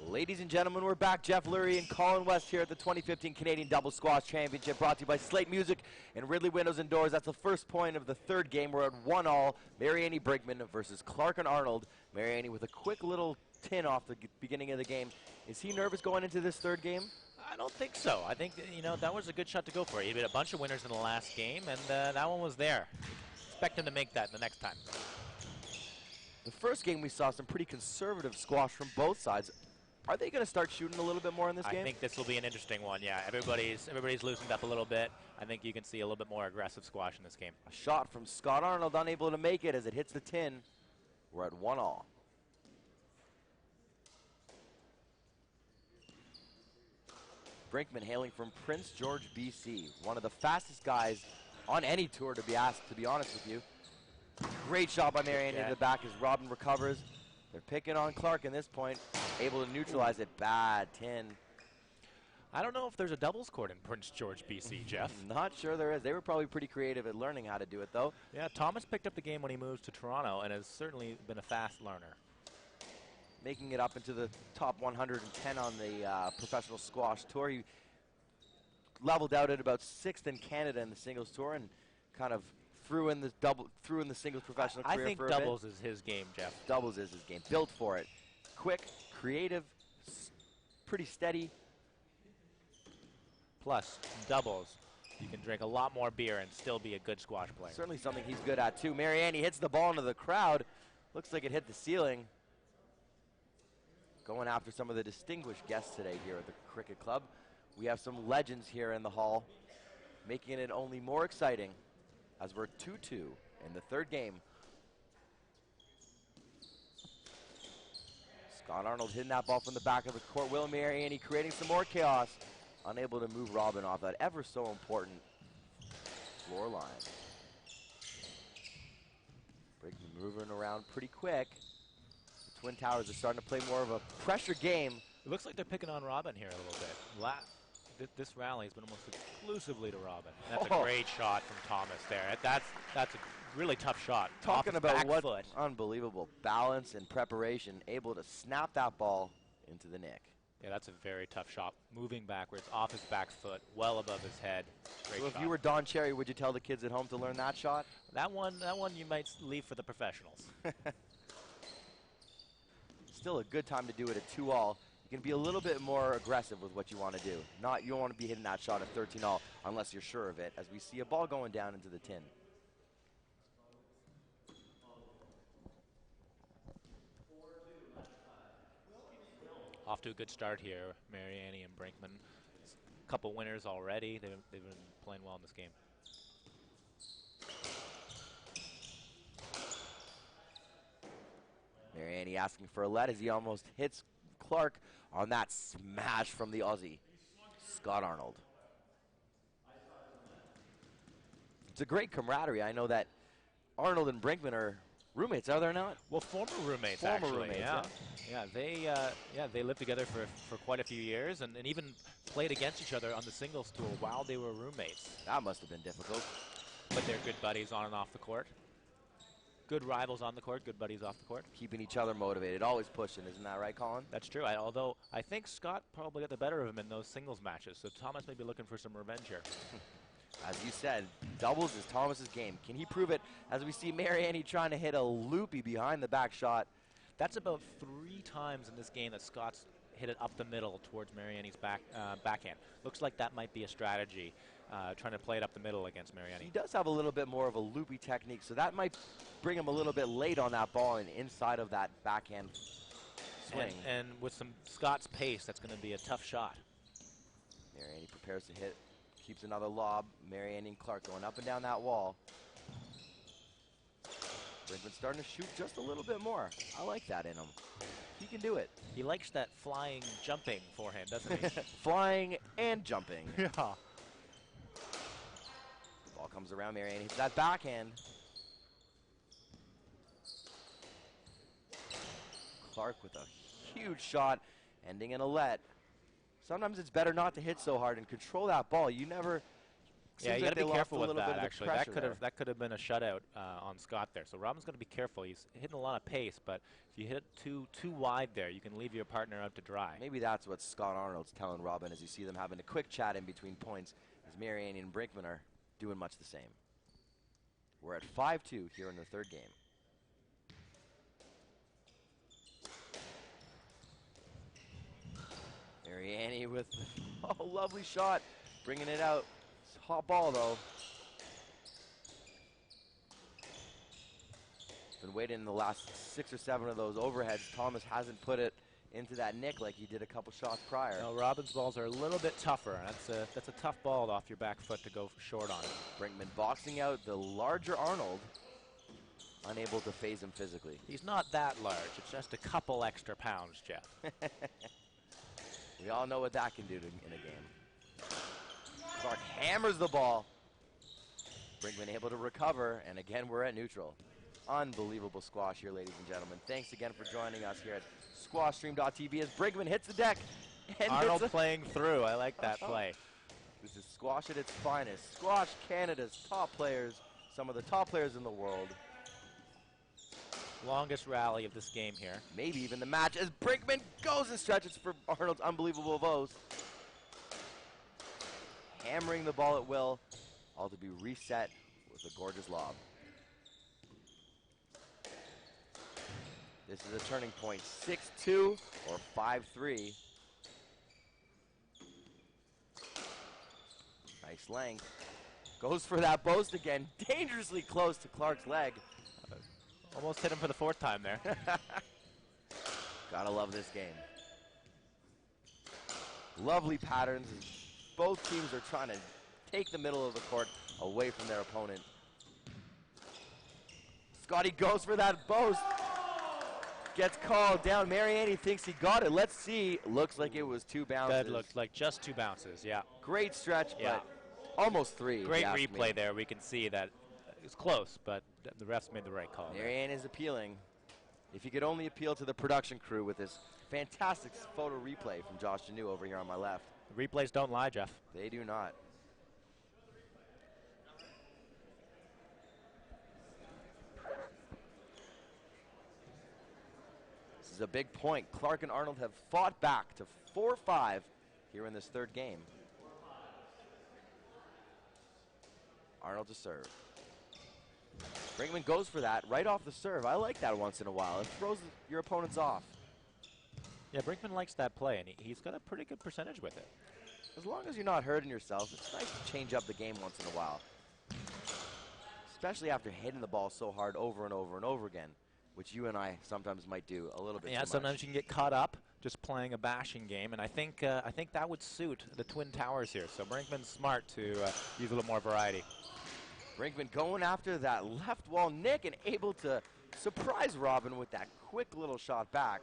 Ladies and gentlemen, we're back. Jeff Lurie and Colin West here at the 2015 Canadian Double Squash Championship, brought to you by Slate Music and Ridley Windows and Doors. That's the first point of the third game. We're at 1-all. Marianne Brigman versus Clark and Arnold. Marianne with a quick little tin off the beginning of the game. Is he nervous going into this third game? I don't think so. I think, that was a good shot to go for. He hit a bunch of winners in the last game, and that one was there. Expect him to make that the next time. The first game we saw some pretty conservative squash from both sides. Are they going to start shooting a little bit more in this game? I think this will be an interesting one, yeah. Everybody's loosened up a little bit. I think you can see a little bit more aggressive squash in this game. A shot from Scott Arnold, unable to make it as it hits the tin. We're at 1-all. Brinkman hailing from Prince George, BC. One of the fastest guys on any tour, to be honest with you. Great shot by Marianne into the back as Robin recovers. They're picking on Clark in this point, able to neutralize it. Bad tin. I don't know if there's a doubles court in Prince George, BC, Jeff. Not sure there is. They were probably pretty creative at learning how to do it, though. Yeah, Thomas picked up the game when he moved to Toronto and has certainly been a fast learner. Making it up into the top 110 on the professional squash tour. He leveled out at about 6th in Canada in the singles tour, and kind of threw in the singles professional I career think for a doubles bit. is his game, Jeff. Doubles is his game. Built for it. Quick, creative, pretty steady. Plus, doubles, you can drink a lot more beer and still be a good squash player. Certainly something he's good at, too. Mariani hits the ball into the crowd. Looks like it hit the ceiling. Going after some of the distinguished guests today here at the Cricket Club. We have some legends here in the hall, making it only more exciting as we're 2-2 in the third game. Scott Arnold hitting that ball from the back of the court. Will Mariani creating some more chaos. Unable to move Robin off that ever so important floor line. Brinkman moving around pretty quick. The Twin Towers are starting to play more of a pressure game. It looks like they're picking on Robin here a little bit. This rally has been almost exclusively to Robin. That's a great shot from Thomas there. That's a really tough shot. Talking about what foot. Unbelievable balance and preparation, able to snap that ball into the nick. Yeah, that's a very tough shot. Moving backwards, off his back foot, well above his head. Great So shot. if you were Don Cherry, would you tell the kids at home to learn that shot? That one you might leave for the professionals. Still a good time to do it at 2-all. You can be a little bit more aggressive with what you want to do. You don't want to be hitting that shot at 13-all unless you're sure of it, as we see a ball going down into the tin. Off to a good start here, Mariani and Brinkman. A couple winners already. They've been playing well in this game. Mariani asking for a let as he almost hits Clark on that smash from the Aussie, Scott Arnold. It's a great camaraderie. I know that Arnold and Brinkman are roommates, are they not? Well, former roommates, Former actually. roommates, Yeah, they lived together for quite a few years and even played against each other on the singles tour while they were roommates. That must have been difficult. But they're good buddies on and off the court. Good rivals on the court, good buddies off the court. Keeping each other motivated, always pushing, isn't that right, Colin? That's true, although I think Scott probably got the better of him in those singles matches, so Thomas may be looking for some revenge here. As you said, doubles is Thomas's game. Can he prove it as we see Mariani trying to hit a loopy behind the back shot? That's about 3 times in this game that Scott's hit it up the middle towards Mariani's backhand. Looks like that might be a strategy, trying to play it up the middle against Mariani. He does have a little bit more of a loopy technique, so that might bring him a little bit late on that ball and inside of that backhand swing. And with some Scott's pace, that's going to be a tough shot. Mariani prepares to hit, keeps another lob. Mariani and Clark going up and down that wall. Brinkman's starting to shoot just a little bit more. I like that in him. He can do it. He likes that flying, jumping forehand, doesn't he? Flying and jumping. Yeah. Ball comes around, Mariani hits that backhand. Clark with a huge shot, ending in a let. Sometimes it's better not to hit so hard and control that ball. You never. Yeah, you got to be careful with that. Actually, that could have been a shutout on Scott there. So Robin's going to be careful. He's hitting a lot of pace, but if you hit it too wide there, you can leave your partner out to dry. Maybe that's what Scott Arnold's telling Robin as you see them having a quick chat in between points, as Mariani and Brinkman are doing much the same. We're at 5-2 here in the third game. Mariani with a lovely shot, bringing it out. It's a hot ball though. Been waiting in the last 6 or 7 of those overheads. Thomas hasn't put it into that nick like he did a couple shots prior. No, Robin's balls are a little bit tougher. That's a tough ball off your back foot to go short on. Brinkman boxing out the larger Arnold, unable to phase him physically. He's not that large. It's just a couple extra pounds, Jeff. We all know what that can do in a game. Clark hammers the ball. Brinkman able to recover, and again we're at neutral. Unbelievable squash here, ladies and gentlemen. Thanks again for joining us here at SquashStream.tv as Brinkman hits the deck. And Arnold playing through. I like that play. This is squash at its finest. Squash Canada's top players, some of the top players in the world. Longest rally of this game here. Maybe even the match as Brinkman goes and stretches for Arnold's unbelievable voes. hammering the ball at will, all to be reset with a gorgeous lob. This is a turning point, 6-2 or 5-3. Nice length. Goes for that post again, dangerously close to Clark's leg. Almost hit him for the 4th time there. Gotta love this game. Lovely patterns. Both teams are trying to take the middle of the court away from their opponent. Scotty goes for that post. Gets called down. Mariani thinks he got it. Let's see. Looks like it was 2 bounces. That looked like just 2 bounces, yeah. Great stretch, Yeah. but almost 3. Great replay there. We can see that it's close, but the refs made the right call. Mariani is appealing. If you could only appeal to the production crew with this fantastic photo replay from Josh Janu over here on my left. The replays don't lie, Jeff. They do not. This is a big point. Clark and Arnold have fought back to 4-5 here in this 3rd game. Arnold to serve. Brinkman goes for that right off the serve. I like that once in a while. It throws your opponents off. Yeah, Brinkman likes that play, and he's got a pretty good percentage with it. As long as you're not hurting yourself, it's nice to change up the game once in a while. Especially after hitting the ball so hard over and over and over again, which you and I sometimes might do a little bit too Yeah, much. sometimes you can get caught up just playing a bashing game, and I think that would suit the Twin Towers here. So Brinkman's smart to use a little more variety. Brinkman going after that left wall nick and able to surprise Robin with that quick little shot back.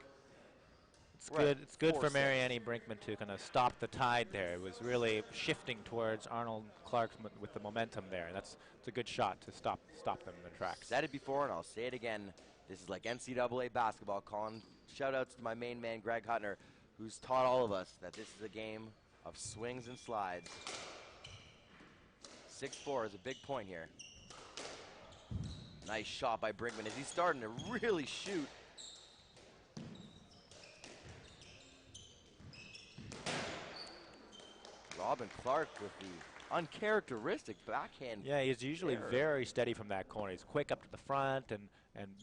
It's good. It's good for Mariani Brinkman to kind of stop the tide there. It was really shifting towards Arnold Clark with the momentum there. And it's a good shot to stop them in their tracks. Said it before and I'll say it again. This is like NCAA basketball. Calling shout outs to my main man Greg Hutner, who's taught all of us that this is a game of swings and slides. 6-4 is a big point here. Nice shot by Brinkman as he's starting to really shoot. Robin Clark with the uncharacteristic backhand. Yeah, he's usually error. very steady from that corner. He's quick up to the front and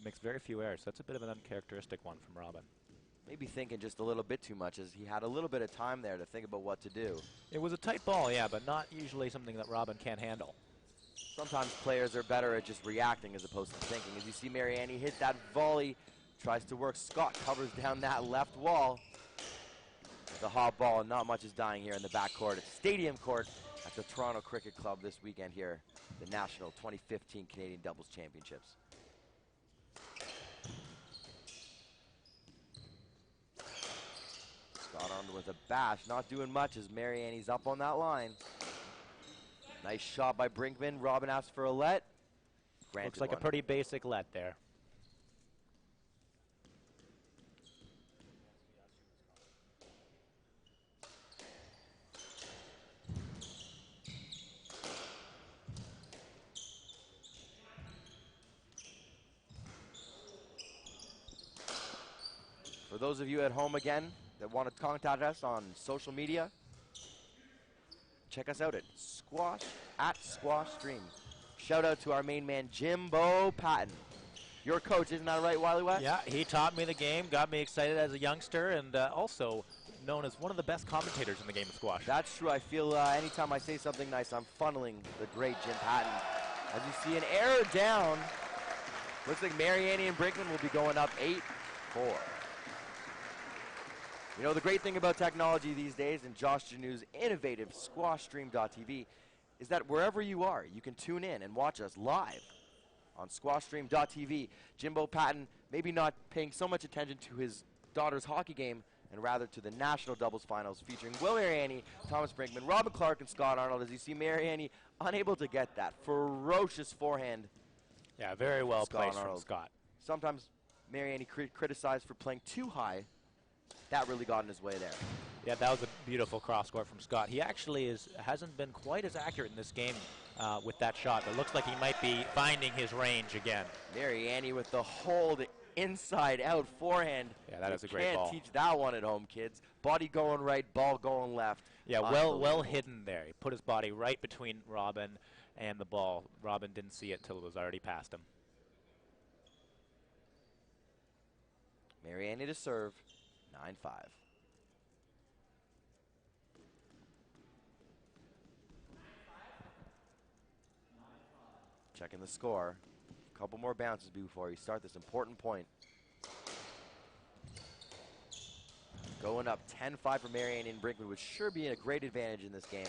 makes very few errors. That's a bit of an uncharacteristic one from Robin. Maybe thinking just a little bit too much as he had a little bit of time there to think about what to do. It was a tight ball, yeah, but not usually something that Robin can't handle. Sometimes players are better at just reacting as opposed to thinking. As you see Mariani hit that volley, tries to work. Scott covers down that left wall. The hot ball, and not much is dying here in the backcourt. It's Stadium Court at the Toronto Cricket Club this weekend here, the National 2015 Canadian Doubles Championships. Scott Arnold with a bash, not doing much as Mariani's up on that line. Nice shot by Brinkman. Robin asks for a let. Granted Looks like one. a pretty basic let there. For those of you at home again that want to contact us on social media, check us out at Squash Stream. Shout out to our main man, Jimbo Patton. Your coach, isn't that right, Wiley West? Yeah, he taught me the game, got me excited as a youngster, and also known as one of the best commentators in the game of squash. That's true. I feel anytime I say something nice, I'm funneling the great Jim Patton. As you see an error down, looks like Mariani and Brinkman will be going up 8-4. You know, the great thing about technology these days and Josh Janu's innovative SquashStream.tv is that wherever you are, you can tune in and watch us live on SquashStream.tv. Jimbo Patton maybe not paying so much attention to his daughter's hockey game and rather to the national doubles finals featuring Will Mariani, Thomas Brinkman, Robin Clark, and Scott Arnold. As you see Mariani unable to get that ferocious forehand. Yeah, very well Scott placed Arnold. from Scott. Sometimes Mariani criticized for playing too high. That really got in his way there. Yeah, that was a beautiful cross court from Scott. He actually hasn't been quite as accurate in this game with that shot, but looks like he might be finding his range again. Mariani with the hold inside out forehand. Yeah, that is a great ball. Can't teach that one at home, kids. Body going right, ball going left. Yeah, well hidden there. He put his body right between Robin and the ball. Robin didn't see it till it was already past him. Mariani to serve, 9-5. Checking the score. A couple more bounces before you start this important point. Going up 10-5 for Mariani and Brinkman would sure be a great advantage in this game.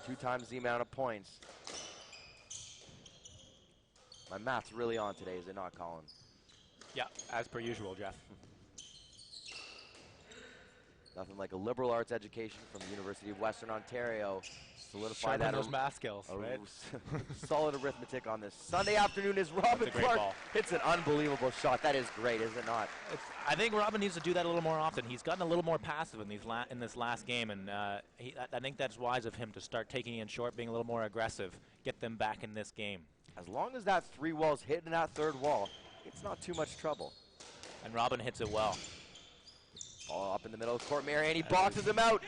2 times the amount of points. My math's really on today, is it not, Colin? Yeah, as per usual, Jeff. Nothing like a liberal arts education from the University of Western Ontario. Solidify Sharpen that those math skills, right? Solid arithmetic on this Sunday afternoon as Robin Clark hits an unbelievable shot. That is great, is it not? I think Robin needs to do that a little more often. He's gotten a little more passive in this last game, and I think that's wise of him to start taking in short, being a little more aggressive, get them back in this game. As long as that 3 wall's hitting that 3rd wall, it's not too much trouble. And Robin hits it well. Ball up in the middle of the court. Mariani boxes him out.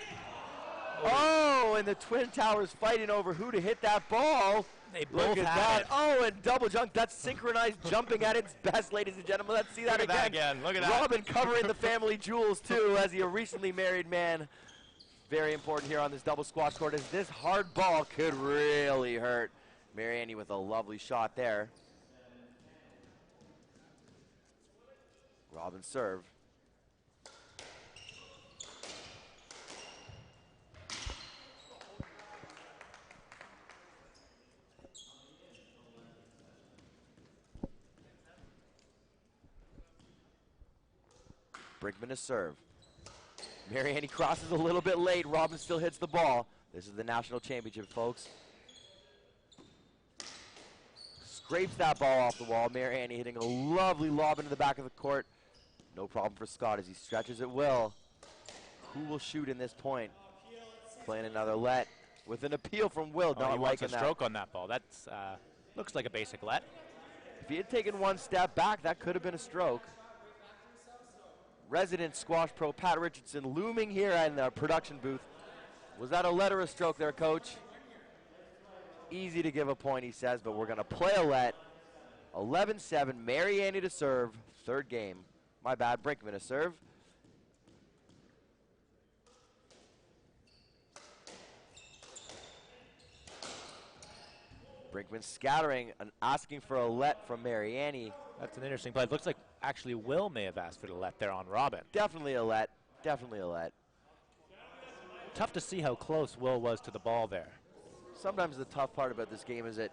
Oh, and the Twin Towers fighting over who to hit that ball. They both Look at that. Oh, and double jump. That's synchronized jumping at its best, ladies and gentlemen. Let's see that again. Look at that. Robin covering the family jewels, too, as he a recently married man. Very important here on this double squash court, as this hard ball could really hurt. Mariani with a lovely shot there. Robin serve. Brinkman to serve. Mariani crosses a little bit late. Robin still hits the ball. This is the national championship, folks. Scrapes that ball off the wall. Mariani hitting a lovely lob into the back of the court. No problem for Scott as he stretches at will. Who will shoot in this point? Playing another let with an appeal from Will. He wants a stroke on that ball. That's looks like a basic let. If he had taken 1 step back, that could have been a stroke. Resident squash pro Pat Richardson looming here in the production booth. Was that a let or a stroke there, Coach? Easy to give a point, he says, but we're going to play a let. 11-7, Mariani to serve, 3rd game. My bad, Brinkman to serve. Brinkman scattering and asking for a let from Mariani. That's an interesting play. It looks like actually Will may have asked for the let there on Robin. Definitely a let. Definitely a let. Tough to see how close Will was to the ball there. Sometimes the tough part about this game is that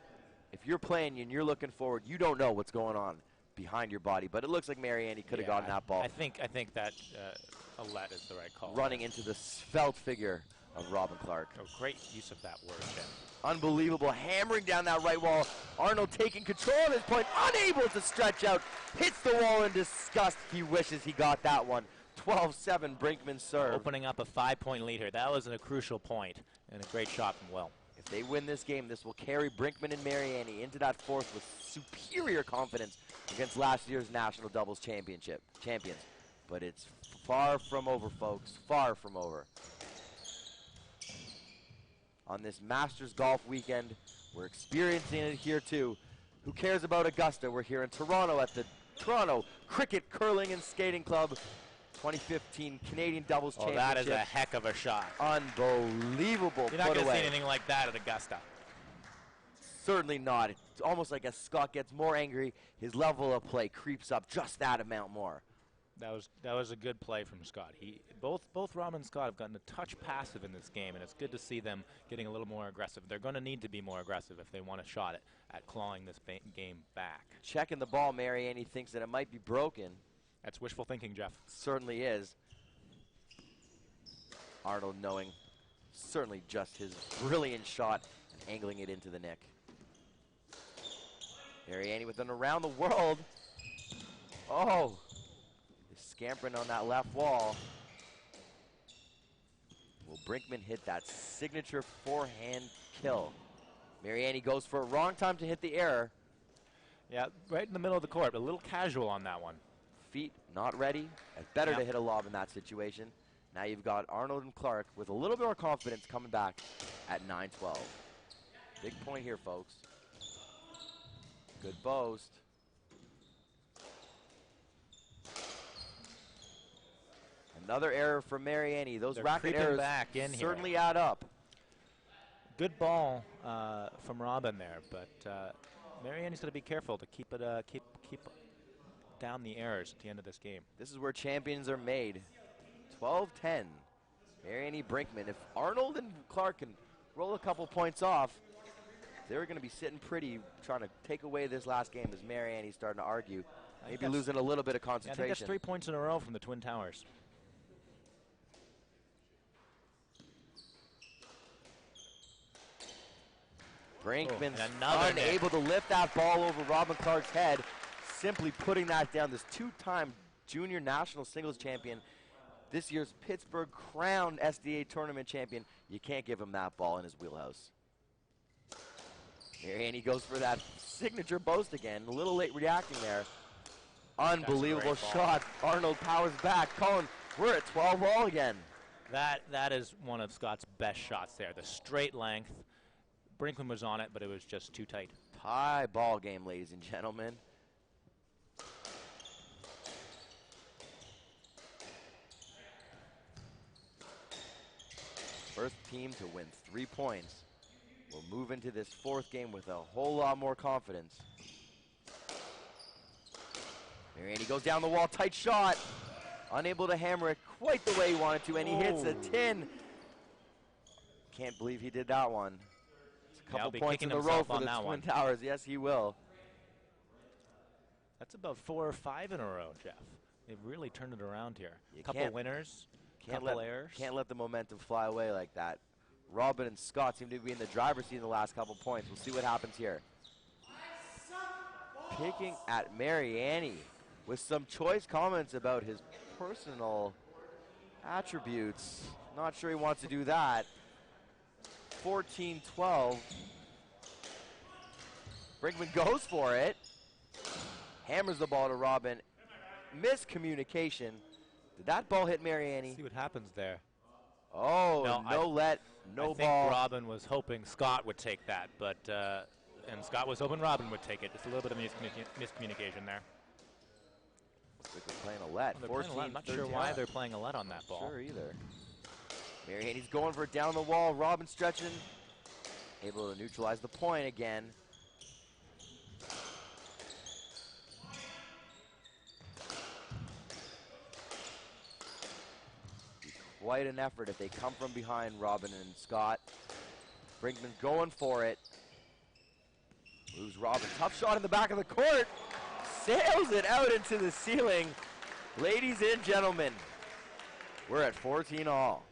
if you're playing and you're looking forward, you don't know what's going on behind your body. But it looks like Mariani could have gotten that ball. I think that a let is the right call. Running into the svelte figure of Robin Clark. Oh, great use of that word, Jim. Unbelievable, hammering down that right wall. Arnold taking control of his point, unable to stretch out. Hits the wall in disgust. He wishes he got that one. 12-7, Brinkman serve. Opening up a 5-point lead here. That was a crucial point and a great shot from Will. If they win this game, this will carry Brinkman and Mariani into that 4th with superior confidence against last year's national doubles champions. But it's far from over, folks. Far from over. On this Masters golf weekend, we're experiencing it here too. Who cares about Augusta? We're here in Toronto at the Toronto Cricket, Curling, and Skating Club 2015 Canadian Doubles Championship. That is a heck of a shot. Unbelievable. You're not going to see anything like that at Augusta. Certainly not. It's almost like as Scott gets more angry, his level of play creeps up just that amount more. That was a good play from Scott. Both Robin and Scott have gotten a touch passive in this game, and it's good to see them getting a little more aggressive. They're going to need to be more aggressive if they want a shot at clawing this game back. Checking the ball, Mariani thinks that it might be broken. That's wishful thinking, Jeff. Certainly is. Arnold knowing certainly just his brilliant shot and angling it into the nick. Mariani with an around the world. Oh, scampering on that left wall. Will Brinkman hit that signature forehand kill? Mariani goes for a wrong time to hit the error. Yeah, right in the middle of the court, a little casual on that one. Feet not ready. It's better to hit a lob in that situation. Now you've got Arnold and Clark with a little bit more confidence coming back at 9-12. Big point here, folks. Good boast. Another error from Mariani. Those racket errors back in certainly here. add up. Good ball from Robin there, but Mariani's got to be careful to keep it keep down the errors at the end of this game. This is where champions are made. 12-10. Mariani Brinkman. If Arnold and Clark can roll a couple points off, they're going to be sitting pretty trying to take away this last game as Mariani's starting to argue. Maybe losing a little bit of concentration. Yeah, I think that's 3 points in a row from the Twin Towers. Brinkman's unable to lift that ball over Robin Clark's head, simply putting that down. This two-time junior national singles champion, this year's Pittsburgh crowned SDA tournament champion. You can't give him that ball in his wheelhouse. Mariani goes for that signature boast again. A little late reacting there. Unbelievable shot. Arnold powers back. Colin, we're at 12-all again. That is one of Scott's best shots there. The straight length. Brinkman was on it, but it was just too tight. Tie ball game, ladies and gentlemen. First team to win 3 points will move into this fourth game with a whole lot more confidence. Mariani goes down the wall, tight shot. Unable to hammer it quite the way he wanted to, and he hits a tin. Can't believe he did that one. It's a couple points in a row for the Twin Towers. Yes, he will. That's about 4 or 5 in a row, Jeff. They've really turned it around here. A couple winners, couple errors. Can't let the momentum fly away like that. Robin and Scott seem to be in the driver's seat in the last couple points. We'll see what happens here. Picking at Mariani with some choice comments about his personal attributes. Not sure he wants to do that. 14-12. Brinkman goes for it. Hammers the ball to Robin. Miscommunication. Did that ball hit Mariani? See what happens there. Oh, no let, no ball. I think Robin was hoping Scott would take that, but and Scott was hoping Robin would take it. Just a little bit of miscommunication there. Looks like they're playing a let. I'm not sure why they're playing a let on that ball. Sure either. Mariani's going for it down the wall. Robin stretching. Able to neutralize the point again. Quite an effort if they come from behind, Robin and Scott. Brinkman going for it. Moves Robin. Tough shot in the back of the court. Sails it out into the ceiling. Ladies and gentlemen, we're at 14-all.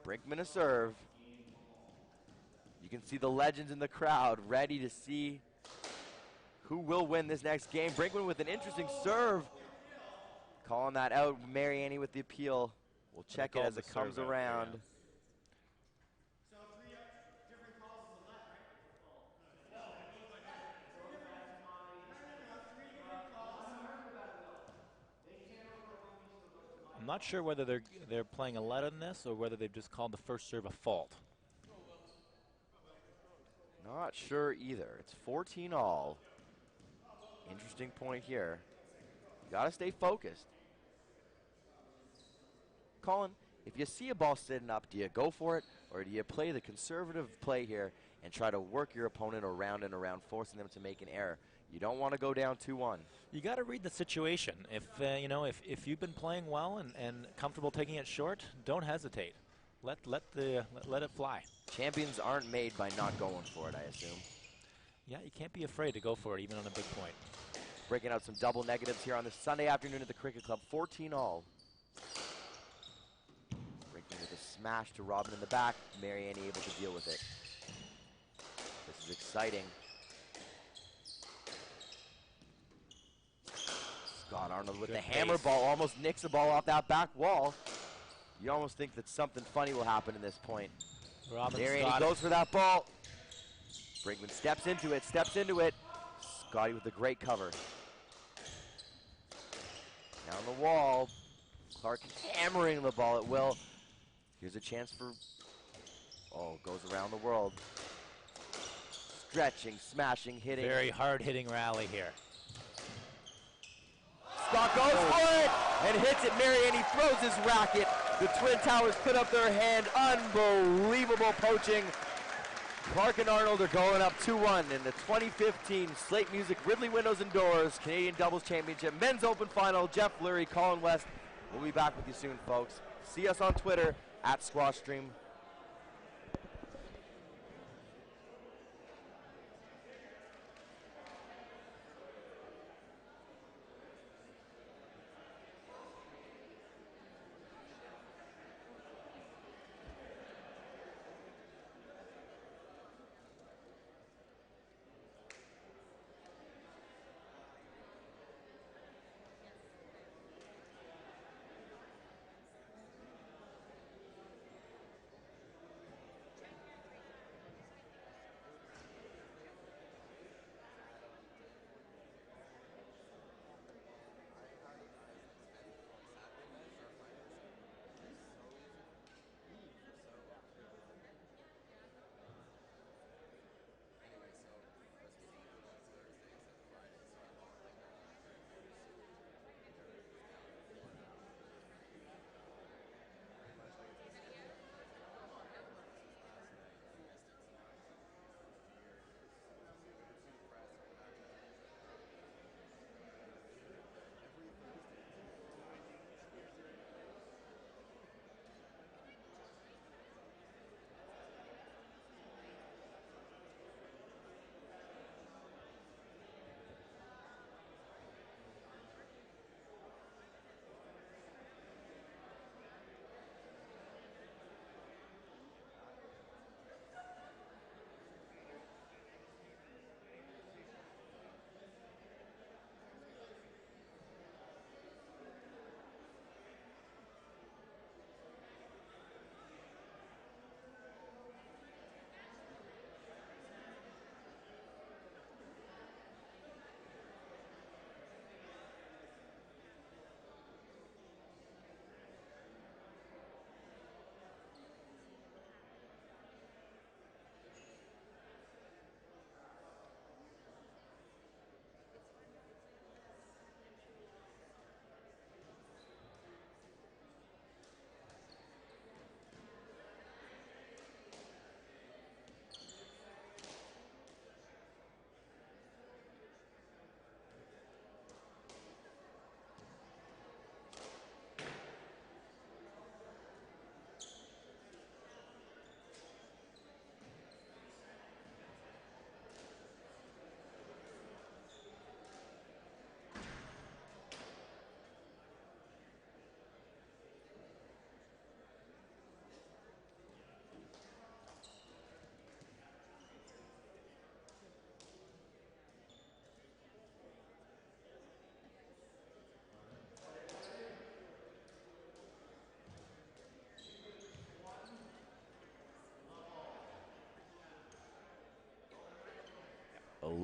Brinkman a serve. You can see the legends in the crowd ready to see who will win this next game. Brinkman with an interesting serve. Calling that out. Mariani with the appeal. We'll check it as it comes around. I'm not sure whether they're playing a let on this or whether they've just called the first serve a fault. Not sure either. It's 14-all. Interesting point here. You got to stay focused. Colin, if you see a ball sitting up, do you go for it, or do you play the conservative play here and try to work your opponent around and around, forcing them to make an error? You don't want to go down 2-1. You got to read the situation. If if you've been playing well and comfortable taking it short, don't hesitate. Let it fly. Champions aren't made by not going for it, I assume. Yeah, you can't be afraid to go for it, even on a big point. Breaking out some double negatives here on this Sunday afternoon at the Cricket Club. 14-all. Breaking with a smash to Robin in the back. Mariani able to deal with it. This is exciting. Scott Arnold with the hammer ball. Almost nicks the ball off that back wall. You almost think that something funny will happen in this point. Mariani goes for that ball. Brinkman steps into it. Scotty with a great cover. Down the wall. Clark hammering the ball at will. Here's a chance for, oh, goes around the world. Stretching, smashing, hitting. Very hard-hitting rally here. Scott goes for it and hits it. Marion, he throws his racket. The Twin Towers put up their hand. Unbelievable poaching. Clark and Arnold are going up 2-1 in the 2015 Slate Music Ridley Windows and Doors Canadian Doubles Championship Men's Open Final. Jeff Lurie, Colin West. We'll be back with you soon, folks. See us on Twitter at SquashStream.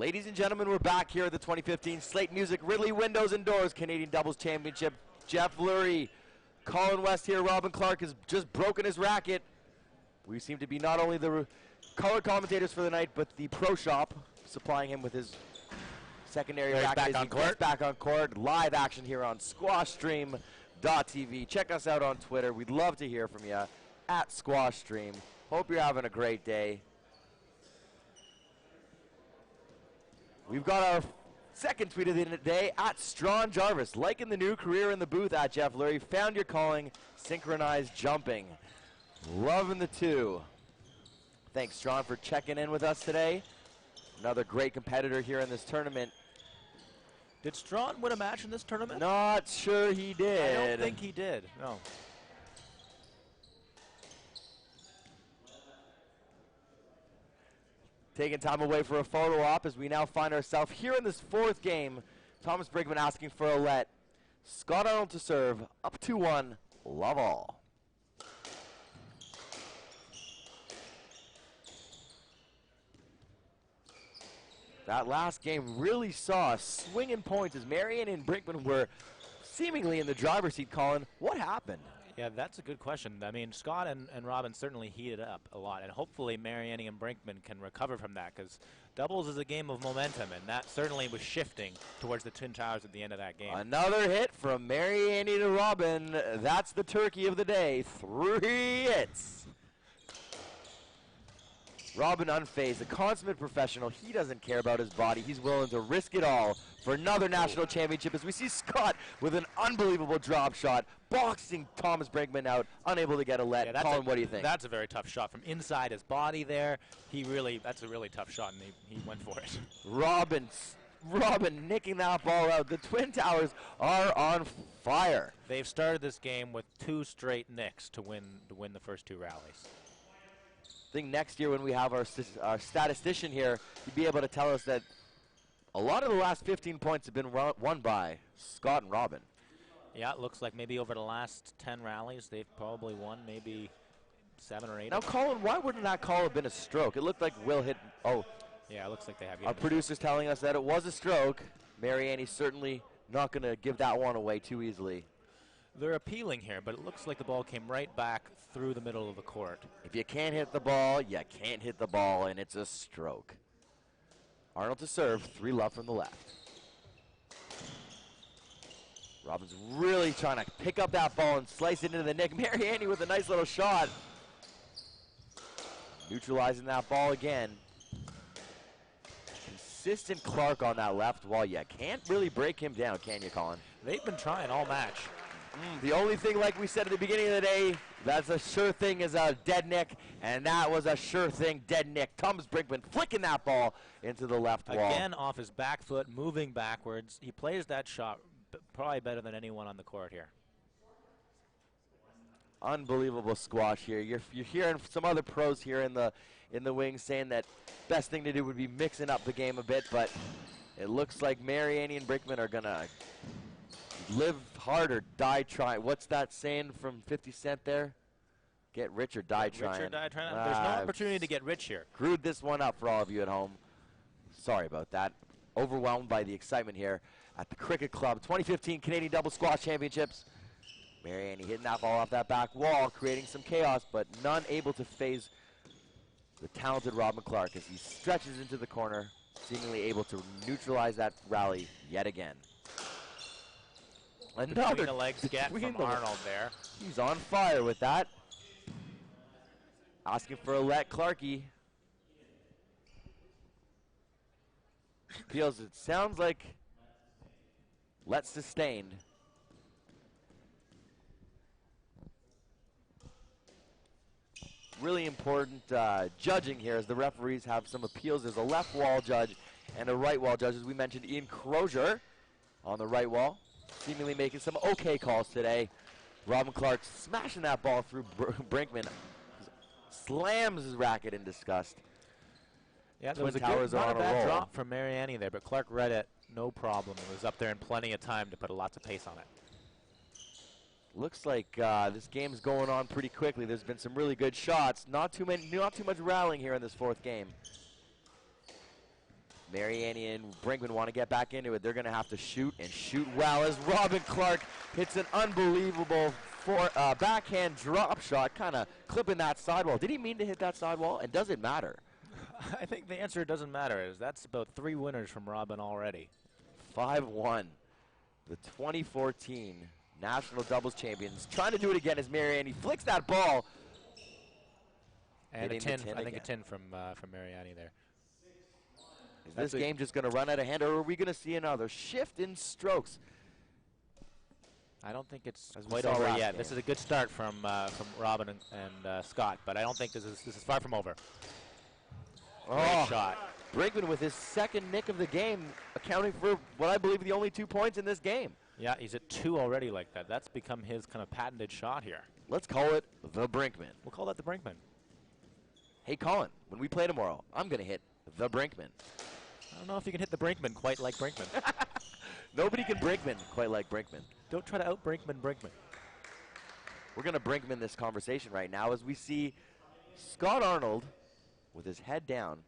Ladies and gentlemen, we're back here at the 2015 Slate Music Ridley Windows and Doors Canadian Doubles Championship. Jeff Lurie, Colin West here. Robin Clark has just broken his racket. We seem to be not only the color commentators for the night, but the pro shop supplying him with his secondary racket. Back on court. Back on court. Live action here on SquashStream.tv. Check us out on Twitter. We'd love to hear from you at SquashStream. Hope you're having a great day. We've got our second tweet of the day at Strawn Jarvis. Liking the new career in the booth at Jeff Lurie. Found your calling, synchronized jumping. Loving the two. Thanks, Strawn, for checking in with us today. Another great competitor here in this tournament. Did Strawn win a match in this tournament? Not sure he did. I don't think he did, no. Taking time away for a photo op as we now find ourselves here in this fourth game. Thomas Brinkman asking for a let. Scott Arnold to serve, up 2-1, love all. That last game really saw a swing in points as Marion and Brinkman were seemingly in the driver's seat. Colin, what happened? Yeah, that's a good question. I mean, Scott and Robin certainly heated up a lot, and hopefully Mariani and Brinkman can recover from that, because doubles is a game of momentum, and that certainly was shifting towards the Twin Towers at the end of that game. Another hit from Mariani to Robin. That's the turkey of the day. 3 hits. Robin unfazed, a consummate professional. He doesn't care about his body. He's willing to risk it all for another national championship as we see Scott with an unbelievable drop shot, boxing Thomas Brinkman out, unable to get a lead. Yeah, Colin, what do you think? That's a very tough shot from inside his body there. That's a really tough shot, and he went for it. Robin nicking that ball out. The Twin Towers are on fire. They've started this game with 2 straight nicks to win the first 2 rallies. I think next year when we have our statistician here, he'd be able to tell us that a lot of the last 15 points have been won by Scott and Robin. Yeah, it looks like maybe over the last 10 rallies, they've probably won maybe 7 or 8. Now, Colin, why wouldn't that call have been a stroke? It looked like Will hit. Oh, yeah, it looks like they have. Our producer's telling us that it was a stroke. Mariani's certainly not going to give that one away too easily. They're appealing here, but it looks like the ball came right back through the middle of the court. If you can't hit the ball, you can't hit the ball, and it's a stroke. Arnold to serve, 3 love from the left. Robin's really trying to pick up that ball and slice it into the nick. Mariani with a nice little shot. Neutralizing that ball again. Consistent Clark on that left wall. You can't really break him down, can you, Colin? They've been trying all match. The only thing, like we said at the beginning of the day, that's a sure thing is a dead nick, and that was a sure thing dead nick. Thomas Brinkman flicking that ball into the left wall. Again, off his back foot, moving backwards. He plays that shot probably better than anyone on the court here. Unbelievable squash here. You're hearing some other pros here in the wings saying that best thing to do would be mixing up the game a bit, but it looks like Mariani and Brinkman are going to live hard or die trying. What's that saying from 50 Cent there? Get rich or die trying. Rich or die trying. There's no opportunity to get rich here. Screwed this one up for all of you at home. Sorry about that. Overwhelmed by the excitement here at the Cricket Club 2015 Canadian Double Squash Championships. Mariani hitting that ball off that back wall, creating some chaos, but none able to phase the talented Robin Clark as he stretches into the corner, seemingly able to neutralize that rally yet again. Another between the legs get from Arnold there. He's on fire with that. Asking for a let Clarkie. Appeals, it sounds like let sustained. Really important judging here as the referees have some appeals. There's a left wall judge and a right wall judge. As we mentioned, Ian Crozier on the right wall, seemingly making some okay calls today. Robin Clark smashing that ball through Brinkman. Slams his racket in disgust. Yeah, there was a good, not a bad drop from Mariani there, but Clark read it, no problem. It was up there in plenty of time to put lots of pace on it. Looks like this game's going on pretty quickly. There's been some really good shots. Not too much rallying here in this 4th game. Mariani and Brinkman want to get back into it. They're going to have to shoot and shoot well as Robin Clark hits an unbelievable backhand drop shot, kind of clipping that sidewall. Did he mean to hit that sidewall? And does it matter? I think the answer doesn't matter. That's about 3 winners from Robin already. 5-1. The 2014 National Doubles Champions. Trying to do it again as Mariani flicks that ball. And a 10, I think a 10 from Mariani there. Is this game just going to run out of hand, or are we going to see another shift in strokes? I don't think it's quite over yet. This is a good start from Robin and Scott, but I don't think this is far from over. Great shot. Brinkman with his 2nd nick of the game, accounting for what I believe the only 2 points in this game. Yeah, he's at 2 already like that. That's become his kind of patented shot here. Let's call it the Brinkman. We'll call that the Brinkman. Hey, Colin, when we play tomorrow, I'm going to hit the Brinkman. I don't know if you can hit the Brinkman quite like Brinkman. Nobody can Brinkman quite like Brinkman. Don't try to out-Brinkman Brinkman. We're going to Brinkman this conversation right now as we see Scott Arnold with his head down,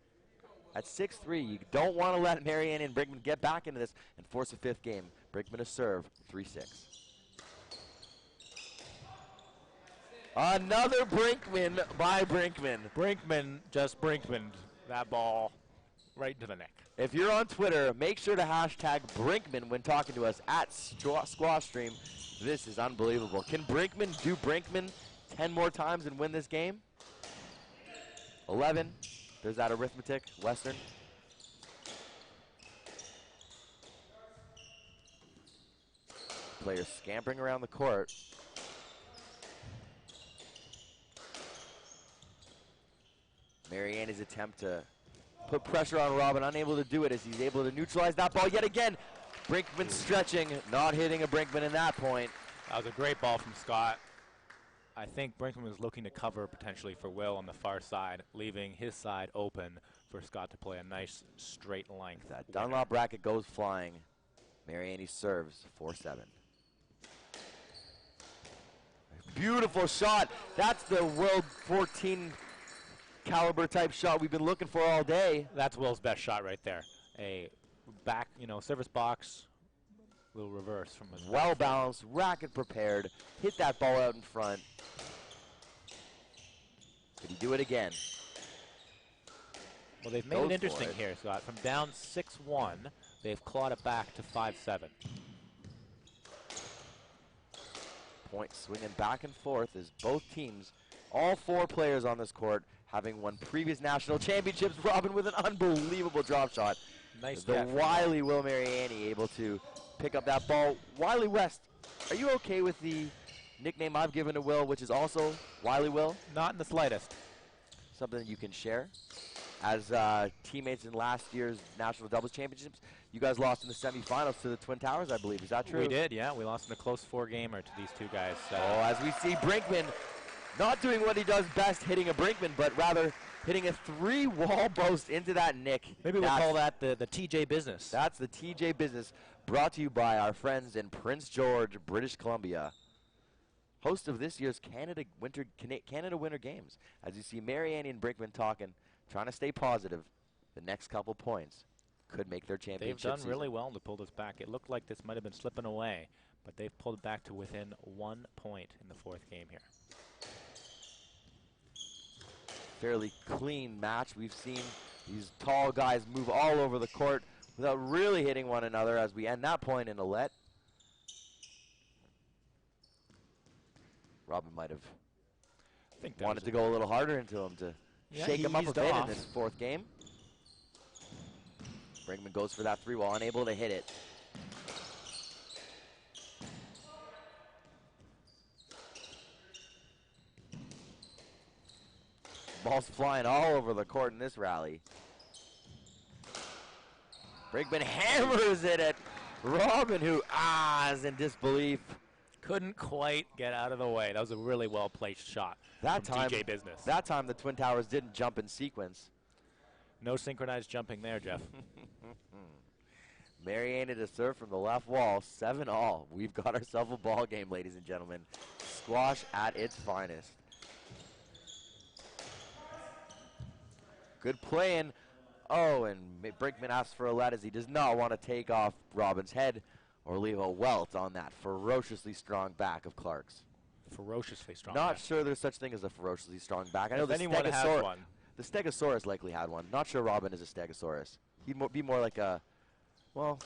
at 6-3. You don't want to let Mariani and Brinkman get back into this and force a fifth game. Brinkman to serve, 3-6. Another Brinkman by Brinkman. Brinkman just Brinkmaned that ball right into the neck. If you're on Twitter, make sure to hashtag Brinkman when talking to us at Squash Stream. This is unbelievable. Can Brinkman do Brinkman 10 more times and win this game? 11. There's that arithmetic, Western. Players scampering around the court. Mariani's attempt to put pressure on Robin, unable to do it as he's able to neutralize that ball yet again. Brinkman stretching, not hitting a Brinkman in that point. That was a great ball from Scott. I think Brinkman was looking to cover potentially for Will on the far side, leaving his side open for Scott to play a nice straight length. That Dunlop bracket goes flying. Mariani serves 4-7. Beautiful shot. That's the World 14 caliber type shot we've been looking for all day. That's Will's best shot right there. A back, service box, little reverse from his well balanced, racket prepared, hit that ball out in front. Could he do it again? Well, they've made it interesting here, Scott. From down 6-1, they've clawed it back to 5-7. Point swinging back and forth as both teams, all four players on this court, having won previous national championships. Robin with an unbelievable drop shot. Nice. The wily Will Mariani able to pick up that ball. Wiley West, are you okay with the nickname I've given to Will, which is also Wiley Will? Not in the slightest. Something that you can share. As teammates in last year's national doubles championships, you guys lost in the semifinals to the Twin Towers, I believe. Is that true? We did, yeah. We lost in a close 4-gamer to these two guys. As we see Brinkman not doing what he does best, hitting a Brinkman, but rather hitting a 3-wall post into that nick. Maybe we'll call that the TJ business. That's the TJ business, brought to you by our friends in Prince George, British Columbia. Host of this year's Canada Winter Games. As you see Mariani and Brinkman talking, trying to stay positive. The next couple points could make their championship They've done season. really well to pull this back. It looked like this might have been slipping away, but they've pulled it back to within 1 point in the fourth game here. Fairly clean match. We've seen these tall guys move all over the court without really hitting one another as we end that point in a let. Robin might have wanted to go a little harder into him to shake him up a bit in this fourth game. Brinkman goes for that 3-wall, unable to hit it. Ball's flying all over the court in this rally. Brinkman hammers it at Robin, who is in disbelief. Couldn't quite get out of the way. That was a really well-placed shot That from time, TJ business. That time the Twin Towers didn't jump in sequence. No synchronized jumping there, Jeff. Mariani to serve from the left wall, 7-all. We've got ourselves a ball game, ladies and gentlemen. Squash at its finest. Good playing. Oh, and Brinkman asks for a let as he does not want to take off Robin's head or leave a welt on that ferociously strong back of Clark's. Ferociously strong. Not sure there's such thing as a ferociously strong back. I know if anyone has one. The Stegosaurus likely had one. Not sure Robin is a Stegosaurus. He'd be more like a, well,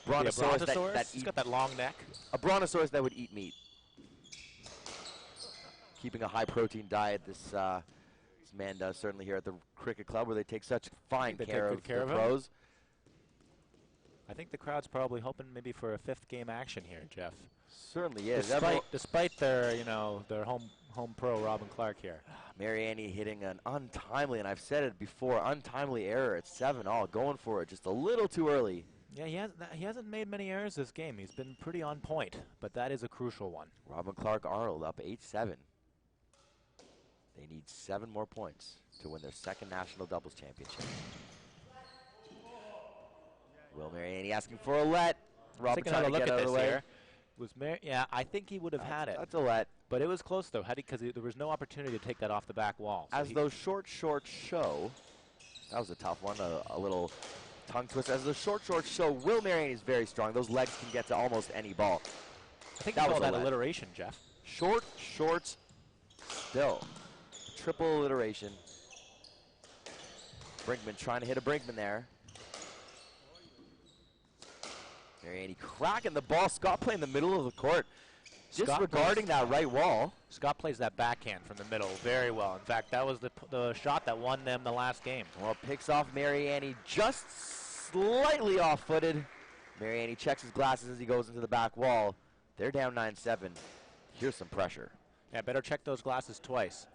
brontosaurus. He's got that long neck. A brontosaurus that would eat meat. Keeping a high protein diet, this man does certainly here at the cricket club, where they take such fine care of the pros. I think the crowd's probably hoping maybe for a fifth game action here, Jeff. Certainly is. Despite their, their home pro Robin Clark here. Mariani hitting an untimely, and I've said it before, untimely error at 7-all, going for it just a little too early. Yeah, he hasn't made many errors this game. He's been pretty on point, but that is a crucial one. Robin Clark Arnold up 8-7. They need 7 more points to win their second national doubles championship. Will Mariani asking for a let. Robin trying to get out of the way. Yeah, I think he would have had it. That's a let. But it was close, though, because there was no opportunity to take that off the back wall. So as those short show, That was a tough one, a little tongue twist. As the short shorts show, Will Mariani is very strong. Those legs can get to almost any ball. I think that you was call a that lead. alliteration, Jeff. Short shorts still. Triple alliteration. Brinkman trying to hit a Brinkman there. Mariani cracking the ball. Scott playing the middle of the court. Disregarding that right wall. Scott plays that backhand from the middle very well. In fact, that was the shot that won them the last game. Well, picks off Mariani just slightly off-footed. Mariani checks his glasses as he goes into the back wall. They're down 9-7. Here's some pressure. Yeah, better check those glasses twice.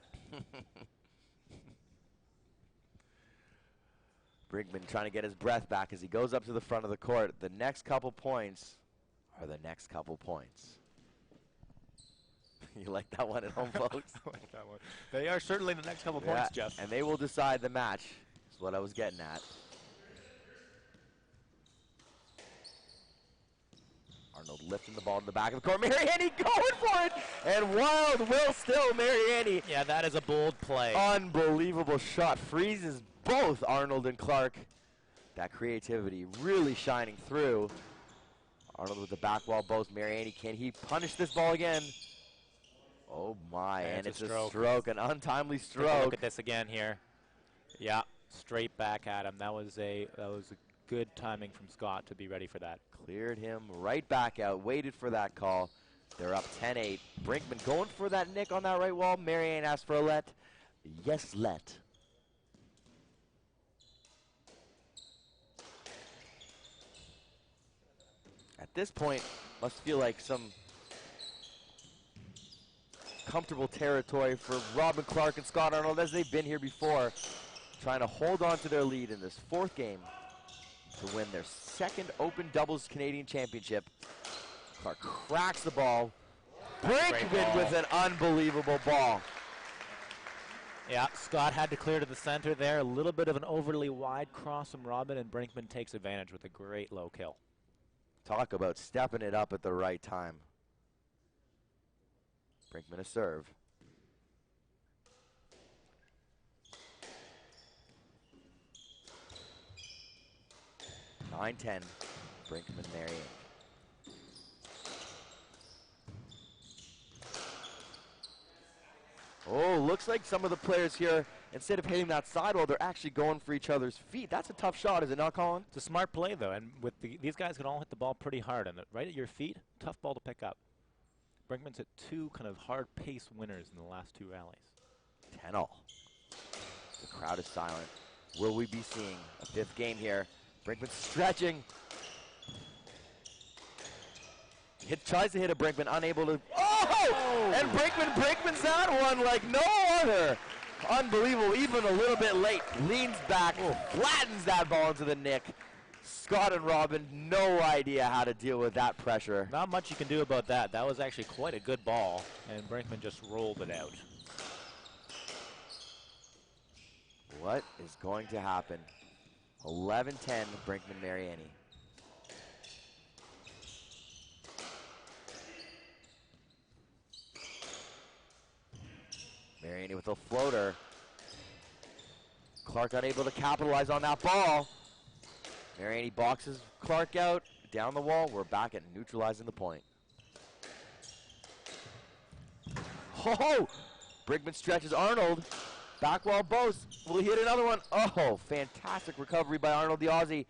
Brinkman trying to get his breath back as he goes up to the front of the court. The next couple points are the next couple points. You like that one at home, folks? I like that one. They are certainly the next couple points, Jeff. And they will decide the match, is what I was getting at. Arnold lifting the ball in the back of the court. Mariani going for it! And wild Will still, Mariani. Yeah, that is a bold play. Unbelievable shot. Freezes both Arnold and Clark. That creativity really shining through. Arnold with the back wall both. Mariani, can he punish this ball again? Oh my, and it's a stroke, an untimely stroke. Take a look at this again here. Yeah, straight back at him. That was a good timing from Scott to be ready for that. Cleared him right back out, waited for that call. They're up 10-8. Brinkman going for that nick on that right wall. Marianne asked for a let. Yes, let. At this point, must feel like some comfortable territory for Robin Clark and Scott Arnold, as they've been here before, trying to hold on to their lead in this fourth game to win their second Open Doubles Canadian Championship. Clark cracks the ball. Brinkman with an unbelievable ball. Yeah, Scott had to clear to the center there. A little bit of an overly wide cross from Robin, and Brinkman takes advantage with a great low kill. Talk about stepping it up at the right time. Brinkman a serve. (9-10). Brinkman Marianne. Oh, looks like some of the players here, instead of hitting that sidewall, they're actually going for each other's feet. That's a tough shot, is it not, Colin? It's a smart play, though, and with these guys can all hit the ball pretty hard, and right at your feet, tough ball to pick up. Brinkman's hit two kind of hard pace winners in the last two rallies. 10-all. The crowd is silent. Will we be seeing a fifth game here? Brinkman stretching. Tries to hit a Brinkman, unable to. Oh! And Brinkman's that one like no other. Unbelievable, even a little bit late. Leans back, flattens that ball into the nick. Scott and Robin, no idea how to deal with that pressure. Not much you can do about that. That was actually quite a good ball, and Brinkman just rolled it out. What is going to happen? 11-10, Brinkman Mariani. Mariani with a floater. Clark unable to capitalize on that ball. Mariani boxes Clark out, down the wall. We're back at neutralizing the point. Oh! Brinkman stretches Arnold. Back wall boast. Will he hit another one? Oh, fantastic recovery by Arnold, the Aussie.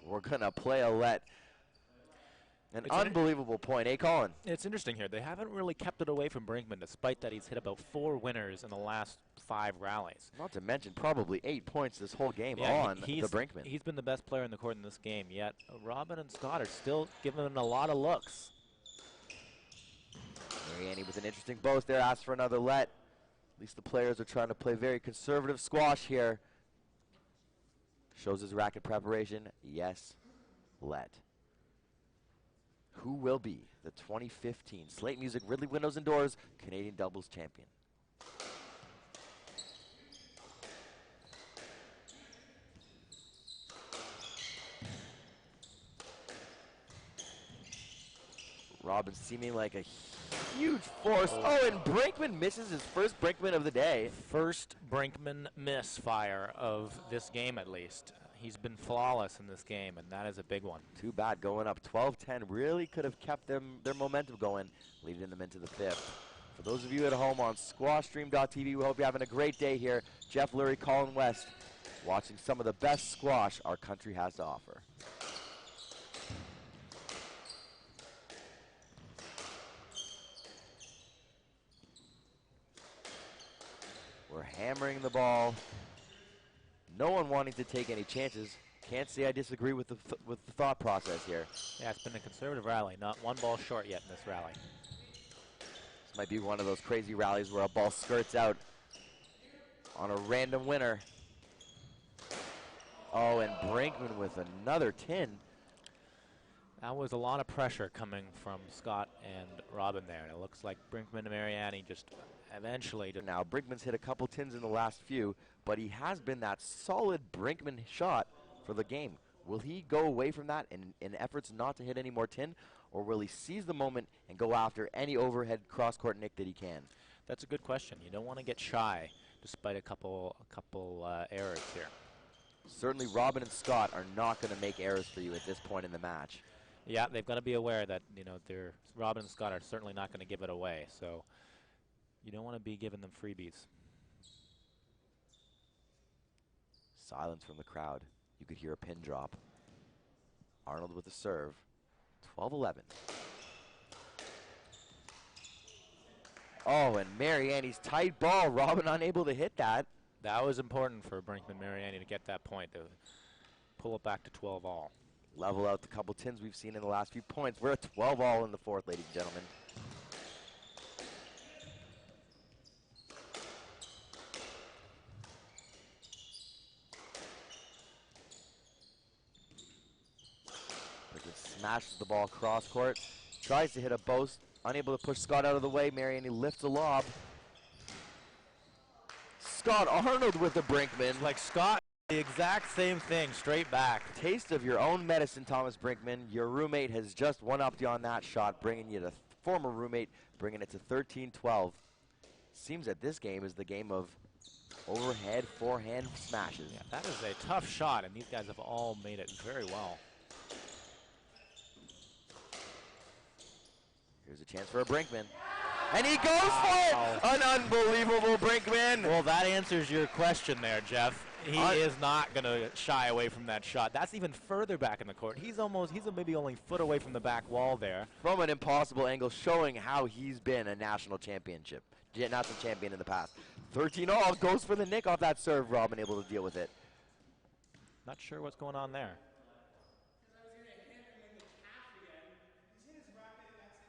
We're going to play a let. An unbelievable point, eh, Colin? It's interesting here. They haven't really kept it away from Brinkman, despite that he's hit about 4 winners in the last 5 rallies. Not to mention probably 8 points this whole game on the Brinkman. He's been the best player in the court in this game, yet Robin and Scott are still giving him a lot of looks. Mariani with an interesting boast there, asks for another let. At least the players are trying to play very conservative squash here. Shows his racket preparation. Yes, let. Who will be the 2015 Slate Music Ridley Windows and Doors Canadian Doubles Champion? Robin seeming like a huge force. Oh, and Brinkman misses his first Brinkman of the day. First Brinkman misfire of this game, at least. He's been flawless in this game, and that is a big one. Too bad, going up 12-10 really could have kept their momentum going, leading them into the fifth. For those of you at home on squashstream.tv, we hope you're having a great day here. Jeff Lurie, Colin West, watching some of the best squash our country has to offer. We're hammering the ball. No one wanting to take any chances. Can't say I disagree with the thought process here. Yeah, it's been a conservative rally. Not one ball short yet in this rally. This might be one of those crazy rallies where a ball skirts out on a random winner. Oh, and Brinkman with another tin. That was a lot of pressure coming from Scott and Robin there. And it looks like Brinkman and Mariani just eventually. Now, Brinkman's hit a couple tins in the last few, but he has been that solid Brinkman shot for the game. Will he go away from that in efforts not to hit any more tin, or will he seize the moment and go after any overhead cross-court nick that he can? That's a good question. You don't want to get shy despite a couple errors here. Certainly Robin and Scott are not going to make errors for you at this point in the match. Yeah, they've got to be aware that, you know, Robin and Scott are certainly not going to give it away. So you don't want to be giving them freebies. Silence from the crowd. You could hear a pin drop. Arnold with the serve. 12-11. Oh, and Mariani's tight ball. Robin unable to hit that. That was important for Brinkman Mariani to get that point, to pull it back to 12 all. Level out the couple tins we've seen in the last few points. We're at 12 all in the fourth, ladies and gentlemen. Brinkman smashes the ball cross court. Tries to hit a boast. Unable to push Scott out of the way. Mariani lifts a lob. Scott Arnold with the Brinkman. Like Scott, the exact same thing, straight back. Taste of your own medicine, Thomas Brinkman. Your roommate has just one-upped you on that shot, bringing you to former roommate, bringing it to 13-12. Seems that this game is the game of overhead, forehand smashes. Yeah, that is a tough shot, and these guys have all made it very well. Here's a chance for a Brinkman. And he goes for it! An unbelievable Brinkman! Well, that answers your question there, Jeff. He is not going to shy away from that shot. That's even further back in the court. He's maybe only a foot away from the back wall there. From an impossible angle, showing how he's been a national champion in the past. 13-all, goes for the nick off that serve. Robin able to deal with it. Not sure what's going on there.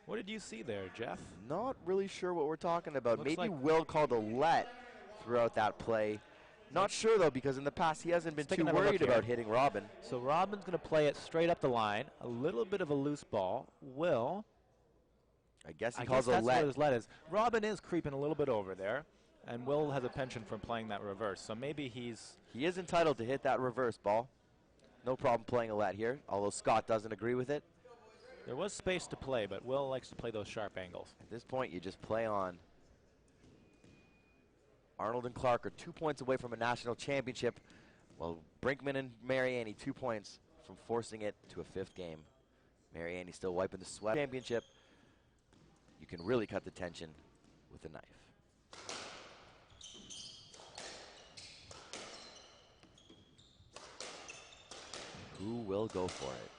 What did you see there, Jeff? Not really sure what we're talking about. Looks Maybe like Will called a let throughout that play. Not sure, though, because in the past he hasn't been too worried about hitting Robin. So Robin's going to play it straight up the line. A little bit of a loose ball. Will. I guess he calls a let. That's what his let is. Robin is creeping a little bit over there, and Will has a penchant for playing that reverse. So maybe he is entitled to hit that reverse ball. No problem playing a let here, although Scott doesn't agree with it. There was space to play, but Will likes to play those sharp angles. At this point, you just play on. Arnold and Clark are 2 points away from a national championship, while Brinkman and Mariani 2 points from forcing it to a fifth game. Mariani still wiping the sweat. Championship, you can really cut the tension with a knife. Who will go for it?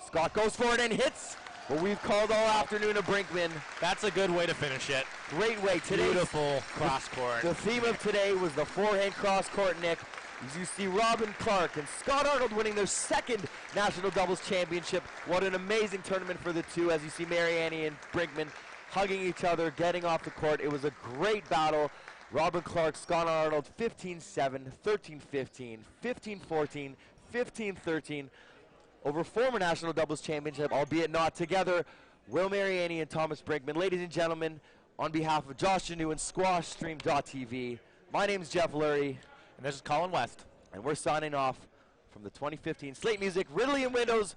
Scott goes for it and hits what we've called all afternoon a Brinkman. That's a good way to finish it. Great way. Beautiful cross court. The theme of today was the forehand cross court nick. As you see Robin Clark and Scott Arnold winning their second national doubles championship. What an amazing tournament for the two, as you see Mariani and Brinkman hugging each other, getting off the court. It was a great battle. Robin Clark, Scott Arnold, 15-7, 13-15, 15-14, 15-13. Over former national doubles championship, albeit not together. Will Mariani and Thomas Brinkman. Ladies and gentlemen, on behalf of Josh Janu and SquashStream.tv, my name is Jeff Lurie. And this is Colin West. And we're signing off from the 2015 Slate Music Ridley and Windows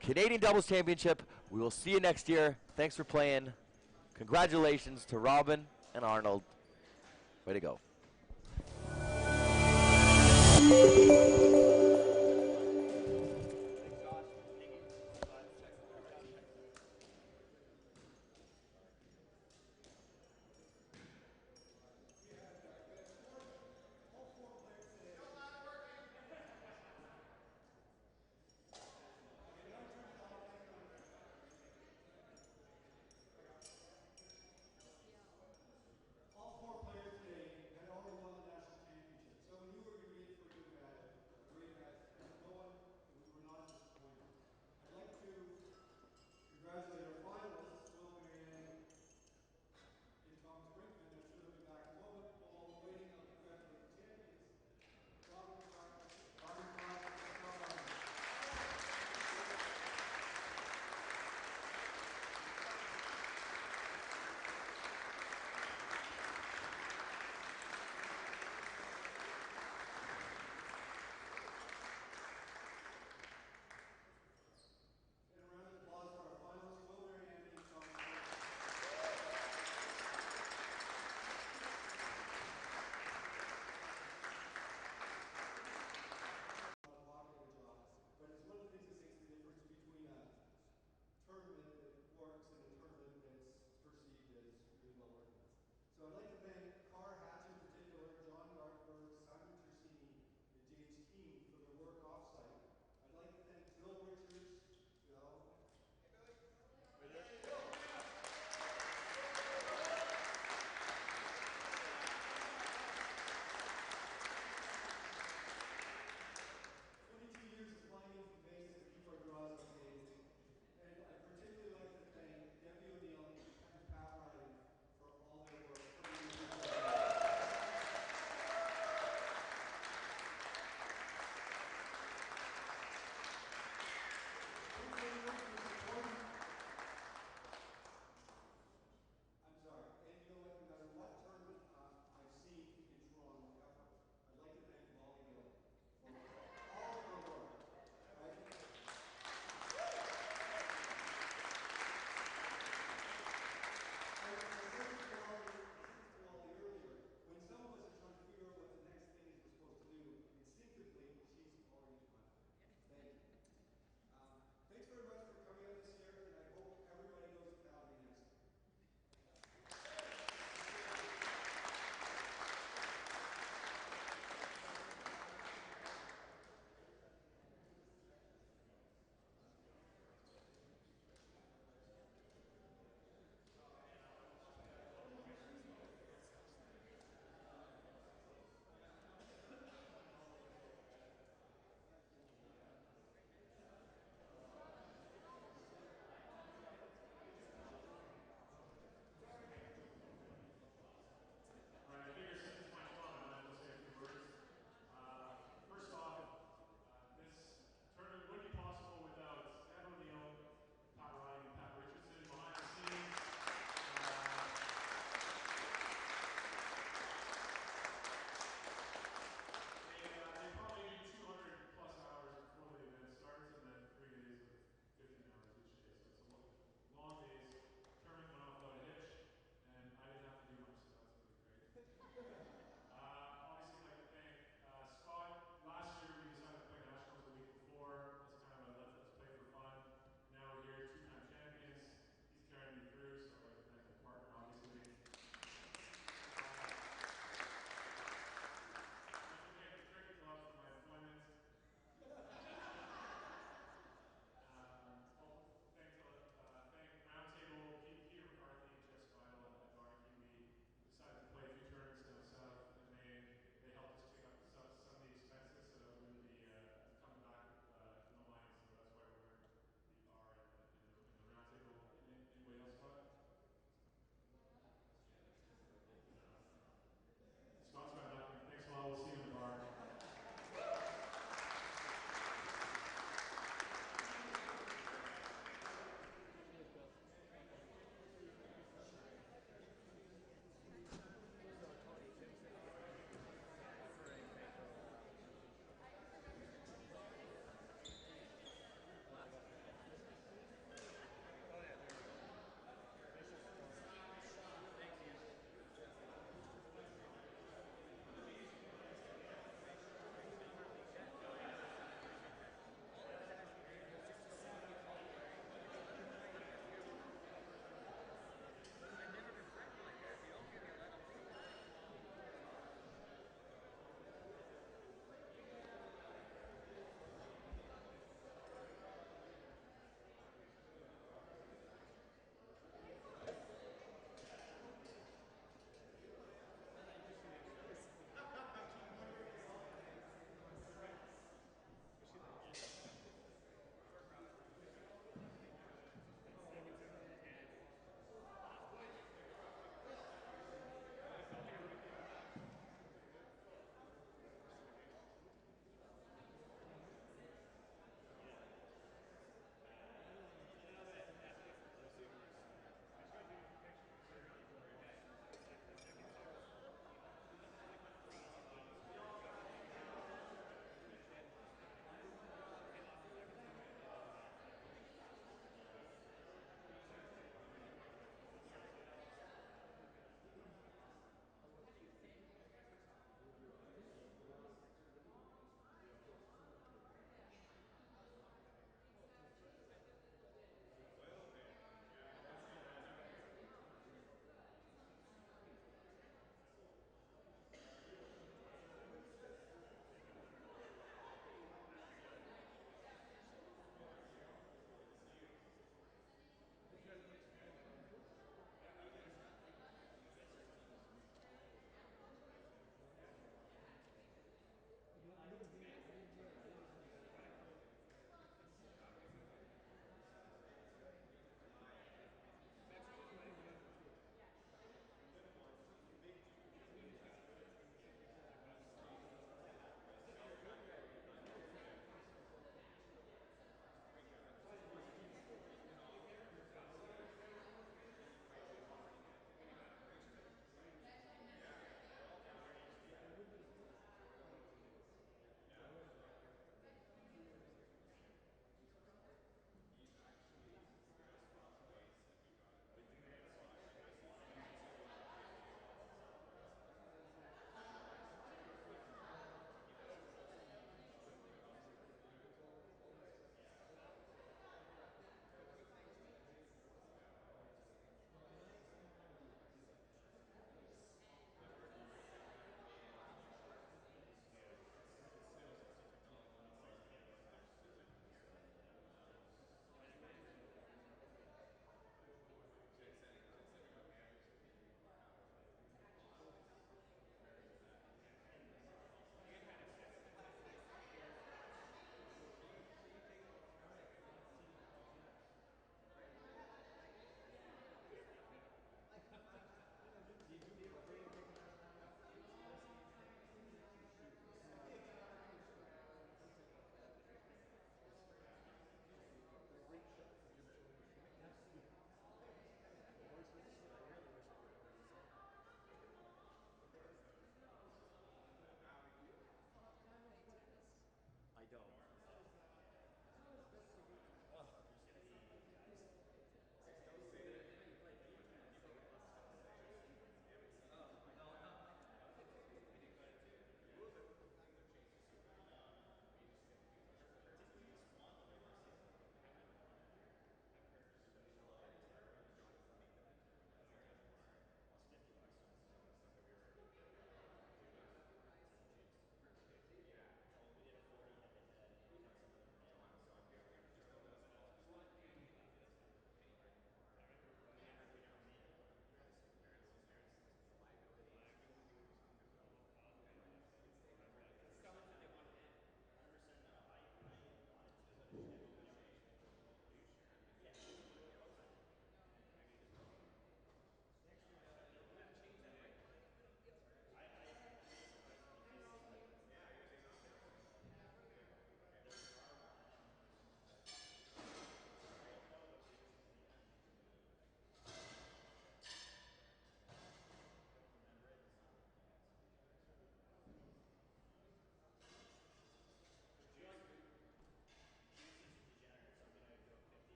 Canadian Doubles Championship. We will see you next year. Thanks for playing. Congratulations to Robin and Arnold. Way to go.